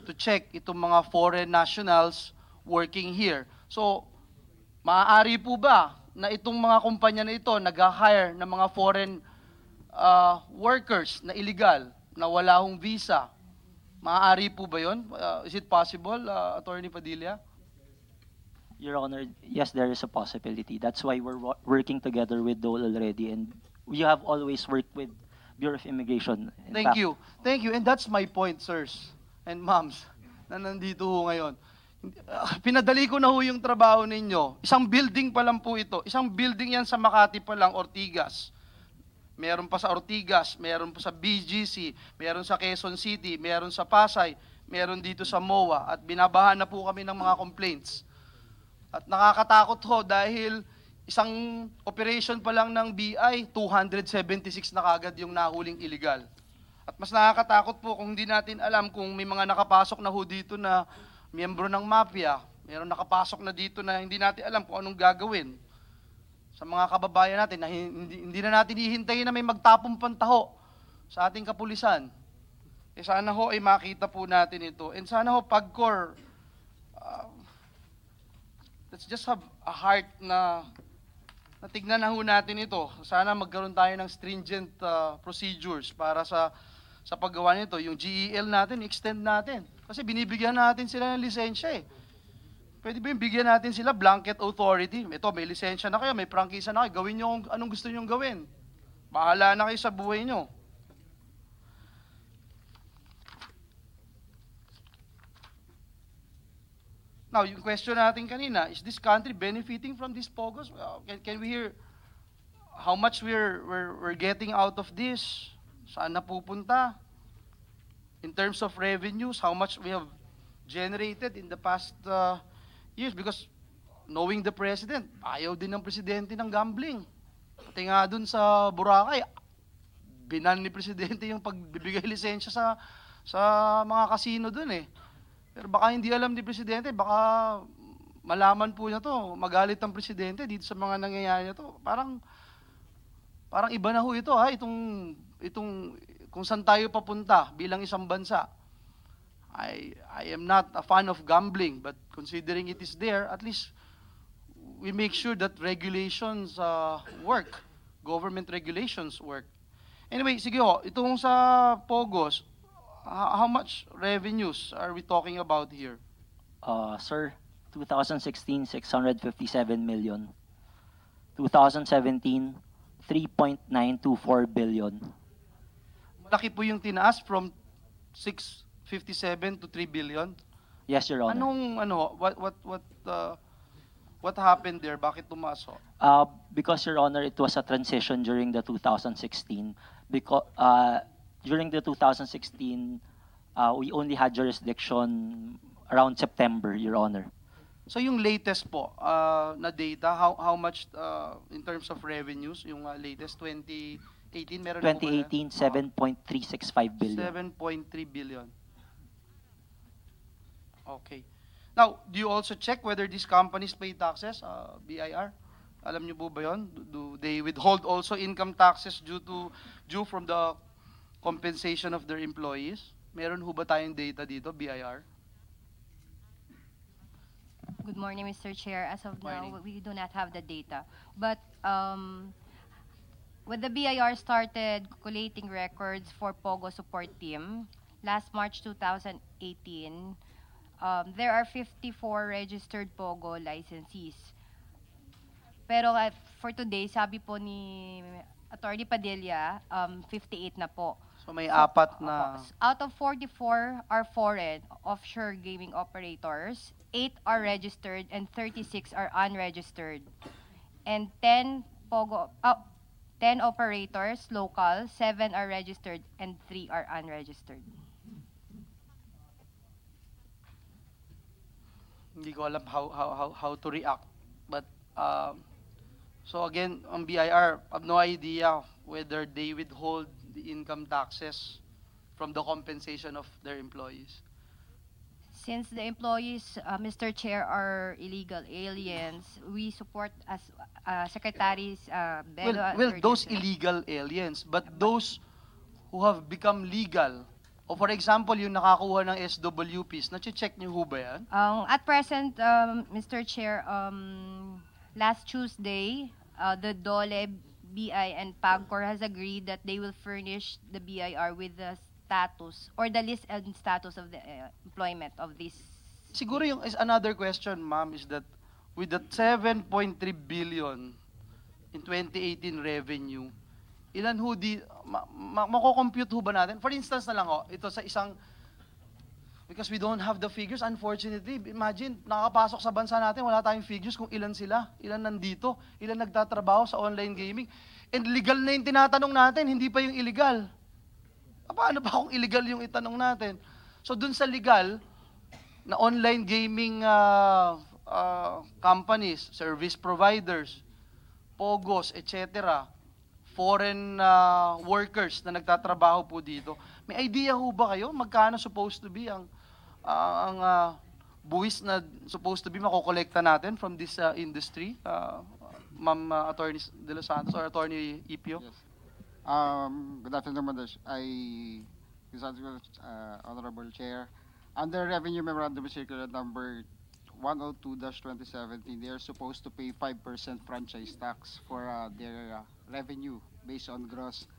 to check itong mga foreign nationals working here. So, maaari po ba na itong mga kumpanya na ito nag-hire ng mga foreign workers na illegal, na wala hong visa? Maaari po ba yun? Is it possible, Attorney Padilla? Your Honor, yes, there is a possibility. That's why we're working together with Dole already, and we have always worked with Bureau of Immigration. In Thank fact, you. Thank you. And that's my point, sirs and ma'ams, na nandito ho ngayon. Pinadali ko na ho yung trabaho ninyo. Isang building pa lang po ito. Isang building yan sa Makati pa lang, Ortigas. Meron pa sa Ortigas, meron pa sa BGC, meron sa Quezon City, meron sa Pasay, meron dito sa MOA. At binabahan na po kami ng mga complaints. At nakakatakot ho dahil isang operation pa lang ng BI, 276 na kagad yung nahuling illegal. At mas nakakatakot po kung hindi natin alam kung may mga nakapasok na ho dito na miyembro ng mafia, meron nakapasok na dito na hindi natin alam kung anong gagawin sa mga kababayan natin na hindi na natin hihintayin na may magtapong pantaho sa ating kapulisan. Eh sana ho ay makita po natin ito. And sana ho PAGCOR, let's just have a heart na tignan na ho natin ito. Sana magkaroon tayo ng stringent procedures para sa paggawa nito. Yung GEL natin, extend natin. Kasi binibigyan natin sila ng lisensya eh. Pwede ba yung bigyan natin sila blanket authority? Ito, may lisensya na kayo, may prangkisa na kayo, gawin nyo anong gusto nyo gawin. Bahala na kayo sa buhay nyo. Now, yung question natin kanina, is this country benefiting from these POGOs? Can we hear how much we're getting out of this? Saan napupunta? In terms of revenues, how much we have generated in the past years? Because knowing the president, ayaw din ng presidente ng gambling. Pati nga dun sa Boracay, binan ni presidente yung pagbibigay lisensya sa mga casino dun eh. Pero baka hindi alam ni presidente, baka malaman po niya to, magalit ang presidente dito sa mga nangyayari na to. Parang iba na ho ito ha, itong kung saan tayo papunta bilang isang bansa. I am not a fan of gambling, but considering it is there, at least we make sure that regulations work, government regulations work. Anyway, sige ho, itong sa POGOs, how much revenues are we talking about here? Sir, 2016, 657 million. 2017, 3.924 billion. Malaki po yung tinaas from 657 to 3 billion. Yes, Your Honor. What happened there? Bakit tumaas ho? Because, Your Honor, it was a transition during the 2016. Because during the 2016, we only had jurisdiction around September, Your Honor. So yung latest po na data, how much in terms of revenues, yung latest 2018 meron po ba? 2018, 7.365 billion. 7.3 billion. Okay. Now, do you also check whether these companies pay taxes, BIR? Alam niyo po ba yun? Do they withhold also income taxes due from the compensation of their employees? Meron ho ba tayong data dito, BIR? Good morning, Mr. Chair. As of now, Morning. we do not have the data. But when the BIR started collating records for POGO support team, last March 2018, there are 54 registered POGO licensees. Pero for today, sabi po ni Attorney Padilla, 58 na po. So may apat na... Out of 44 are foreign offshore gaming operators, 8 are registered, and 36 are unregistered. And 10 operators, local, 7 are registered, and 3 are unregistered. Hindi ko alam how to react. But, so again, on BIR, I have no idea whether they withhold the income taxes from the compensation of their employees. Since the employees, Mr. Chair, are illegal aliens, we support as Secretaries Bello and Well, those Attorney- illegal aliens, but those who have become legal, o for example, yung nakakuha ng SWPs, na-check niyo ho ba yan? At present, Mr. Chair, last Tuesday, the DOLE, BI, and PAGCOR has agreed that they will furnish the BIR with the status or the list and status of the employment of this. Siguro yung is another question, ma'am, is that with the 7.3 billion in 2018 revenue, ilan ho mako-compute ho ba natin? For instance na lang ho, ito sa isang, because we don't have the figures, unfortunately, imagine, nakapasok sa bansa natin, wala tayong figures kung ilan sila, ilan nandito, ilan nagtatrabaho sa online gaming. And legal na yung tinatanong natin, hindi pa yung illegal. Paano pa kung illegal yung itanong natin? So dun sa legal, na online gaming companies, service providers, POGOs, etc., foreign workers na nagtatrabaho po dito, may idea ho ba kayo magkano supposed to be ang buwis na supposed to be makokolekta natin from this industry? Ma'am Attorney De Los Santos or Attorney Ipio? Yes. Good afternoon, Madam. Honorable Chair. Under Revenue Memorandum Circular number 102-2017, they are supposed to pay 5% franchise tax for their revenue based on gross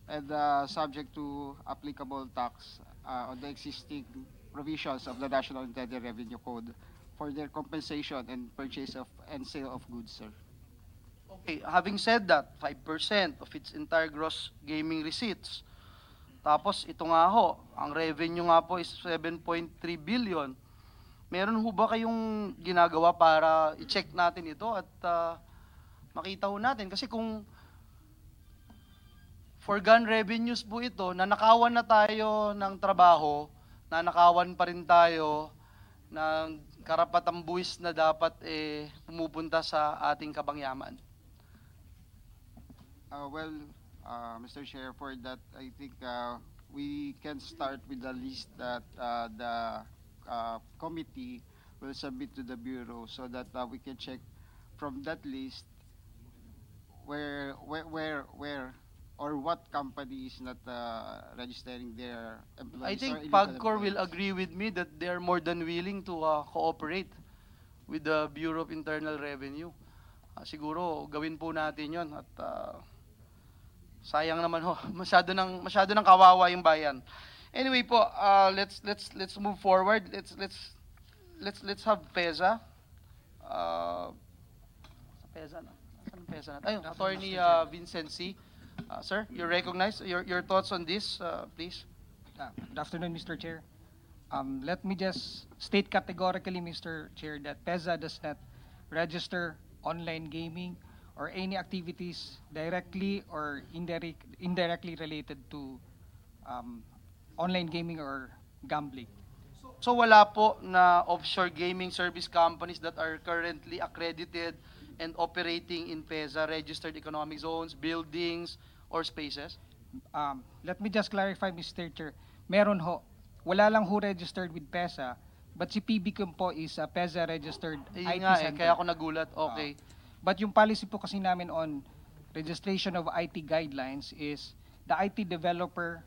and subject to applicable tax on the existing provisions of the National Interior Revenue Code for their compensation and purchase of and sale of goods, sir. Okay, having said that, 5% of its entire gross gaming receipts. Tapos ito nga ho, ang revenue nga po is 7.3 billion. Meron ho ba kayong ginagawa para i-check natin ito at makita ho natin? Kasi kung foregone revenues po ito, nanakawan na tayo ng trabaho, nanakawan pa rin tayo ng karapatang buwis na dapat pumupunta sa ating kabangyaman. Mr. Chair, for that, I think we can start with the list that the committee will submit to the Bureau so that we can check from that list where or what company is not registering their employees. I think or illegal PAGCOR will employees. agree with me that they are more than willing to cooperate with the Bureau of Internal Revenue. Siguro gawin po natin 'yon at sayang naman ho, masyado ng kawawa yung bayan. Anyway po, let's move forward. Let's have PEZA. PEZA na. Saan PEZA na? Ayun, Attorney Vincent C. Sir, you recognize your thoughts on this, please. Good afternoon, Mr. Chair. Let me just state categorically, Mr. Chair, that PEZA does not register online gaming or any activities directly or indirectly related to online gaming or gambling. So wala po na offshore gaming service companies that are currently accredited and operating in PEZA, registered economic zones, buildings, or spaces? Let me just clarify, Mr. Chair. Meron ho. Wala lang ho registered with PEZA, but si PBCom po is a PEZA registered IT Nga center. kaya ako nagulat. Okay. But yung policy po kasi namin on registration of IT guidelines is the IT developer,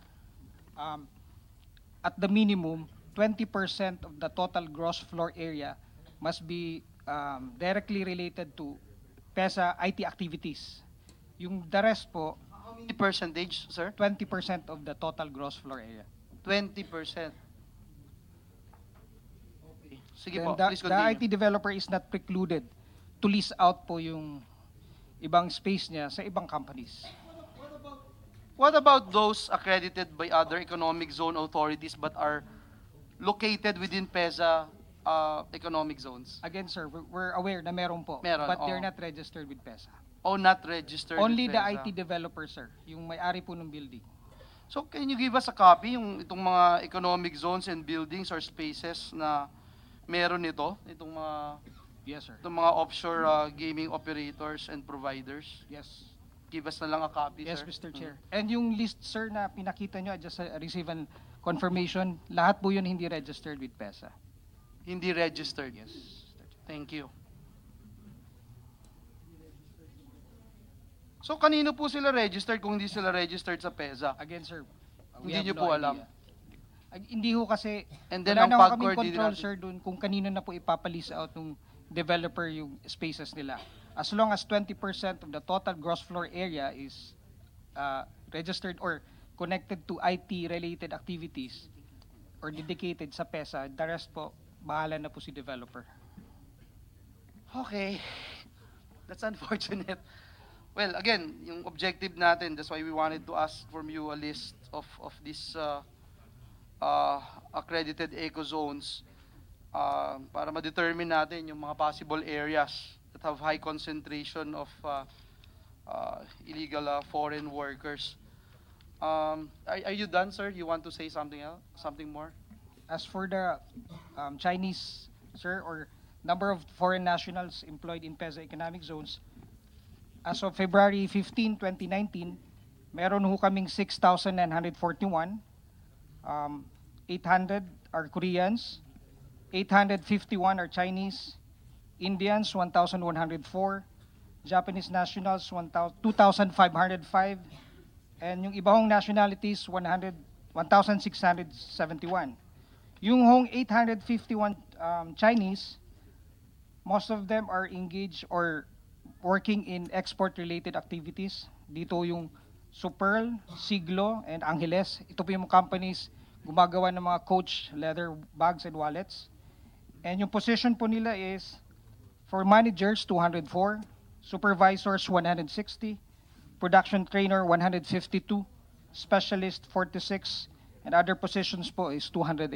at the minimum, 20% of the total gross floor area must be directly related to PEZA IT activities. Yung the rest po, How many percentage, sir? 20% of the total gross floor area. 20%. Okay. Sige Then po, the, please the continue. IT developer is not precluded to lease out po yung ibang space niya sa ibang companies. What about those accredited by other economic zone authorities but are located within PEZA economic zones? Again, sir, we're aware na meron po, Meron, but they're oo. not registered with PEZA. Oh, not registered Only with the PEZA. IT developer, sir, yung may-ari po ng building. So can you give us a copy yung itong mga economic zones and buildings or spaces na meron nito, itong mga Yes, sir. itong mga offshore gaming operators and providers? Yes. Give us na lang a copy, Yes, sir. Mr. Chair. And yung list, sir, na pinakita nyo, I just received an confirmation, lahat po yun hindi registered with PEZA. Hindi registered. Yes. Thank you. So kanino po sila registered kung hindi sila registered sa PEZA? Again, sir, we Hindi have niyo no po idea. alam. Hindi ho kasi, And then wala ang na ho PAGCOR, kaming di control, natin- sir, dun kung kanino na po ipapalis out ng developer yung spaces nila. As long as 20% of the total gross floor area is registered or connected to IT-related activities or dedicated sa PESA, the rest po, bahala na po si developer. Okay. That's unfortunate. Well, again, yung objective natin, that's why we wanted to ask from you a list of these accredited eco zones para ma-determine natin yung mga possible areas that have high concentration of illegal foreign workers. Are you done, sir? You want to say something else? Something more? As for the Chinese, sir, or number of foreign nationals employed in PESA economic zones, as of February 15, 2019, meron ho kaming 6,941. 800 are Koreans, 851 are Chinese, Indians 1,104, Japanese nationals 2,505, and yung ibang nationalities 1,671. Yung hong 851 Chinese, most of them are engaged or working in export-related activities. Dito yung Superl, Siglo, and Angeles. Ito po yung companies gumagawa ng mga Coach leather bags and wallets. And yung position po nila is for managers 204, supervisors 160, production trainer 152, specialist 46, and other positions po is 289.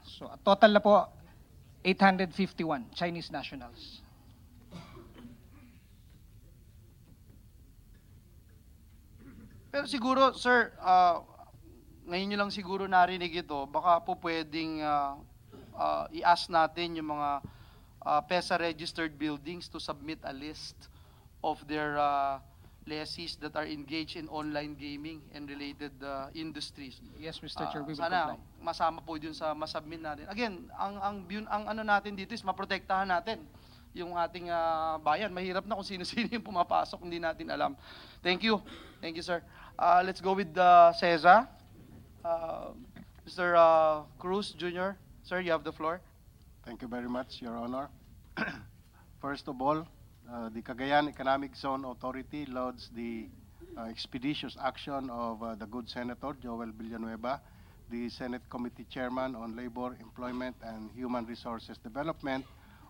So a total na po 851 Chinese nationals. Pero siguro, sir, ngayon nyo lang siguro narinig ito, baka po pwedeng i-ask natin yung mga PESA registered buildings to submit a list of their lessees that are engaged in online gaming and related industries. Yes, Mr. Chair, we will Sana comply. masama po dun sa masubmit natin. Again, ang ano natin dito is maprotektahan natin yung ating bayan. Mahirap na kung sino-sino yung pumapasok, hindi natin alam. Thank you. Thank you, sir. Let's go with CESA. Mr. Cruz Jr., sir, you have the floor. Thank you very much, Your Honor. First of all, the Cagayan Economic Zone Authority lauds the expeditious action of the good Senator Joel Villanueva, the Senate Committee Chairman on Labor, Employment, and Human Resources Development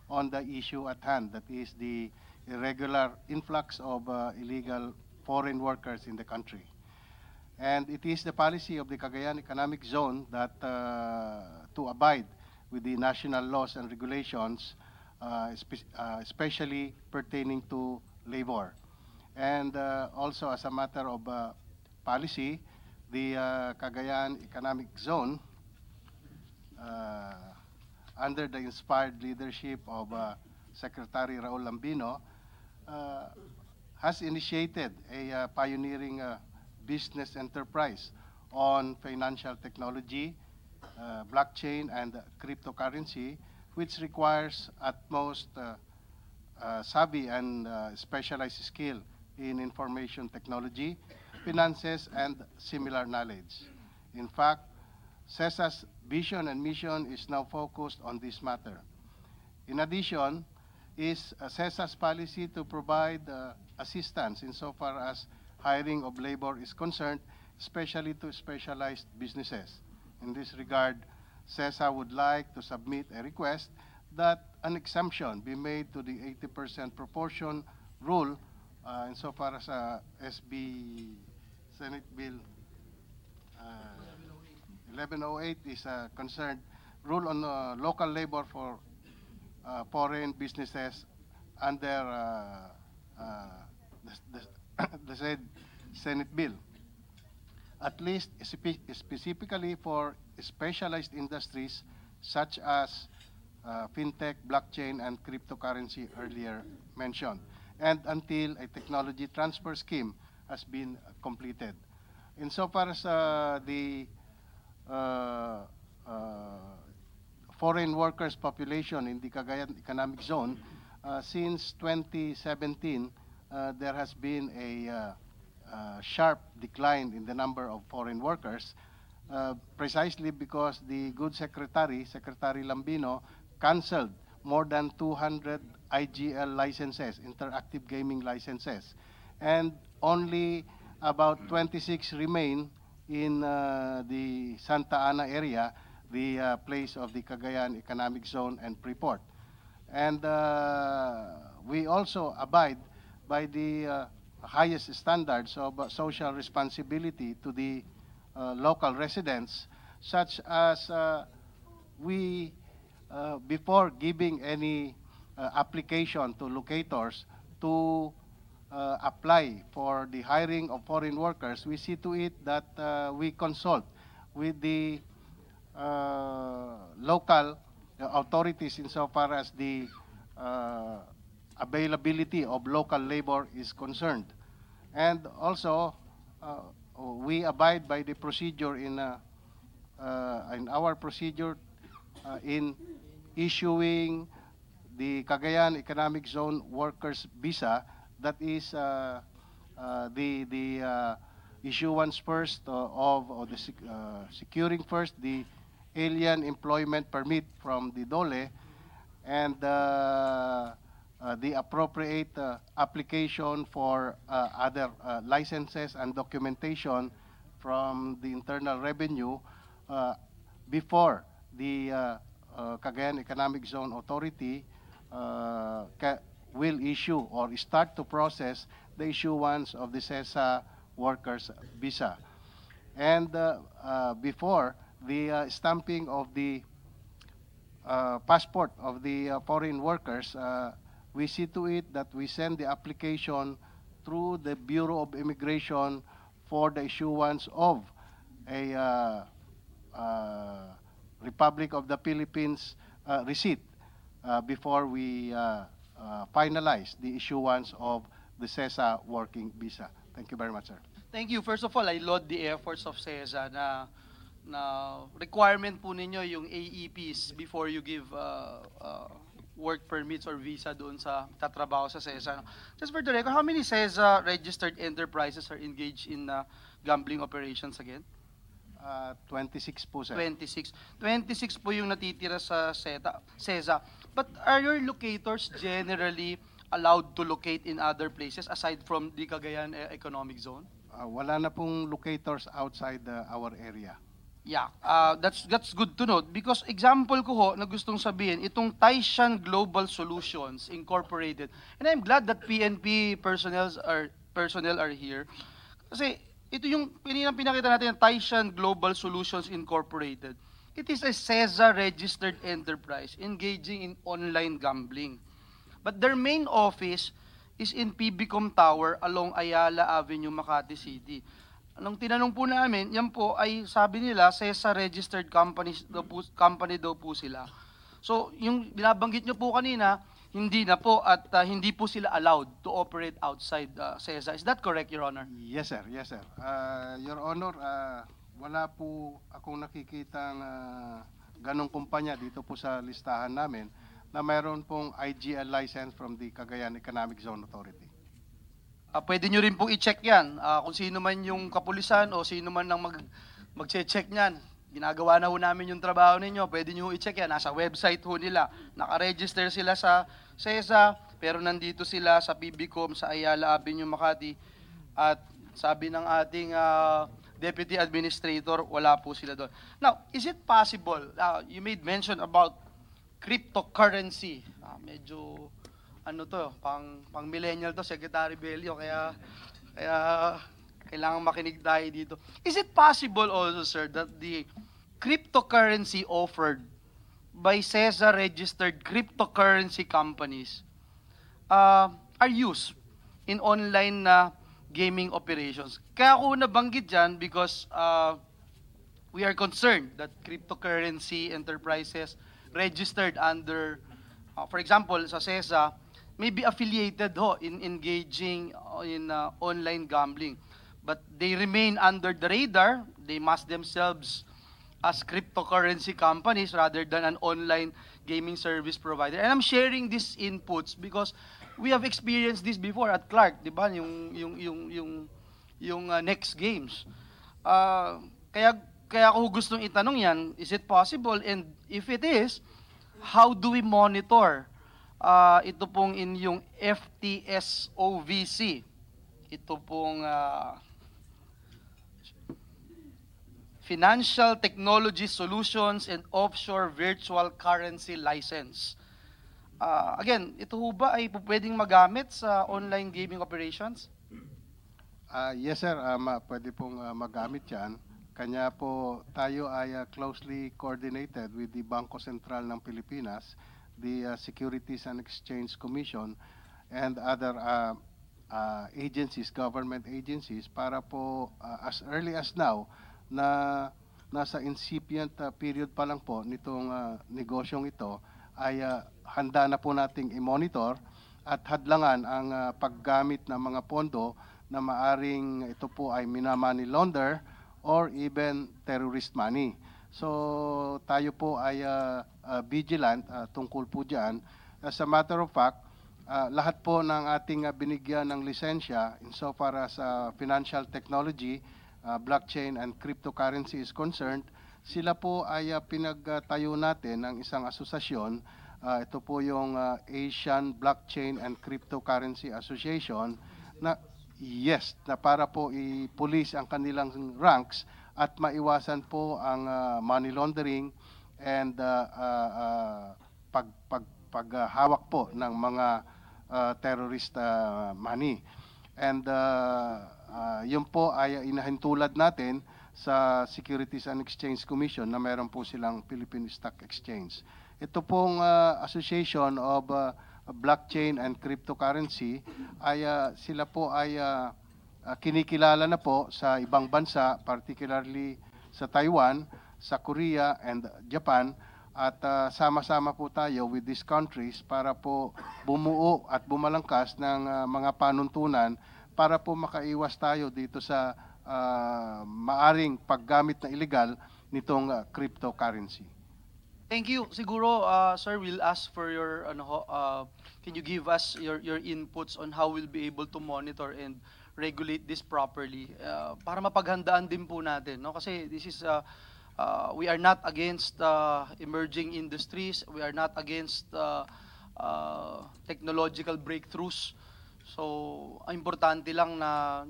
on the issue at hand, that is the irregular influx of illegal foreign workers in the country. And it is the policy of the Cagayan Economic Zone that to abide with the national laws and regulations, especially pertaining to labor. And also as a matter of policy, the Cagayan Economic Zone, under the inspired leadership of Secretary Raul Lambino, has initiated a pioneering business enterprise on financial technology, blockchain, and cryptocurrency, which requires utmost savvy and specialized skill in information technology, finances, and similar knowledge. In fact, CESA's vision and mission is now focused on this matter. In addition, is CESA's policy to provide assistance insofar as hiring of labor is concerned, especially to specialized businesses. In this regard, CESA would like to submit a request that an exemption be made to the 80% proportion rule insofar as SB Senate Bill 1108 is concerned, rule on local labor for foreign businesses under the said Senate bill, at least specifically for specialized industries such as fintech, blockchain, and cryptocurrency earlier mentioned, and until a technology transfer scheme has been completed. Insofar as the foreign workers population in the Cagayan Economic Zone, since 2017, there has been a sharp decline in the number of foreign workers, precisely because the good secretary, Secretary Lambino, canceled more than 200 IGL licenses, interactive gaming licenses, and only about 26 remain in the Santa Ana area, the place of the Cagayan Economic Zone and Freeport. And we also abide by the highest standards of social responsibility to the local residents, such as we, before giving any application to locators to apply for the hiring of foreign workers, we see to it that we consult with the local authorities insofar as the availability of local labor is concerned. And also, we abide by the procedure in our procedure in issuing the Cagayan Economic Zone Workers Visa, that is the issuance first of the securing first the alien employment permit from the DOLE, and the appropriate application for other licenses and documentation from the Internal Revenue before the Cagayan Economic Zone Authority will issue or start to process the issuance of the CESA workers visa. And before the stamping of the passport of the foreign workers, we see to it that we send the application through the Bureau of Immigration for the issuance of a Republic of the Philippines receipt before we finalize the issuance of the CESA working visa. Thank you very much, sir. Thank you. First of all, I laud the efforts of CESA na requirement po ninyo yung AEPs before you give work permits or visa doon sa tatrabaho sa CESA. Just for the record, how many CESA registered enterprises are engaged in gambling operations again? 26 po, sir. 26. 26 po yung natitira sa CESA. But are your locators generally allowed to locate in other places aside from the Cagayan Economic Zone? Wala na pong locators outside our area. Yeah, that's good to note because example ko ho na gustong sabihin itong Taishan Global Solutions Incorporated, and I'm glad that PNP personnel are here kasi ito yung pinakita natin ng Taishan Global Solutions Incorporated. It is a CESA registered enterprise engaging in online gambling, but their main office is in PBCom Tower along Ayala Avenue, Makati City. Anong tinanong po namin, yan po ay sabi nila, CESA registered company daw po sila. So, yung binabanggit nyo po kanina, hindi na po at hindi po sila allowed to operate outside CESA. Is that correct, Your Honor? Yes, sir. Yes, sir. Your Honor, wala po akong nakikitang ganong kumpanya dito po sa listahan namin na mayroon pong IGL license from the Cagayan Economic Zone Authority. Pwede nyo rin pong i-check yan. Kung sino man yung kapulisan o sino man ang mag-check nyan. Ginagawa na ho namin yung trabaho ninyo. Pwede nyo i-check yan. Nasa website ho nila. Naka-register sila sa CESA, pero nandito sila sa PBCom sa Ayala Avenue, Makati. At sabi ng ating Deputy Administrator, wala po sila doon. Now, is it possible, you made mention about cryptocurrency. Medyo ano to, pang millennial to, Secretary Bello, kaya kailangan makinig tayo dito. Is it possible also, sir, that the cryptocurrency offered by CESA registered cryptocurrency companies are used in online gaming operations? Kaya ako nabanggit dyan because we are concerned that cryptocurrency enterprises registered under, for example, sa CESA, may be affiliated in engaging in online gambling. But they remain under the radar. They must themselves as cryptocurrency companies rather than an online gaming service provider. And I'm sharing these inputs because we have experienced this before at Clark, 'di ba? Yung next games. Uh, kaya kaya ako gustong itanong 'yan, is it possible, and if it is, how do we monitor ito pong inyong FTSOVC? Ito pong Financial Technology Solutions and Offshore Virtual Currency License. Again, ito ho ba ay pwedeng magamit sa online gaming operations? Yes sir, pwede pong magamit yan. Kanya po tayo ay closely coordinated with the Bangko Sentral ng Pilipinas, the Securities and Exchange Commission, and other agencies, government agencies, para po as early as now na nasa incipient period pa lang po nitong negosyong ito ay handa na po nating i-monitor at hadlangan ang paggamit ng mga pondo na maaring ito po ay money launder or even terrorist money. So tayo po ay vigilant tungkol po diyan. As a matter of fact, lahat po ng ating binigyan ng lisensya insofar as financial technology, blockchain and cryptocurrency is concerned, sila po ay pinagtayo natin ng isang asosasyon. Ito po yung Asian Blockchain and Cryptocurrency Association na yes, na para po i-police ang kanilang ranks at maiwasan po ang money laundering and paghawak po ng mga terrorist money. And yun po ay inahintulad natin sa Securities and Exchange Commission na meron po silang Philippine Stock Exchange. Ito pong Association of Blockchain and Cryptocurrency ay sila po ay kinikilala na po sa ibang bansa, particularly sa Taiwan, sa Korea and Japan, at sama-sama po tayo with these countries para po bumuo at bumalangkas ng mga panuntunan para po makaiwas tayo dito sa maaring paggamit na illegal nitong cryptocurrency. Thank you. Siguro, sir, we'll ask for your, can you give us your inputs on how we'll be able to monitor and regulate this properly para mapaghandaan din po natin, no? Kasi this is, we are not against emerging industries. We are not against technological breakthroughs. So, ang importante lang na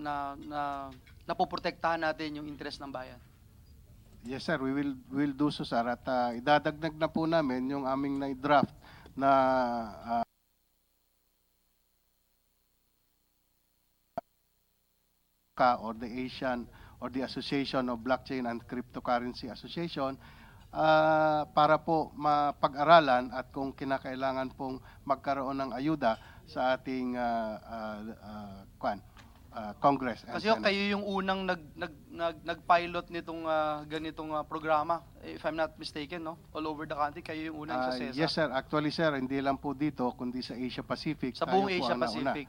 napoprotektahan natin yung interest ng bayan. Yes sir, we will do so sir, at idadagdag na po namin yung aming na-draft na or the Asian or the Association of Blockchain and Cryptocurrency Association para po mapag-aralan at kung kinakailangan pong magkaroon ng ayuda sa ating Congress. Kasi kayo yung unang nag-pilot nitong ganitong programa, if I'm not mistaken, no? All over the country, kayo yung unang sa CESA. Yes sir, actually sir, hindi lang po dito kundi sa Asia Pacific. Sa buong Asia Pacific.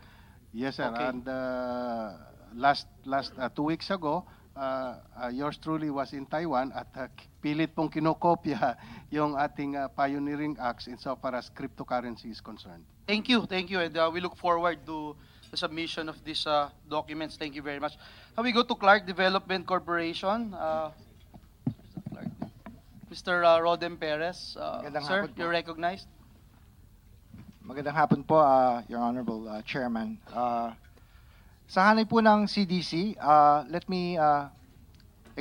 Yes sir, Okay. and last 2 weeks ago, yours truly was in Taiwan at pilit pong kinokopya yung ating pioneering acts insofar as cryptocurrency is concerned. Thank you, and we look forward to the submission of these documents. Thank you very much. Now we go to Clark Development Corporation. Mr. Rodem Perez, sir, hapon po. you're recognized. Magandang hapon po, Your Honorable Chairman. Sa hanay po ng CDC, let me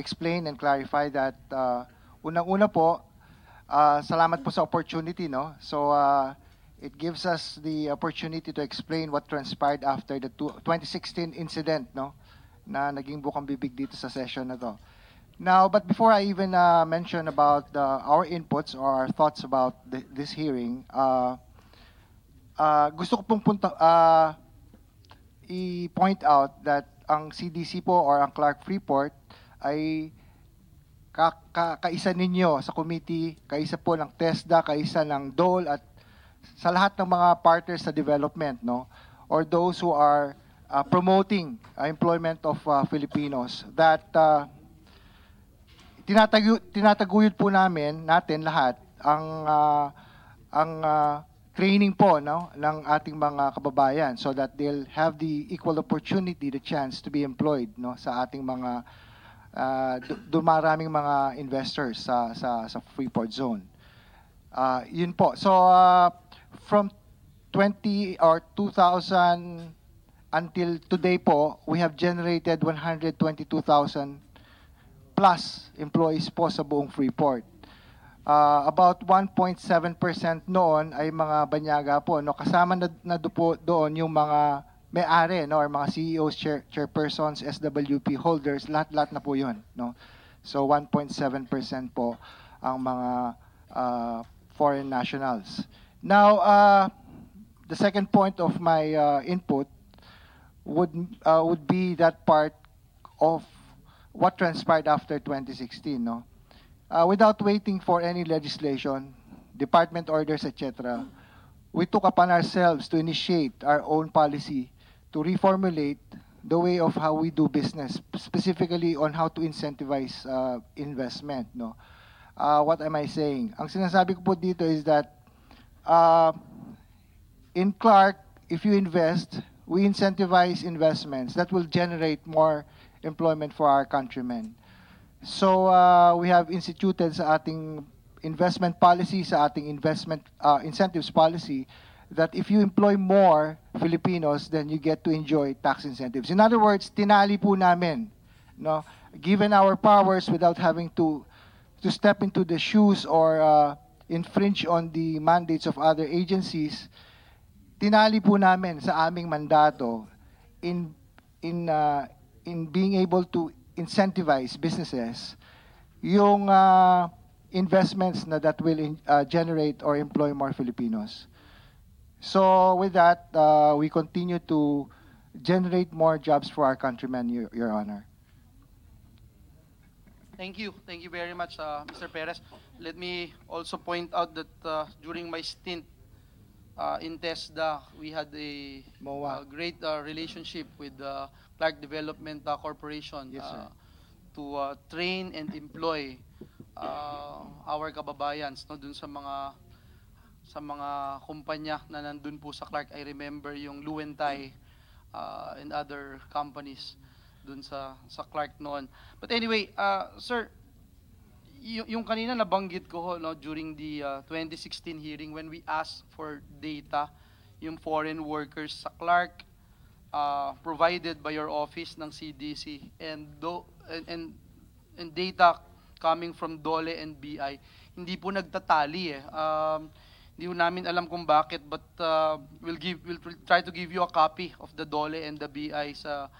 explain and clarify that unang-una po, salamat po sa opportunity, no? So it gives us the opportunity to explain what transpired after the 2016 incident, no? Na naging bukang bibig dito sa session na to. Now, but before I even mention about our inputs or our thoughts about this hearing, gusto ko pong i-point out that ang CDC po or ang Clark Freeport ay kaisa ninyo sa committee, kaisa po ng TESDA, kaisa ng DOL at sa lahat ng mga partners sa development, no, or those who are promoting employment of Filipinos, that tinataguyod po natin lahat ang training po, no, ng ating mga kababayan so that they'll have the equal opportunity, the chance to be employed, no, sa ating mga dumaraming mga investors sa Freeport Zone. Yun po. So from 2000 until today po, we have generated 122,000 plus employees po sa buong Freeport. About 1.7% noon ay mga banyaga po, no, kasama na po doon yung mga may-ari, no, or mga CEOs, chairpersons, SWP holders, lahat na po yun, no. So 1.7% po ang mga foreign nationals. Now, the second point of my input would be that part of what transpired after 2016, no. Without waiting for any legislation, department orders, etc., we took upon ourselves to initiate our own policy to reformulate the way of how we do business, specifically on how to incentivize investment. No, what am I saying? Ang sinasabi ko po dito is that in Clark, if you invest, we incentivize investments that will generate more employment for our countrymen. So we have instituted sa ating investment policy, sa ating investment incentives policy, that if you employ more Filipinos, then you get to enjoy tax incentives. In other words, tinali po namin, no, given our powers without having to step into the shoes or infringe on the mandates of other agencies, tinali po namin sa aming mandato in being able to incentivize businesses yung investments that will generate or employ more Filipinos. So with that, we continue to generate more jobs for our countrymen, Your Honor. Thank you very much, Mr. Perez. Let me also point out that during my stint in TESDA, we had a great relationship with Clark Development Corporation. Yes, sir. To train and employ our kababayans, no, dun sa mga kumpanya na nandun po sa Clark. I remember yung Luwentai and other companies dun sa Clark noon. But anyway, sir, yung kanina nabanggit ko, no, during the 2016 hearing when we asked for data, yung foreign workers sa Clark provided by your office ng CDC and data coming from DOLE and BI, hindi po nagtatali eh. Hindi po namin alam kung bakit, but we'll try to give you a copy of the DOLE and the BI sa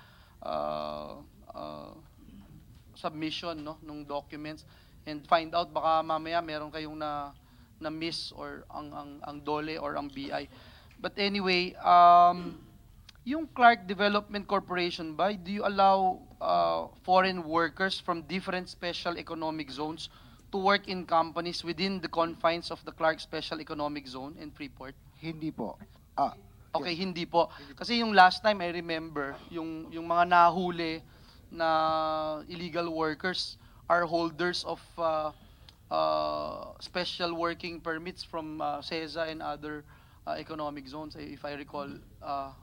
submission, no, nung documents, and find out baka mamaya meron kayong na miss or ang DOLE or ang BI. But anyway, yung Clark Development Corporation ba, do you allow foreign workers from different special economic zones to work in companies within the confines of the Clark Special Economic Zone in Freeport? Hindi po. Okay, hindi po. Kasi yung last time I remember, yung mga nahuli na illegal workers are holders of special working permits from CESA and other economic zones, if I recall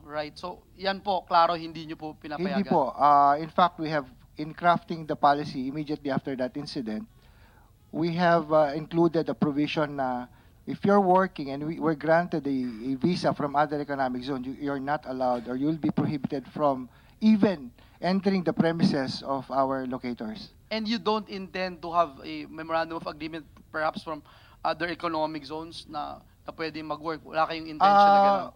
right. So, yan po, klaro, hindi nyo po pinapayagan. Hindi po. In fact, we have, in crafting the policy immediately after that incident, we have included a provision na if you're working and we're granted a visa from other economic zone, you're not allowed or you'll be prohibited from even entering the premises of our locators. And you don't intend to have a memorandum of agreement perhaps from other economic zones na pwede mag-work? Wala kayong intention na gano'n?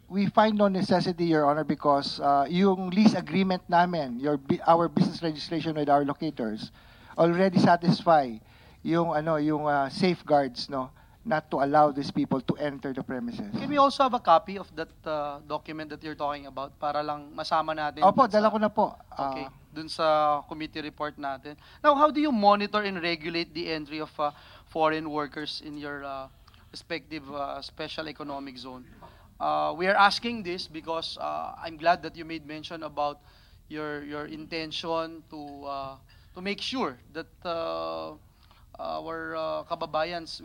We find no necessity, Your Honor, because yung lease agreement namin, our business registration with our locators, already satisfy yung safeguards, no, not to allow these people to enter the premises. Can we also have a copy of that document that you're talking about para lang masama natin? Opo, dala ko na po. Okay, dun sa committee report natin. Now, how do you monitor and regulate the entry of foreign workers in your respective special economic zone? We are asking this because I'm glad that you made mention about your intention to to make sure that our kababayans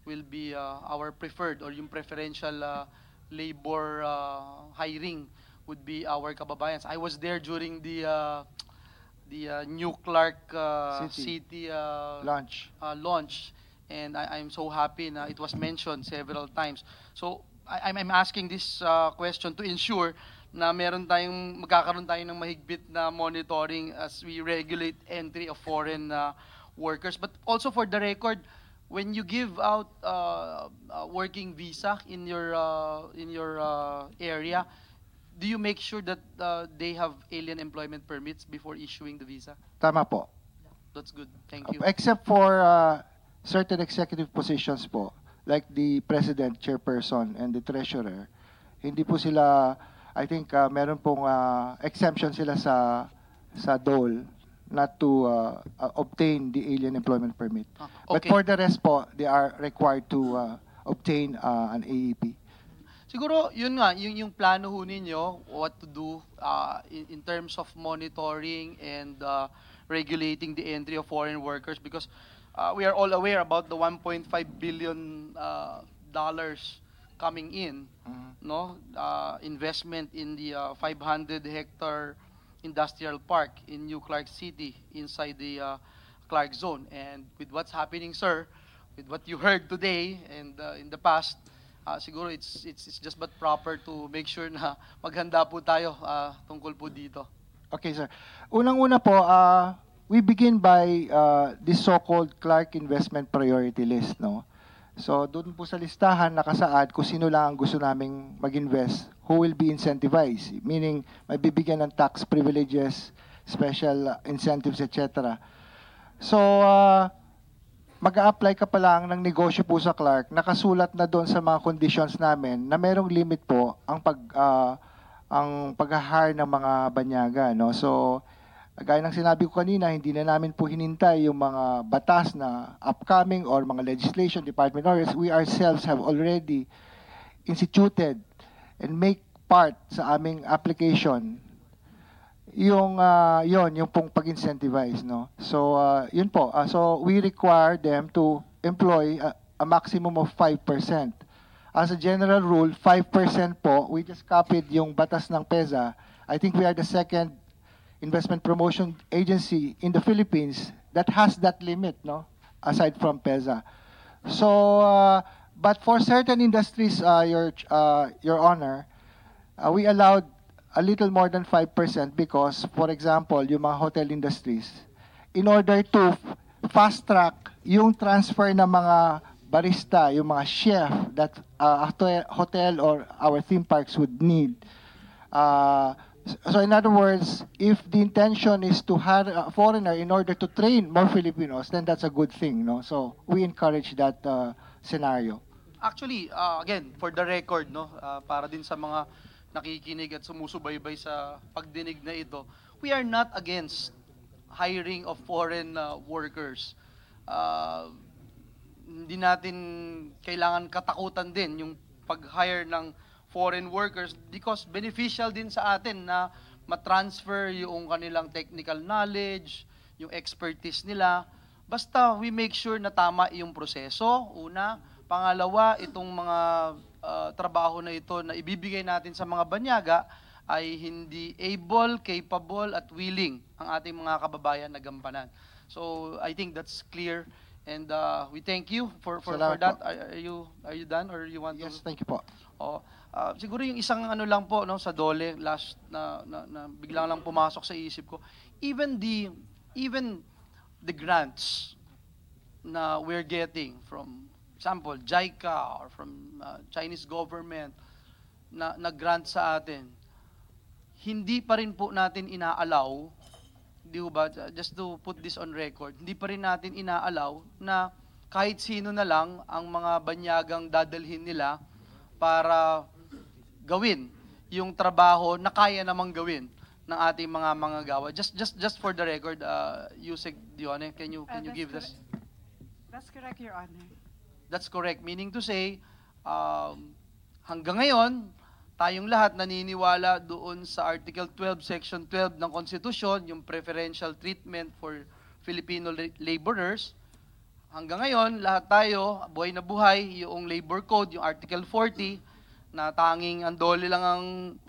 will be our preferred or yung preferential labor hiring would be our kababayans. I was there during the New Clark City Launch. launch, and I'm so happy na it was mentioned several times. So I'm asking this question to ensure na magkakaroon tayo ng mahigpit na monitoring as we regulate entry of foreign workers. But also for the record, when you give out working visa in your area, do you make sure that they have alien employment permits before issuing the visa? Tama po. That's good. Thank you. Except for certain executive positions po, like the president, chairperson, and the treasurer, hindi po sila, I think meron pong exemption sila sa dole not to obtain the alien employment permit. But Okay. for the rest po, they are required to obtain an AEP. Siguro, yun nga, yung plano ho ninyo, what to do in terms of monitoring and regulating the entry of foreign workers, because we are all aware about the 1.5 billion dollars coming in, no? Investment in the 500-hectare industrial park in New Clark City inside the Clark Zone. And with what's happening, sir, with what you heard today and in the past, siguro it's just but proper to make sure na maghanda po tayo tungkol po dito. Okay, sir. Unang-una po, we begin by this so-called Clark Investment Priority List, no? So, doon po sa listahan nakasaad kung sino lang ang gusto naming mag-invest, who will be incentivized, meaning may bibigyan ng tax privileges, special incentives, etc. So, mag-a-apply ka pa lang ng negosyo po sa Clark, nakasulat na doon sa mga conditions namin na merong limit po ang pag-hire ng mga banyaga, no? So, gaya ng sinabi ko kanina, hindi na namin po hinintay yung mga batas na upcoming or mga legislation, department orders. We ourselves have already instituted and make part sa aming application yung pong pag-incentivize, no? So, yun po. So, we require them to employ a maximum of 5%. As a general rule, 5% po. We just copied yung batas ng PEZA. I think we are the second investment promotion agency in the Philippines that has that limit, no? Aside from PEZA. So, but for certain industries, Your Honor, we allowed a little more than 5% because, for example, yung mga hotel industries, in order to fast-track yung transfer ng mga barista, yung mga chef that hotel or our theme parks would need. So in other words, if the intention is to hire a foreigner in order to train more Filipinos, then that's a good thing, no? So we encourage that scenario. Actually, again, for the record, no, para din sa mga nakikinig at sumusubaybay sa pagdinig na ito, we are not against hiring of foreign workers. Hindi natin kailangan katakutan din yung pag-hire ng foreign workers because beneficial din sa atin na matransfer yung kanilang technical knowledge, yung expertise nila. Basta we make sure na tama yung proseso, una. Pangalawa, itong mga trabaho na ito na ibibigay natin sa mga banyaga ay hindi able, capable, at willing ang ating mga kababayan na gampanan. So I think that's clear. And we thank you for Salamat that. po. Are you done or you want to? Yes, thank you po. Siguro yung isang ano lang po, no, sa DOLE last na biglang lang pumasok sa isip ko. Even the grants na we're getting from example JICA or from Chinese government na grant sa atin, hindi pa rin po natin inaalaw, di ba, just to put this on record, hindi pa rin natin inaalaw na kahit sino na lang ang mga banyagang dadalhin nila para gawin yung trabaho na kaya namang gawin ng ating mga manggagawa. Just for the record, Yusek Dione, can you give this? That's correct, Your Honor. That's correct. Meaning to say, hanggang ngayon, tayong lahat naniniwala doon sa Article 12, Section 12 ng Konstitusyon, yung preferential treatment for Filipino laborers. Hanggang ngayon, lahat tayo, buhay na buhay, yung labor code, yung Article 40, na tanging ang dole lang ang,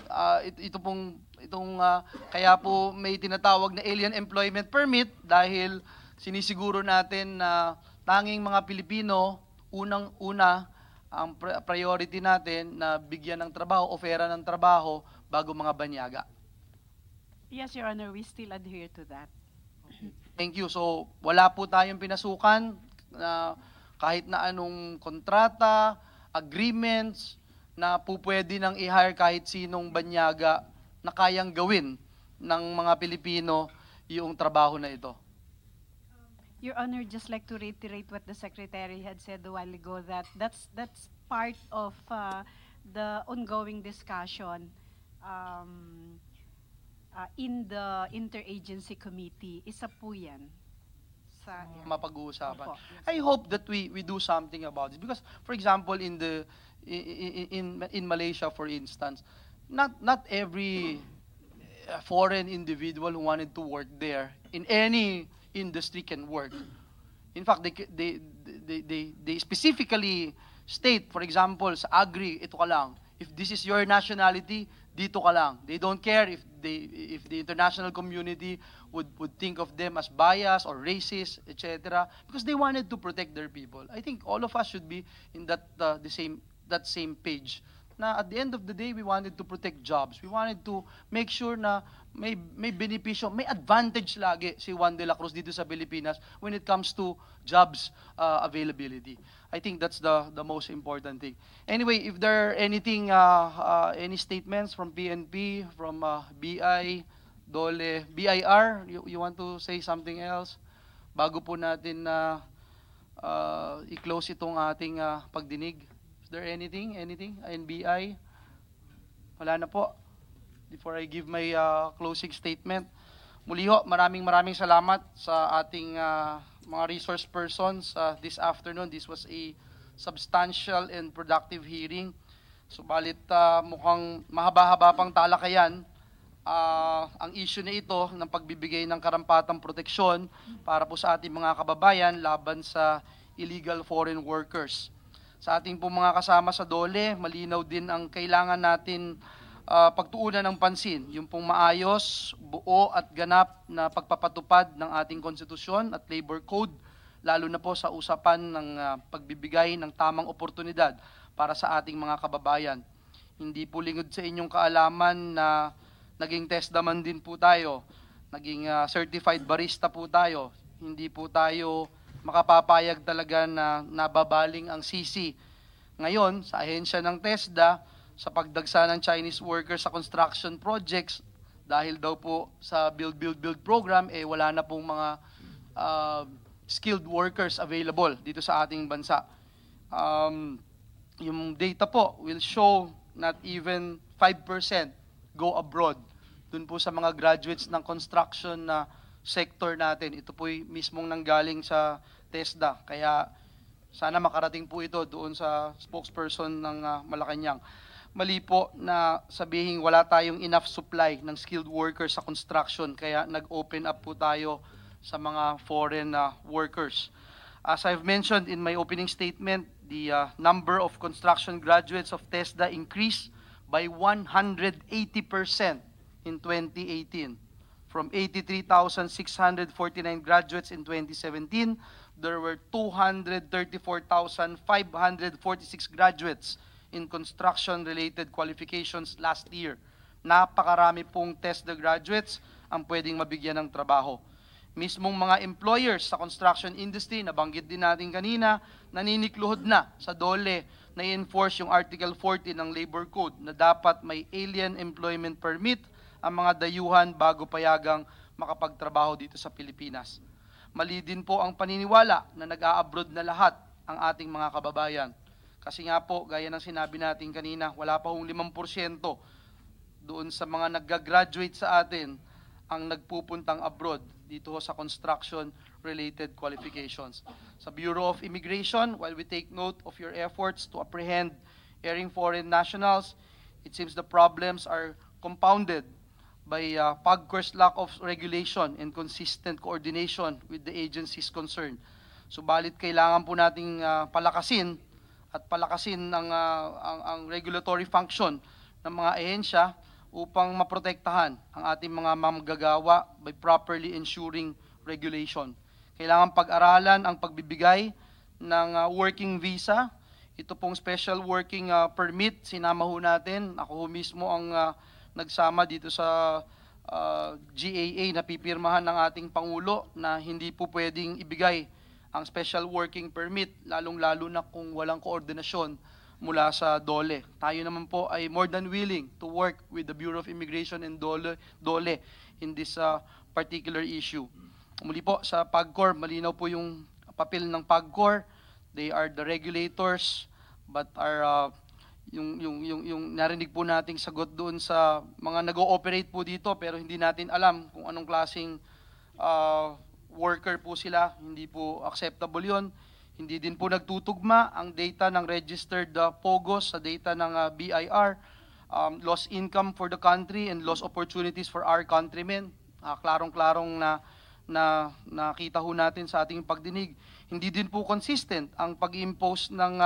kaya po may tinatawag na alien employment permit dahil sinisiguro natin na tanging mga Pilipino, unang-una, ang priority natin na bigyan ng trabaho, ofera ng trabaho bago mga banyaga. Yes, Your Honor, we still adhere to that. Thank you. So, wala po tayong pinasukan na kahit na anong kontrata, agreements, na po pwede nang i-hire kahit sinong banyaga na kayang gawin ng mga Pilipino yung trabaho na ito. Your Honor, just like to reiterate what the Secretary had said a while ago, that that's part of the ongoing discussion in the interagency committee. Isa po yan. Mapag-uusapan. Opo. I hope that we do something about it because, for example, in Malaysia, for instance, not every foreign individual who wanted to work there in any industry can work. In fact, they specifically state, for example, sa agri, ito ka lang. If this is your nationality, dito ka lang. They don't care if the international community would think of them as biased or racist, etc. Because they wanted to protect their people. I think all of us should be in that same page. Na at the end of the day, we wanted to protect jobs. We wanted to make sure na may benepisyo, may advantage lagi si Juan de la Cruz dito sa Pilipinas when it comes to jobs availability. I think that's the most important thing. Anyway, if there are any statements from PNP, from BI, DOLE, BIR, you want to say something else? Bago po natin i-close itong ating pagdinig. Is there anything? NBI? Wala na po. Before I give my closing statement, muli ho, maraming salamat sa ating mga resource persons this afternoon. This was a substantial and productive hearing. Subalit mukhang mahaba-haba pang talakayan ang issue na ito ng pagbibigay ng karampatang proteksyon para po sa ating mga kababayan laban sa illegal foreign workers. Sa ating po mga kasama sa DOLE, malinaw din ang kailangan natin pagtuunan ng pansin, yung pong maayos, buo at ganap na pagpapatupad ng ating konstitusyon at labor code, lalo na po sa usapan ng pagbibigay ng tamang oportunidad para sa ating mga kababayan. Hindi po lingod sa inyong kaalaman na naging TESDA man din po tayo, naging certified barista po tayo, hindi po tayo makapapayag talaga na nababaling ang sisi. Ngayon, sa ahensya ng TESDA, sa pagdagsa ng Chinese workers sa construction projects, dahil daw po sa build program, wala na pong mga skilled workers available dito sa ating bansa. Yung data po will show not even 5% go abroad. Dun po sa mga graduates ng construction na sector natin. Ito po'y mismong nanggaling sa TESDA. Kaya sana makarating po ito doon sa spokesperson ng Malacanang. Mali po na sabihin wala tayong enough supply ng skilled workers sa construction. Kaya nag-open up po tayo sa mga foreign workers. As I've mentioned in my opening statement, the number of construction graduates of TESDA increased by 180% in 2018. From 83,649 graduates in 2017, there were 234,546 graduates in construction-related qualifications last year. Napakarami pong TESDA graduates ang pwedeng mabigyan ng trabaho. Mismong mga employers sa construction industry, nabanggit din natin kanina, naninikluhod na sa DOLE na i-enforce yung Article 40 ng Labor Code na dapat may alien employment permit ang mga dayuhan bago payagang makapagtrabaho dito sa Pilipinas. Mali din po ang paniniwala na nag-a-abroad na lahat ang ating mga kababayan. Kasi nga po, gaya ng sinabi natin kanina, wala pa hong 5% doon sa mga nag-graduate sa atin ang nagpupuntang abroad dito sa construction-related qualifications. Sa Bureau of Immigration, while we take note of your efforts to apprehend erring foreign nationals, It seems the problems are compounded by PAGCOR's lack of regulation and consistent coordination with the agencies concerned. Subalit kailangan po nating palakasin ang regulatory function ng mga ahensya upang maprotektahan ang ating mga mamgagawa by properly ensuring regulation. Kailangan pag-aralan ang pagbibigay ng working visa. Ito pong special working permit, sinama ho natin. Ako ho mismo ang nagsama dito sa GAA na pipirmahan ng ating Pangulo na hindi po pwedeng ibigay ang special working permit, lalong-lalo na kung walang koordinasyon mula sa DOLE. Tayo naman po ay more than willing to work with the Bureau of Immigration and DOLE in this particular issue. Muli po sa PAGCOR, malinaw po yung papel ng PAGCOR. They are the regulators, but are yung narinig po nating sagot doon sa mga nag-ooperate po dito pero hindi natin alam kung anong klaseng worker po sila. Hindi po acceptable yon. Hindi din po nagtutugma ang data ng registered POGOs sa data ng BIR. Lost income for the country and lost opportunities for our countrymen. Klarong-klarong na nakita ho natin sa ating pagdinig. Hindi din po consistent ang pag-impose ng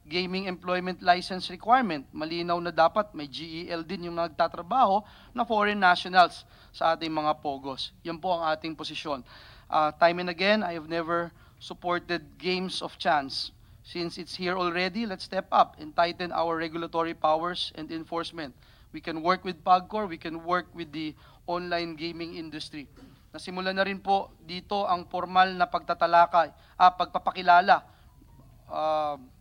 gaming employment license requirement. Malinaw na dapat may GEL din yung nagtatrabaho na foreign nationals sa ating mga POGOs. Yan po ang ating posisyon. Time and again, I have never supported games of chance. Since it's here already, let's step up and tighten our regulatory powers and enforcement. We can work with PAGCOR, we can work with the online gaming industry. Nasimula na rin po dito ang formal na pagpapakilala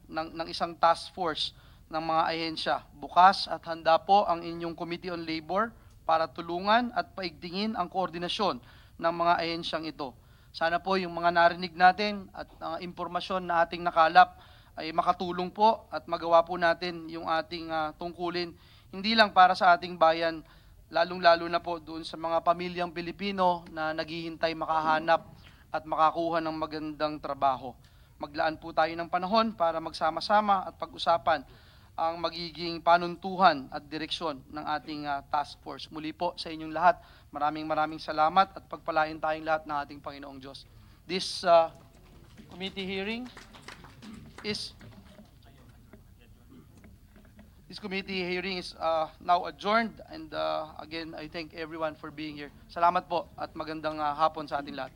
ng isang task force ng mga ahensya. Bukas at handa po ang inyong Committee on Labor para tulungan at paigtingin ang koordinasyon ng mga ahensyang ito. Sana po yung mga narinig natin at impormasyon na ating nakalap ay makatulong po at magawa po natin yung ating tungkulin, hindi lang para sa ating bayan, lalong-lalo na po doon sa mga pamilyang Pilipino na naghihintay makahanap at makakuha ng magandang trabaho. Maglaan po tayo ng panahon para magsama-sama at pag-usapan ang magiging panuntuhan at direksyon ng ating task force. Muli po sa inyong lahat, maraming salamat at pagpalain tayong lahat ng ating Panginoong Diyos. This committee hearing is now adjourned, and again, I thank everyone for being here. Salamat po at magandang hapon sa ating lahat.